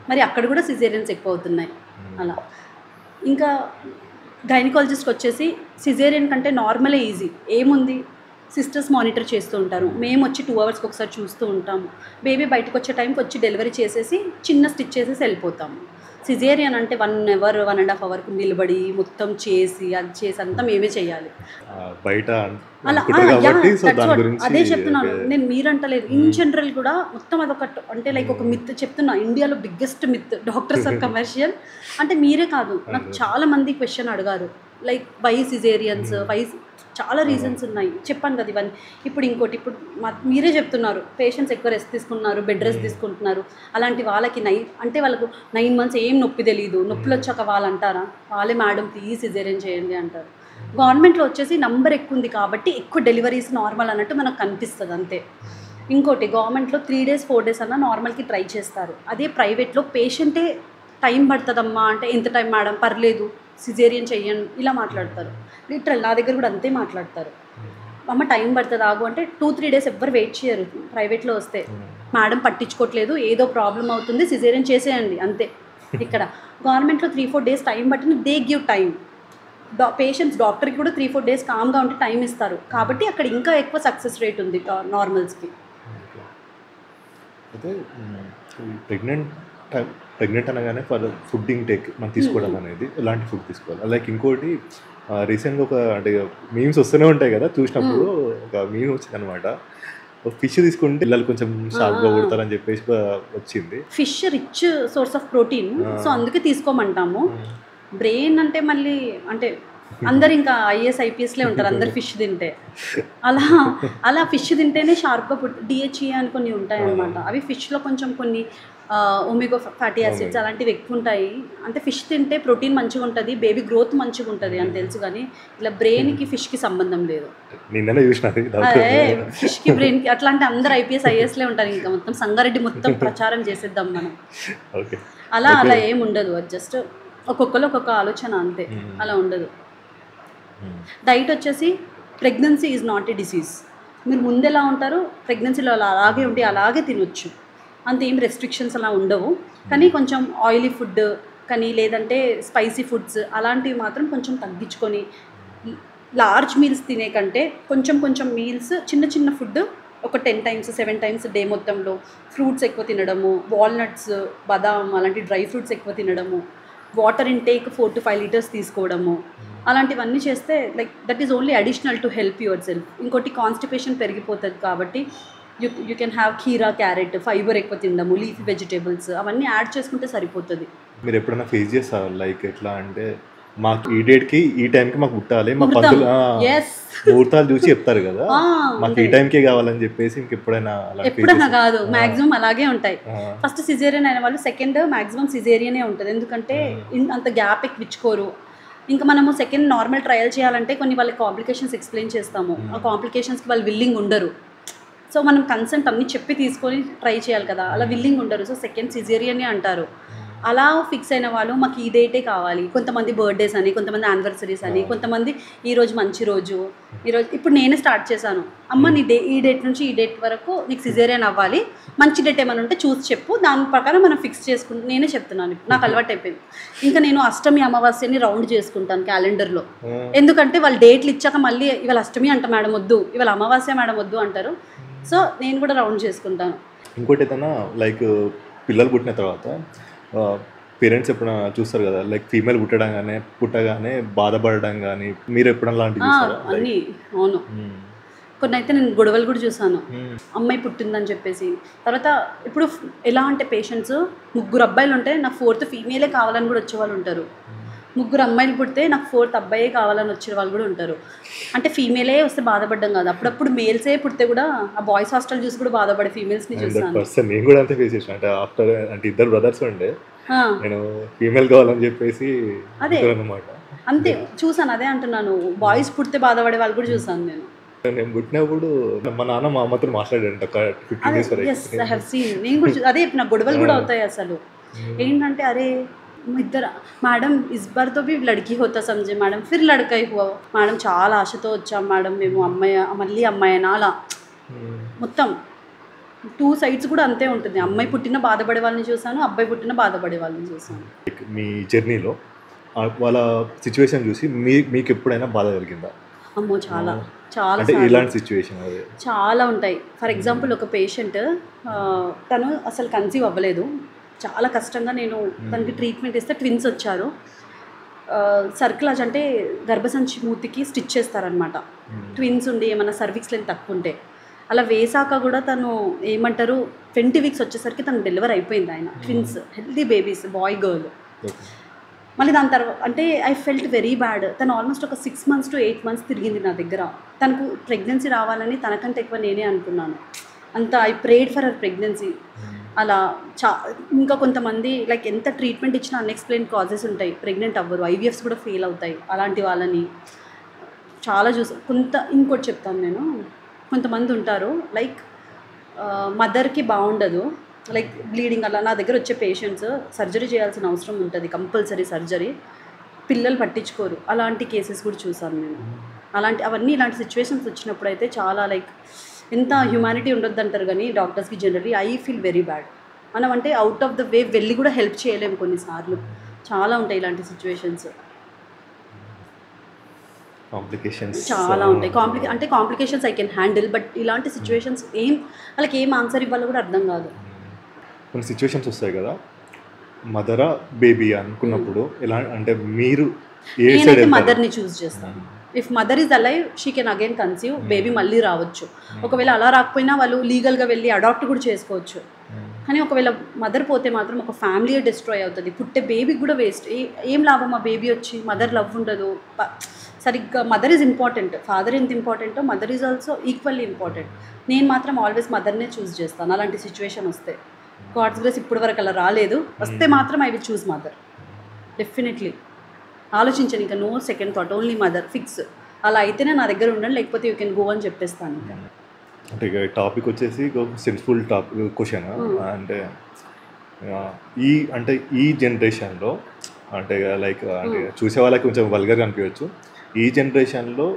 మరి అక్కడ కూడా సిజేరియన్స్ ఎక్కువ అవుతున్నాయి అలా. ఇంకా గైనకాలజిస్ట్ వచ్చేసి సిజేరియన్ కంటే నార్మలే ఈజీ. ఏముంది, సిస్టర్స్ మానిటర్ చేస్తూ ఉంటారు, మేము వచ్చి 2 hours ఒకసారి చూస్తూ ఉంటాము, బేబీ బయటకు వచ్చే టైంకి వచ్చి డెలివరీ చేసేసి చిన్న స్టిచ్ చేసేసి వెళ్ళిపోతాము. సిజేరియన్ అంటే 1 hour 1.5 hour నిలబడి మొత్తం చేసి అది చేసి అంతా మేమే చేయాలి బయట అలా. అదే చెప్తున్నాను నేను, మీరంటలేదు, ఇన్ జనరల్ కూడా మొత్తం అదొక అంటే లైక్ ఒక మిత్ చెప్తున్నా, ఇండియాలో biggest myth, doctors are commercial. అంటే మీరే కాదు, నాకు చాలా మంది క్వశ్చన్ అడిగారు, లైక్ వై సిజేరియన్స్, వై, చాలా రీజన్స్ ఉన్నాయి చెప్పాను కదా ఇవన్నీ. ఇప్పుడు ఇంకోటి, ఇప్పుడు మీరే చెప్తున్నారు పేషెంట్స్ ఎక్కువ రెస్ట్ తీసుకుంటున్నారు, బెడ్ రెస్ట్ తీసుకుంటున్నారు, అలాంటి వాళ్ళకి అంటే వాళ్ళకు 9 months ఏం నొప్పి తెలియదు, నొప్పులు వచ్చాక వాళ్ళు అంటారా, వాళ్ళే మేడం ప్లీజ్ సిజేరియన్ చేయండి అంటారు. గవర్నమెంట్లో వచ్చేసి నంబర్ ఎక్కువ ఉంది కాబట్టి ఎక్కువ డెలివరీస్ నార్మల్ అన్నట్టు మనకు కనిపిస్తుంది అంతే. ఇంకోటి, గవర్నమెంట్లో 3 days 4 days అన్నా నార్మల్కి ట్రై చేస్తారు, అదే ప్రైవేట్లో పేషెంటే టైం పడుతుందమ్మా అంటే, ఎంత టైం మేడం పర్లేదు సిజేరియన్ చెయ్యండి ఇలా మాట్లాడతారు. లిటరల్ నా దగ్గర కూడా అంతే మాట్లాడతారు, అమ్మ టైం పడుతుంది ఆగు అంటే 2-3 days ఎవ్వరు వెయిట్ చేయరు. ప్రైవేట్లో వస్తే మేడం పట్టించుకోవట్లేదు, ఏదో ప్రాబ్లం అవుతుంది సిజేరియన్ చేసేయండి అంతే. ఇక్కడ గవర్నమెంట్లో 3-4 days టైం పట్టిన, దే గివ్ టైం. పేషెంట్స్ డాక్టర్కి కూడా 3-4 days కామ్గా ఉంటే టైం ఇస్తారు, కాబట్టి అక్కడ ఇంకా ఎక్కువ సక్సెస్ రేట్ ఉంది నార్మల్స్కి. అయితే ప్రెగ్నెంట్ అనగానే ఫర్ ఫుడ్ ఇంటేక్ మనం తీసుకోవడం అనేది ఎలాంటి ఫుడ్ తీసుకోవాలి. లైక్ ఇంకోటి రీసెంట్గా ఒక అంటే మీమ్స్ వస్తూనే ఉంటాయి కదా, చూసినప్పుడు ఒక మీమ్ వచ్చింది అనమాట, ఫిష్ తీసుకుంటే పిల్లలు కొంచెం షార్ప్గా కొడతారని చెప్పేసి వచ్చింది. Fish rich source of protein, so అందుకే తీసుకోమంటాము. బ్రెయిన్ అంటే మళ్ళీ అంటే అందరు ఇంకా ఐఏఎస్ ఐపీఎస్లే ఉంటారు అందరు ఫిష్ తింటే. అలా అలా ఫిష్ తింటేనే షార్ప్గా డిహెచ్ఈ అని కొన్ని ఉంటాయి అన్నమాట. అవి ఫిష్లో కొంచెం కొన్ని ఒమేగా ఫ్యాటీ యాసిడ్స్ అలాంటివి ఎక్కువ ఉంటాయి. అంటే ఫిష్ తింటే ప్రోటీన్ మంచిగా ఉంటుంది, బేబీ గ్రోత్ మంచిగా ఉంటుంది అని తెలుసు, కానీ ఇలా బ్రెయిన్కి ఫిష్కి సంబంధం లేదు. నిన్ననే చూసిన ఫిష్కి బ్రెయిన్కి అట్లా అంటే అందరు ఐపీఎస్ ఐఏఎస్లే ఉంటారు. ఇంకా మొత్తం సంగారెడ్డి మొత్తం ప్రచారం చేసేద్దాం మనం. అలా అలా ఏం ఉండదు, అది జస్ట్ ఒక్కొక్కరు ఒక్కొక్క ఆలోచన అంతే, అలా ఉండదు. డైట్ వచ్చేసి pregnancy is not a disease. మీరు ముందు ఎలా ఉంటారో ప్రెగ్నెన్సీలో అలా అలాగే ఉండి అలాగే తినొచ్చు, అంత ఏం రెస్ట్రిక్షన్స్ అలా ఉండవు. కానీ కొంచెం ఆయిలీ ఫుడ్ కానీ లేదంటే స్పైసీ ఫుడ్స్ అలాంటివి మాత్రం కొంచెం తగ్గించుకొని, లార్జ్ మీల్స్ తినే కంటే కొంచెం కొంచెం మీల్స్, చిన్న చిన్న ఫుడ్ ఒక 10 times 7 times డే మొత్తంలో ఫ్రూట్స్ ఎక్కువ తినడము, వాల్నట్స్, బాదాం అలాంటి డ్రై ఫ్రూట్స్ ఎక్కువ తినడము, వాటర్ ఇంటేక్ 4 to 5 liters తీసుకోవడము, అలాంటివన్నీ చేస్తే like that is only additional to help your self. ఇంకోటి కాన్స్టిపేషన్ పెరిగిపోతుంది కాబట్టి యూ కెన్ హ్యావ్ కీరా, క్యారెట్, ఫైబర్ ఎక్కువ తినడము, లీఫీ వెజిటేబుల్స్ అవన్నీ యాడ్ చేసుకుంటే సరిపోతుంది. మీరు ఎప్పుడైనా ఫేస్ చేస్తారు లైక్ ఎట్లా అంటే మాకు ఈ డేట్కి ఈ టైంకి మాకు పుట్టాలి, మా పంతులు ముహూర్తాలు చూసి చెప్తారు కదా, మాకు ఈ టైంకే కావాలని చెప్పేసి ఇంకెప్పుడైనా ఎప్పుడైనా కాదు, మాక్సిమం అలాగే ఉంటాయి. ఫస్ట్ సిజేరియన్ అయిన వాళ్ళు సెకండ్ మాక్సిమం సిజేరియనే ఉంటుంది, ఎందుకంటే అంత గ్యాప్ ఎక్కించుకోరు. ఇంకా మనము సెకండ్ నార్మల్ ట్రయల్ చేయాలంటే కొన్ని వాళ్ళకి కాంప్లికేషన్స్ ఎక్స్ప్లెయిన్ చేస్తాము, ఆ కాంప్లికేషన్స్కి వాళ్ళు విల్లింగ్ ఉండరు. సో మనం కన్సెంట్ అన్నీ చెప్పి తీసుకొని ట్రై చేయాలి కదా, అలా విల్లింగ్ ఉండరు. సో సెకండ్ సిజేరియనే అంటారు. అలా ఫిక్స్ అయిన వాళ్ళు మాకు ఈ డేటే కావాలి, కొంతమంది బర్త్డేస్ అని, కొంతమంది యానివర్సరీస్ అని, కొంతమంది ఈరోజు మంచి రోజు, ఈరోజు ఇప్పుడు నేనే స్టార్ట్ చేశాను, అమ్మ నీ ఈ డేట్ నుంచి ఈ డేట్ వరకు నీకు సిజేరియన్ అవ్వాలి, మంచి డేట్ ఏమైనా ఉంటే చూసి చెప్పు, దాని ప్రకారం మనం ఫిక్స్ చేసుకుంటాం. నేనే చెప్తున్నాను, నాకు అలవాటు అయిపోయింది. ఇంకా నేను అష్టమి అమావాస్యని రౌండ్ చేసుకుంటాను క్యాలెండర్లో, ఎందుకంటే వాళ్ళు డేట్లు ఇచ్చాక మళ్ళీ ఇవాళ అష్టమి అంట మేడం వద్దు, ఇవాళ అమావాస్య మేడం వద్దు అంటారు. సో నేను కూడా రౌండ్ చేసుకుంటాను. ఇంకోటి ఏదైనా లైక్ పిల్లలు పుట్టిన తర్వాత పేరెంట్స్ ఎప్పుడైనా చూస్తారు కదా, లైక్ ఫీమేల్ పుట్టగానే బాధపడడం కానీ, మీరు ఎప్పుడైనా లాంటివి అన్నీ? అవును, కొన్ని అయితే నేను గొడవలు కూడా చూసాను, అమ్మాయి పుట్టిందని చెప్పేసి. తర్వాత ఇప్పుడు ఎలా అంటే పేషెంట్స్ 3 అబ్బాయిలు ఉంటే నాకు 4th ఫీమేలే కావాలని కూడా వచ్చేవాళ్ళు ఉంటారు, 3 అమ్మాయిలు పుడితే నాకు 4th అబ్బాయే కావాలని వచ్చే వాళ్ళు కూడా ఉంటారు. అంటే ఫీమేలే వస్తే బాధపడ్డం కాదు, అప్పుడప్పుడు మేల్సే పుడితే కూడా ఆ బాయ్స్ హాస్టల్ చూసి కూడా బాధపడే ఫీమేల్స్ని చూసాను. నేను కూడా అంతే ఫేస్ చేసాను. అంటే ఆఫ్టర్ అంటే 2 brothers ఉండే, నేను ఫీమేల్ కావాలని చెప్పేసి అదే అనమాట, అంతే చూసాను. అదే అంటున్నాను, బాయ్స్ పుడితే బాధపడే వాళ్ళు కూడా చూసాను. నేను పుట్టినప్పుడు మా నాన్న మా అమ్మతో మాట్లాడాడు ఒక 15 days వరకు. నేను కూడా అదే నాకు గొడవలు కూడా అవుతాయి అసలు. ఏంటంటే అరే ఇద్దరు మేడం ఇస్ బార్ తో भी लड़की होता समझे मैडम फिर लड़का ही हुआ मैडम, చాలా ఆశతో వచ్చాం మేడం మేము, అమ్మాయి మళ్ళీ అమ్మాయి అలా మొత్తం 2 sides కూడా అంతే ఉంటుంది. అమ్మాయి పుట్టిన బాధపడే వాళ్ళని చూసాను, అబ్బాయి పుట్టిన బాధపడే వాళ్ళని చూసాను. మీ జర్నీలో వాళ్ళ సిచ్యువేషన్ చూసి మీకు ఎప్పుడైనా బాధ కలిగిందా? అమ్మో చాలా చాలా ఇలాంటి సిచ్యువేషన్ చాలా ఉంటాయి. ఫర్ ఎగ్జాంపుల్ ఒక పేషెంట్ తను అసలు కన్సీవ్ అవ్వలేదు, చాలా కష్టంగా నేను తనకి ట్రీట్మెంట్ ఇస్తే ట్విన్స్ వచ్చారు. సర్క్లాజ్ అంటే గర్భసంచి మూతికి స్టిచ్ చేస్తారనమాట, ట్విన్స్ ఉండి ఏమైనా సర్విక్స్ లెంత్ తక్కువ ఉంటే. అలా వేసాక కూడా తను ఏమంటారు 20 weeks వచ్చేసరికి తను డెలివరీ అయిపోయింది. ఆయన twins healthy babies, boy girl. మళ్ళీ దాని తర్వాత అంటే ఐ ఫెల్ట్ వెరీ బ్యాడ్. తను ఆల్మోస్ట్ ఒక 6 months to 8 months తిరిగింది నా దగ్గర. తనకు ప్రెగ్నెన్సీ రావాలని తనకంటే ఎక్కువ నేనే అనుకున్నాను, అంత I prayed for her pregnancy. అలా ఇంకా కొంతమంది లైక్ ఎంత ట్రీట్మెంట్ ఇచ్చినా అన్ఎక్స్ప్లెయిన్ కాజెస్ ఉంటాయి, ప్రెగ్నెంట్ అవ్వరు, ఐవీఎఫ్స్ కూడా ఫెయిల్ అవుతాయి. అలాంటి వాళ్ళని చాలా చూసాను. ఇంకోటి చెప్తాను నేను, కొంతమంది ఉంటారు లైక్ మదర్కి బాగుండదు, లైక్ బ్లీడింగ్ అలా. నా దగ్గర వచ్చే పేషెంట్స్ సర్జరీ చేయాల్సిన అవసరం ఉంటుంది, కంపల్సరీ సర్జరీ, పిల్లలు పట్టించుకోరు. అలాంటి కేసెస్ కూడా చూసాను నేను. ఇలాంటి సిచ్యువేషన్స్ వచ్చినప్పుడు అయితే చాలా లైక్ ఎంత హ్యూమానిటీ ఉండొద్దు అంటారు కానీ డాక్టర్స్కి generally I feel very bad. మనం అంటే అవుట్ ఆఫ్ ద వే వెళ్ళి కూడా హెల్ప్ చేయలేము కొన్నిసార్లు. చాలా ఉంటాయి ఇలాంటి సిచ్యువేషన్స్, చాలా ఉంటాయి. Complications I can handle, but ఇలాంటి సిచ్యువేషన్స్ వాళ్ళకి ఏం ఆన్సర్ ఇవ్వాలో కూడా అర్థం కాదు. కొన్ని సిచ్యువేషన్స్ వస్తాయి కదా, మదరా బేబీ అనుకున్నప్పుడు ఎలా అంటే మీరు నేనైతే మదర్ని చూస్ చేస్తాను. If mother is alive she can again conceive, baby మళ్ళీ రావచ్చు. ఒకవేళ అలా రాకపోయినా వాళ్ళు లీగల్గా వెళ్ళి అడాప్ట్ కూడా చేసుకోవచ్చు. కానీ ఒకవేళ మదర్ పోతే మాత్రం ఒక ఫ్యామిలీ డిస్ట్రాయ్ అవుతుంది, పుట్టే బేబీకి కూడా వేస్ట్. ఏం లాభం ఆ బేబీ వచ్చి, మదర్ లవ్ ఉండదు, సరిగ్గా మదర్ ఈజ్ ఇంపార్టెంట్, ఫాదర్ ఎంత ఇంపార్టెంటో mother is also equally important. నేను మాత్రం ఆల్వేస్ మదర్నే చూస్ చేస్తాను అలాంటి సిచ్యువేషన్ వస్తే. గాడ్స్ గ్రేస్ ఇప్పటి వరకు అలా రాలేదు, వస్తే మాత్రం I will choose mother definitely. ఆలోచించాను ఇంకా, no second thought, only mother fix. అలా అయితేనే నా దగ్గర ఉండండి, లేకపోతే యూ కెన్ గో అని చెప్పేస్తాను ఇంకా. అంటే ఇక టాపిక్ వచ్చేసి సెన్సిబుల్ టాపిక్ క్వశ్చన్. అంటే ఈ జనరేషన్లో అంటే లైక్ అంటే చూసే వాళ్ళకి కొంచెం వల్గర్గా అనిపించవచ్చు. ఈ జనరేషన్లో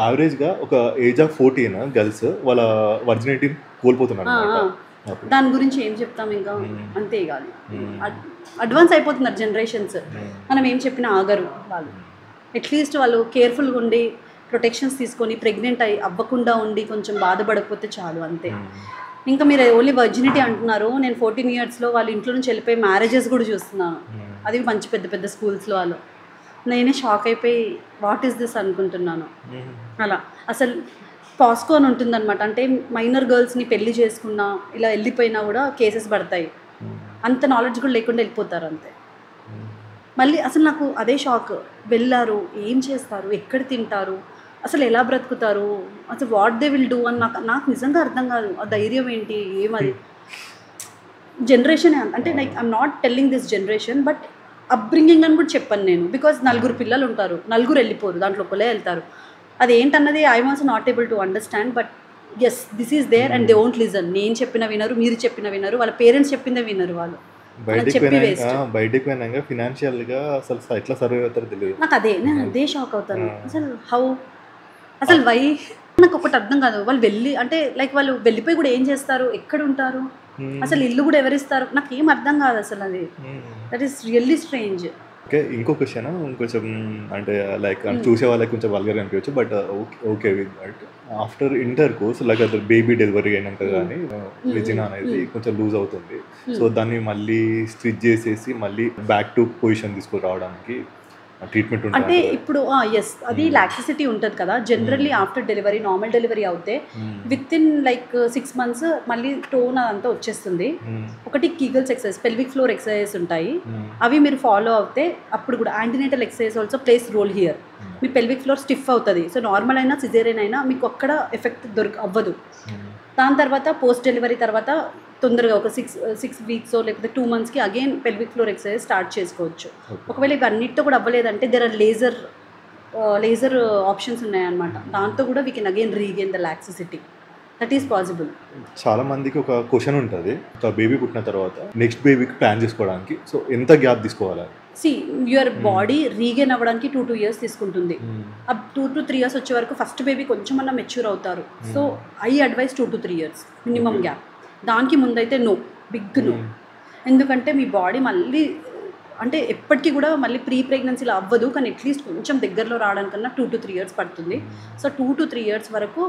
యావరేజ్గా ఒక ఏజ్ ఆఫ్ 14 గర్ల్స్ వాళ్ళ వర్జినిటీ కోల్పోతున్నారు అన్నమాట. దాని గురించి ఏం చెప్తాం ఇంకా, అంతే కాదు. అడ్వాన్స్ అయిపోతున్నారు జనరేషన్స్, మనం ఏం చెప్పినా ఆగరు వాళ్ళు. అట్లీస్ట్ వాళ్ళు కేర్ఫుల్గా ఉండి ప్రొటెక్షన్స్ తీసుకొని ప్రెగ్నెంట్ అవ్వకుండా ఉండి కొంచెం బాధపడకపోతే చాలు, అంతే. ఇంకా మీరు ఓన్లీ వర్జినిటీ అంటున్నారు, నేను 14 yearsలో వాళ్ళ ఇంట్లో నుంచి వెళ్ళిపోయి మ్యారేజెస్ కూడా చూస్తున్నాను. అది మంచి పెద్ద పెద్ద స్కూల్స్లో వాళ్ళు. నేనే షాక్ అయిపోయి వాట్ ఈస్ దిస్ అనుకుంటున్నాను. అలా అసలు పాస్కో అని ఉంటుందన్నమాట. అంటే మైనర్ గర్ల్స్ని పెళ్లి చేసుకున్నా ఇలా వెళ్ళిపోయినా కూడా కేసెస్ పడతాయి. అంత నాలెడ్జ్ కూడా లేకుండా వెళ్ళిపోతారు అంతే. మళ్ళీ అసలు నాకు అదే షాక్, వెళ్ళారు ఏం చేస్తారు, ఎక్కడ తింటారు, అసలు ఎలా బ్రతుకుతారు, అసలు వాట్ దే విల్ డూ అని నాకు నిజంగా అర్థం కాదు. ఆ ధైర్యం ఏంటి, ఏమది జనరేషన్ అంటే like I'm not telling this generation, but upbringing అని కూడా చెప్పాను నేను. బికాజ్ 4 పిల్లలు ఉంటారు, 4 వెళ్ళిపోరు, దాంట్లో ఒకళ్ళే వెళ్తారు. అది ఏంటన్నది I'm also not able to understand. But yes, this is there and they won't listen. నేను చెప్పిన వినరు, మీరు చెప్పిన వినరు, వాళ్ళ పేరెంట్స్ చెప్పిందే వినరు వాళ్ళు. బయటికి పోయినాక ఫినాన్షియల్గా అసలు ఎట్లా సర్వే అవుతారో తెలియదు నాకు. నేను అదే షాక్ అవుతాను. అసలు హౌ, అసలు వై, నాకు ఒకటి అర్థం కాదు. వాళ్ళు అంటే లైక్ వాళ్ళు వెళ్ళిపోయి కూడా ఏం చేస్తారు, ఎక్కడ ఉంటారు, అసలు ఇల్లు కూడా ఎవరిస్తారు, నాకు ఏం అర్థం కాదు అసలు. అది that is really strange. Okay, ఇంకో క్వశ్చన్ కొంచెం అంటే లైక్ చూసే వాళ్ళకి కొంచెం వల్గర్ అనిపించవచ్చు, but okay with that. After inter course like అది బేబీ డెలివరీ అయినాక కానీ విజినా అనేది కొంచెం లూజ్ అవుతుంది. సో దాన్ని మళ్ళీ స్టిచ్ చేసేసి మళ్ళీ బ్యాక్ టు పొజిషన్ తీసుకురావడానికి ట్రీట్మెంట్ ఉంటుంది అంటే ఇప్పుడు. ఎస్, అది లాక్సిసిటీ ఉంటుంది కదా generally after delivery. Normal delivery అవుతే విత్ ఇన్ లైక్ 6 months మళ్ళీ టోన్ అదంతా వచ్చేస్తుంది. ఒకటి Kegels exercise, pelvic floor exercise ఉంటాయి, అవి మీరు ఫాలో అవుతే అప్పుడు కూడా antenatal exercise also plays role here. మీ పెల్విక్ ఫ్లోర్ స్టిఫ్ అవుతుంది. సో నార్మల్ అయినా సిజేరియన్ అయినా మీకు అక్కడ ఎఫెక్ట్ అవ్వదు. దాని తర్వాత పోస్ట్ డెలివరీ తర్వాత తొందరగా ఒక 6 weeks లేకపోతే 2 monthsకి again pelvic floor exercise start చేసుకోవచ్చు. ఒకవేళ ఇవి అన్నిటితో కూడా అవ్వలేదంటే దేర్ ఆర్ లేజర్ ఆప్షన్స్ ఉన్నాయన్నమాట. దాంతో కూడా we can again regain the laxity. That is possible. చాలా మందికి ఒక క్వశ్చన్ ఉంటుంది, ఒక బేబీ పుట్టిన తర్వాత నెక్స్ట్ బేబీకి ప్లాన్ చేసుకోవడానికి సో ఎంత గ్యాప్ తీసుకోవాలి? యువర్ బాడీ రీగెయిన్ అవ్వడానికి 2 years తీసుకుంటుంది. 2 to 3 years వచ్చే వరకు ఫస్ట్ బేబీ కొంచెం అన్న మెచ్యూర్ అవుతారు. So I advise 2 to 3 years minimum gap. దానికి ముందైతే బిగ్ నో. ఎందుకంటే మీ బాడీ మళ్ళీ అంటే ఎప్పటికీ కూడా మళ్ళీ ప్రెగ్నెన్సీలో అవ్వదు, కానీ అట్లీస్ట్ కొంచెం దగ్గరలో రావడానికన్నా 2 to 3 years పడుతుంది. సో 2 to 3 years వరకు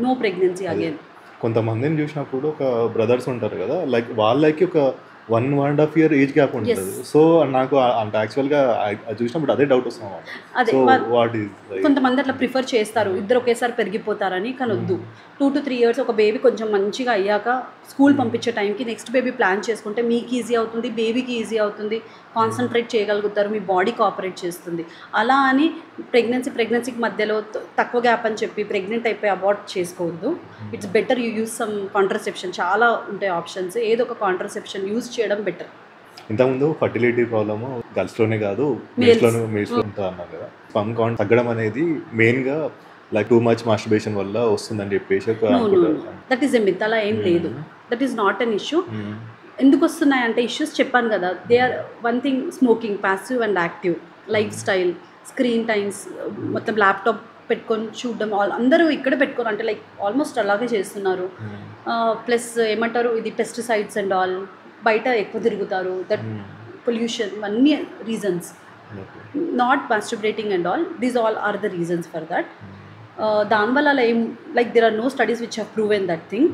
నో ప్రెగ్నెన్సీ అగైన్. కొంతమందిని చూసినప్పుడు ఒక బ్రదర్స్ ఉంటారు కదా, లైక్ వాళ్ళకి ఒక 1.5 year ఏజ్ గ్యాప్ ఉంటుంది. సో నాకు అంటే యాక్చువల్గా అది చూసినప్పుడు అదే డౌట్ వస్తుంది. అదే కొంతమంది అట్లా ప్రిఫర్ చేస్తారు, ఇద్దరు ఒకేసారి పెరిగిపోతారని. కానీ వద్దు, 2 to 3 years ఒక బేబీ కొంచెం మంచిగా అయ్యాక స్కూల్ పంపించే టైంకి నెక్స్ట్ బేబీ ప్లాన్ చేసుకుంటే మీకు ఈజీ అవుతుంది, బేబీకి ఈజీ అవుతుంది, కాన్సన్ట్రేట్ చేయగలుగుతారు, మీ బాడీ కోఆపరేట్ చేస్తుంది. అలా అని ప్రెగ్నెన్సీకి మధ్యలో తక్కువ గ్యాప్ అని చెప్పి ప్రెగ్నెంట్ అయిపోయి అబార్ట్ చేసుకోవద్దు. It's better you use some contraception. చాలా ఉంటాయి ఆప్షన్స్, ఏదో ఒక కాంట్రసెప్షన్ యూజ్ చేయడం బెటర్. ఇంతకుముందు ఫర్టిలిటీ ప్రాబ్లమ్ గర్ల్స్లోనే కాదు మేల్స్లో ఉంటుంది అన్నారు కదా. స్పర్మ్ కౌంట్ తగ్గడం అనేది మెయిన్గా లైక్ టూ మచ్ మాస్టర్బేషన్ వల్ల వస్తుందని చెప్పేసి దట్ ఈస్ ఎ మిత్. అలా ఏం లేదు, that is not an issue. ఎందుకు వస్తున్నాయి అంటే ఇష్యూస్ చెప్పాను కదా, they are one thing smoking, passive and active life style, screen times, మొత్తం ల్యాప్టాప్ పెట్టుకొని చూడడం, అందరూ ఇక్కడ పెట్టుకొని అంటే లైక్ ఆల్మోస్ట్ అలాగే చేస్తున్నారు. ప్లస్ ఏమంటారు, ఇది పెస్టిసైడ్స్ అండ్ ఆల్, బయట ఎక్కువ తిరుగుతారు, దట్ పొల్యూషన్, ఇవన్నీ reasons. Not masturbating and all, these all are the reasons for that. దానివల్ల అలా ఏం like there are no studies which have proven that thing.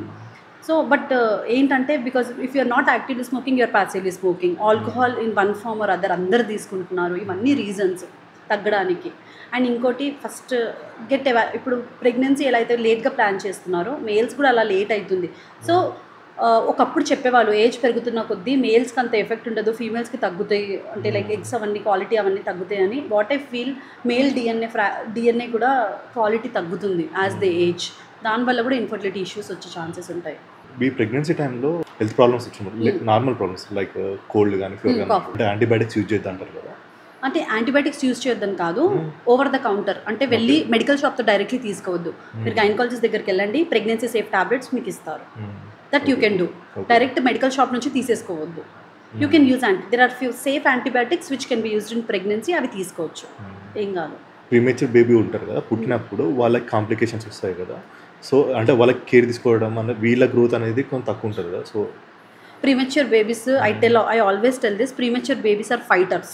So but ఏంటంటే because if you're not actively smoking, you're passively smoking, alcohol in one form or other అందరు తీసుకుంటున్నారు, ఇవన్నీ reasons తగ్గడానికి. And ఇంకోటి first ఇప్పుడు ప్రెగ్నెన్సీ ఎలా అయితే లేట్గా ప్లాన్ చేస్తున్నారో మేల్స్ కూడా అలా లేట్ అవుతుంది. సో ఒకప్పుడు చెప్పేవాళ్ళు ఏజ్ పెరుగుతున్న కొద్దీ మేల్స్కి అంత ఎఫెక్ట్ ఉండదు, ఫీమేల్స్కి తగ్గుతాయి, అంటే లైక్ ఎగ్స్ అవన్నీ క్వాలిటీ అవన్నీ తగ్గుతాయి అని. What I feel male DNA కూడా క్వాలిటీ తగ్గుతుంది యాజ్ ద ఏజ్. దానివల్ల కూడా ఇన్ఫర్టిలిటీ ఇష్యూస్ వచ్చే ఛాన్సెస్ ఉంటాయి. మీ ప్రెగ్నెన్సీ టైంలో హెల్త్ ప్రాబ్లమ్స్ వచ్చినప్పుడు నార్మల్ ప్రాబ్లమ్స్ లైక్ కోల్డ్ కానీ ఫీవర్ కానీ అంటే యాంటీబయాటిక్స్ యూజ్ చేద్దాం అంటారు కదా. అంటే యాంటీబయాటిక్స్ యూజ్ చేయొద్దని కాదు, ఓవర్ ద కౌంటర్ అంటే వెళ్ళి మెడికల్ షాప్తో డైరెక్ట్లీ తీసుకోవద్దు. మీరు గైనకాలజిస్ట్ దగ్గరికి వెళ్ళండి, ప్రెగ్నెన్సీ సేఫ్ టాబ్లెట్స్ మీకు ఇస్తారు. That you can do. Direct medical shop నుంచి తీసేసుకోవద్దు. You can use there are few safe antibiotics which can be used in pregnancy, అవి తీసుకోవచ్చు, ఏం కాదు. ప్రీమేచర్ బేబీ ఉంటారు కదా, పుట్టినప్పుడు వాళ్ళకి కాంప్లికేషన్స్ వస్తాయి కదా. సో అంటే వాళ్ళకి కేర్ తీసుకోవడం అంటే వీళ్ళ గ్రోత్ అనేది కొంచెం తక్కువ ఉంటుంది కదా. So premature babies I always tell this, premature babies are fighters.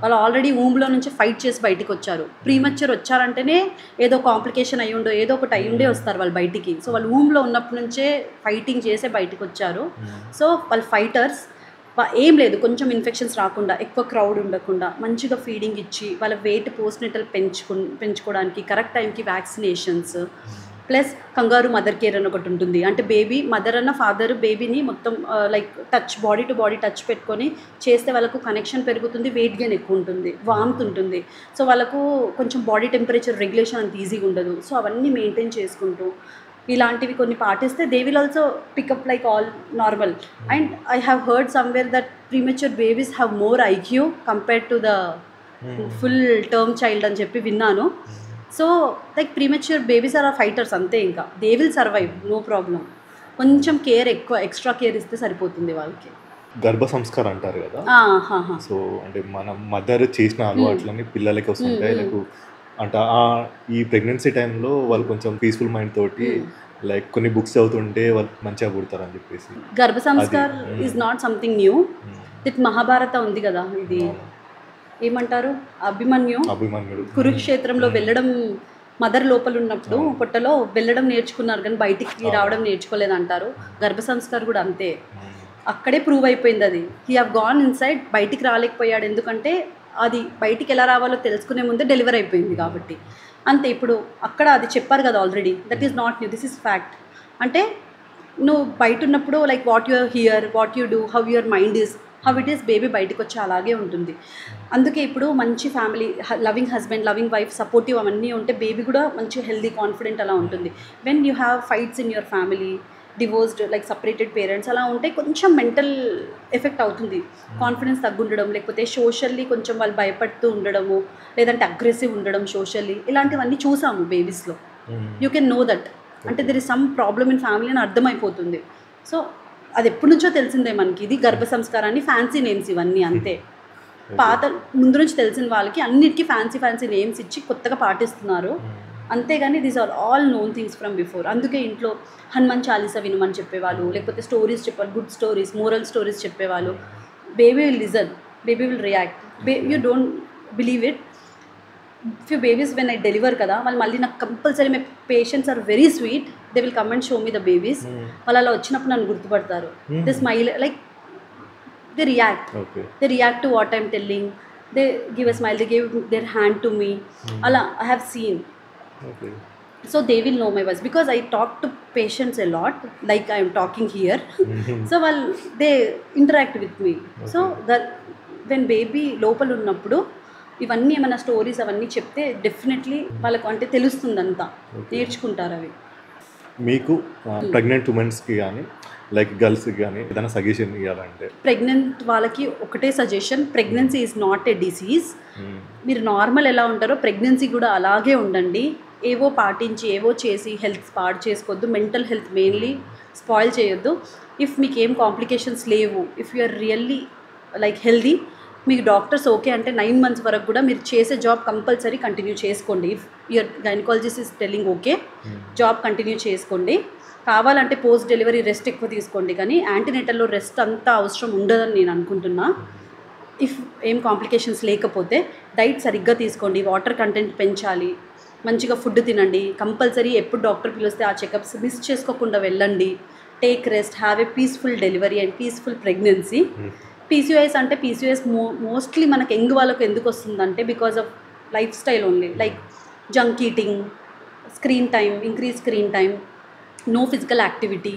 వాళ్ళు ఆల్రెడీ ఊమ్లో నుంచి ఫైట్ చేసి బయటికి వచ్చారు. ప్రీమెచ్యూర్ వచ్చారంటేనే ఏదో కాంప్లికేషన్ అయ్యి ఉండో ఏదో ఒకటి అయ్యి ఉండే వస్తారు వాళ్ళు బయటికి. సో వాళ్ళు ఊమ్లో ఉన్నప్పటి నుంచే ఫైటింగ్ చేసే బయటికి వచ్చారు. సో వాళ్ళు ఫైటర్స్. ఏం లేదు, కొంచెం ఇన్ఫెక్షన్స్ రాకుండా, ఎక్కువ క్రౌడ్ ఉండకుండా, మంచిగా ఫీడింగ్ ఇచ్చి వాళ్ళ వెయిట్ పోస్ట్నేటల్ పెంచుకోవడానికి కరెక్ట్ టైంకి వ్యాక్సినేషన్స్, ప్లస్ కంగారు మదర్ కేర్ అని ఒకటి ఉంటుంది. అంటే బేబీ మదర్ అన్న ఫాదర్ బేబీని మొత్తం like touch, body to body touch పెట్టుకొని చేస్తే వాళ్ళకు కనెక్షన్ పెరుగుతుంది, వెయిట్ గెయిన్ ఎక్కువ ఉంటుంది, వామ్త్ ఉంటుంది. సో వాళ్ళకు కొంచెం బాడీ టెంపరేచర్ రెగ్యులేషన్ అంత ఈజీగా ఉండదు. సో అవన్నీ మెయింటైన్ చేసుకుంటూ ఇలాంటివి కొన్ని పాటిస్తే they will also pick up like all normal. And I have heard somewhere that premature babies have more IQ compared to the full term child అని చెప్పి విన్నాను. So like premature babies are fighters అంతే, ఇంకా they will survive, no problem. కొంచెం care ఎక్కువ extra care ఇస్తే సరిపోతుంది వాళ్ళకి. గర్భ సంస్కారం అంటారు కదా. సో అంటే మనం మదర్ చేసిన అలవాట్లని పిల్లలకి వస్తుంటాయి. లైక్ అంటే ఈ ప్రెగ్నెన్సీ టైంలో వాళ్ళు కొంచెం పీస్ఫుల్ మైండ్ తోటి లైక్ కొన్ని బుక్స్ చదువుతుంటే వాళ్ళు మంచిగా పుడతారు అని చెప్పేసి. Garbh Sanskar is not something new. దిట్ మహాభారత ఉంది కదా, ఇది ఏమంటారు, అభిమన్యుడు కురుక్షేత్రంలో వెళ్ళడం, మదర్ లోపల ఉన్నప్పుడు పొట్టలో వెళ్ళడం నేర్చుకున్నారు కానీ బయటికి రావడం నేర్చుకోలేదు అంటారు. గర్భ సంస్కార్ కూడా అంతే, అక్కడే ప్రూవ్ అయిపోయింది అది. హీ హ్యావ్ గాన్ ఇన్సైడ్, బయటికి రాలేకపోయాడు ఎందుకంటే అది బయటికి ఎలా రావాలో తెలుసుకునే ముందే డెలివర్ అయిపోయింది కాబట్టి అంతే. ఇప్పుడు అక్కడ అది చెప్పారు కదా already, that is not new, this is fact. అంటే నువ్వు బయట ఉన్నప్పుడు like what your here, what you do, how your mind is, how it is baby బయటకు వచ్చి అలాగే ఉంటుంది. అందుకే ఇప్పుడు మంచి family, loving husband, loving wife, supportive అవన్నీ ఉంటే బేబీ కూడా మంచి హెల్దీ కాన్ఫిడెంట్ అలా ఉంటుంది. When you have fights in your family, divorced like separated parents అలా ఉంటే కొంచెం మెంటల్ ఎఫెక్ట్ అవుతుంది, కాన్ఫిడెన్స్ తగ్గుండడం, లేకపోతే సోషల్లీ కొంచెం వాళ్ళు భయపడుతూ ఉండడము, లేదంటే అగ్రెసివ్ ఉండడం సోషల్లీ, ఇలాంటివన్నీ చూసాము బేబీస్లో. యూ కెన్ నో దట్, అంటే there is some problem in family అని అర్థమైపోతుంది. సో అది ఎప్పటి నుంచో తెలిసిందే మనకి, ఇది గర్భ సంస్కారాన్ని ఫ్యాన్సీ నేమ్స్ ఇవన్నీ అంతే. పాత ముందు నుంచి తెలిసిన వాళ్ళకి అన్నిటికీ ఫ్యాన్సీ నేమ్స్ ఇచ్చి కొత్తగా పాటిస్తున్నారు అంతేగాని these are all known things from before. అందుకే ఇంట్లో హనుమాన్ చాలీసా వినమని చెప్పేవాళ్ళు, లేకపోతే స్టోరీస్ చెప్పాలి, గుడ్ స్టోరీస్, మోరల్ స్టోరీస్ చెప్పేవాళ్ళు. Baby will listen, baby will react. You don't believe it, few babies when I deliver కదా, వాళ్ళు మళ్ళీ నాకు compulsory, my patients are very sweet, they will come and show me the babies. వాళ్ళు అలా వచ్చినప్పుడు నన్ను గుర్తుపడతారు, they smile, like they react to what I'm telling, they give a smile, they give their hand to me, అలా I have seen. So they will know my voice because I talk to patients a lot, like I am talking here. So they interact with me. So when baby లోపల ఉన్నప్పుడు ఇవన్నీ ఏమైనా stories అవన్నీ చెప్తే definitely వాళ్ళకు అంటే తెలుస్తుందంతా, నేర్చుకుంటారు అవి. మీకు ప్రెగ్నెంట్ ఉమెన్స్కి కానీ లైక్ గర్ల్స్కి కానీ ఏదైనా సజెషన్ ఇవ్వాలంటే? ప్రెగ్నెంట్ వాళ్ళకి ఒకటే suggestion, pregnancy is not a disease. మీరు నార్మల్ ఎలా ఉంటారో ప్రెగ్నెన్సీ కూడా అలాగే ఉండండి. ఏవో పాటించి ఏవో చేసి హెల్త్ పాడు చేసుకోవద్దు, మెంటల్ హెల్త్ మెయిన్లీ స్పాయిల్ చేయొద్దు. ఇఫ్ మీకు ఏం కాంప్లికేషన్స్ లేవు, if you are really like healthy, మీకు డాక్టర్స్ ఓకే అంటే 9 months వరకు కూడా మీరు చేసే జాబ్ కంపల్సరీ కంటిన్యూ చేసుకోండి. If your gynaecologist is telling okay, job continue చేసుకోండి. కావాలంటే పోస్ట్ డెలివరీ రెస్ట్ ఎక్కువ తీసుకోండి, కానీ యాంటీనేటల్లో రెస్ట్ అంతా అవసరం ఉండదని నేను అనుకుంటున్నా. ఇఫ్ ఏం కాంప్లికేషన్స్ లేకపోతే డైట్ సరిగ్గా తీసుకోండి, వాటర్ కంటెంట్ పెంచాలి, మంచిగా ఫుడ్ తినండి, కంపల్సరీ ఎప్పుడు డాక్టర్ పిలిస్తే ఆ చెకప్స్ మిస్ చేసుకోకుండా వెళ్ళండి. Take rest, have a peaceful delivery and peaceful pregnancy. PCOS అంటే పీసీఓఎస్ మోస్ట్లీ మనకు యంగ్ వాళ్ళకు ఎందుకు వస్తుందంటే because of lifestyle only, like junk eating, screen time, increase screen time, no physical activity,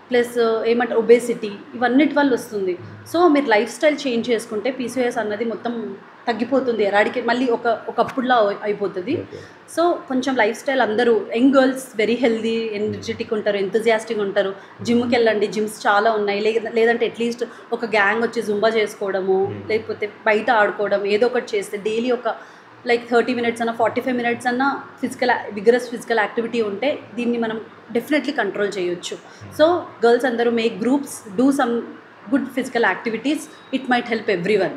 plus ఏమంటారు obesity, ఇవన్నిటి వల్ల వస్తుంది. So మీరు లైఫ్ స్టైల్ చేంజ్ చేసుకుంటే పీసీఓఎస్ అన్నది మొత్తం తగ్గిపోతుంది, ఎరాడికేట్ మళ్ళీ ఒకప్పుడులా అయిపోతుంది. సో కొంచెం లైఫ్ స్టైల్ అందరూ young girls very healthy energetic ఉంటారు, ఎంతజియాస్టిక్ ఉంటారు. జిమ్కి వెళ్ళండి, జిమ్స్ చాలా ఉన్నాయి. లేదంటే అట్లీస్ట్ ఒక గ్యాంగ్ వచ్చి జుంబా చేసుకోవడము, లేకపోతే బయట ఆడుకోవడం, ఏదో ఒకటి చేస్తే డైలీ ఒక లైక్ 30 minutes అన్న 45 minutes అన్న విగరస్ ఫిజికల్ యాక్టివిటీ ఉంటే దీన్ని మనం డెఫినెట్లీ కంట్రోల్ చేయొచ్చు. సో గర్ల్స్ అందరూ make groups, do some good physical activities, it might help every one.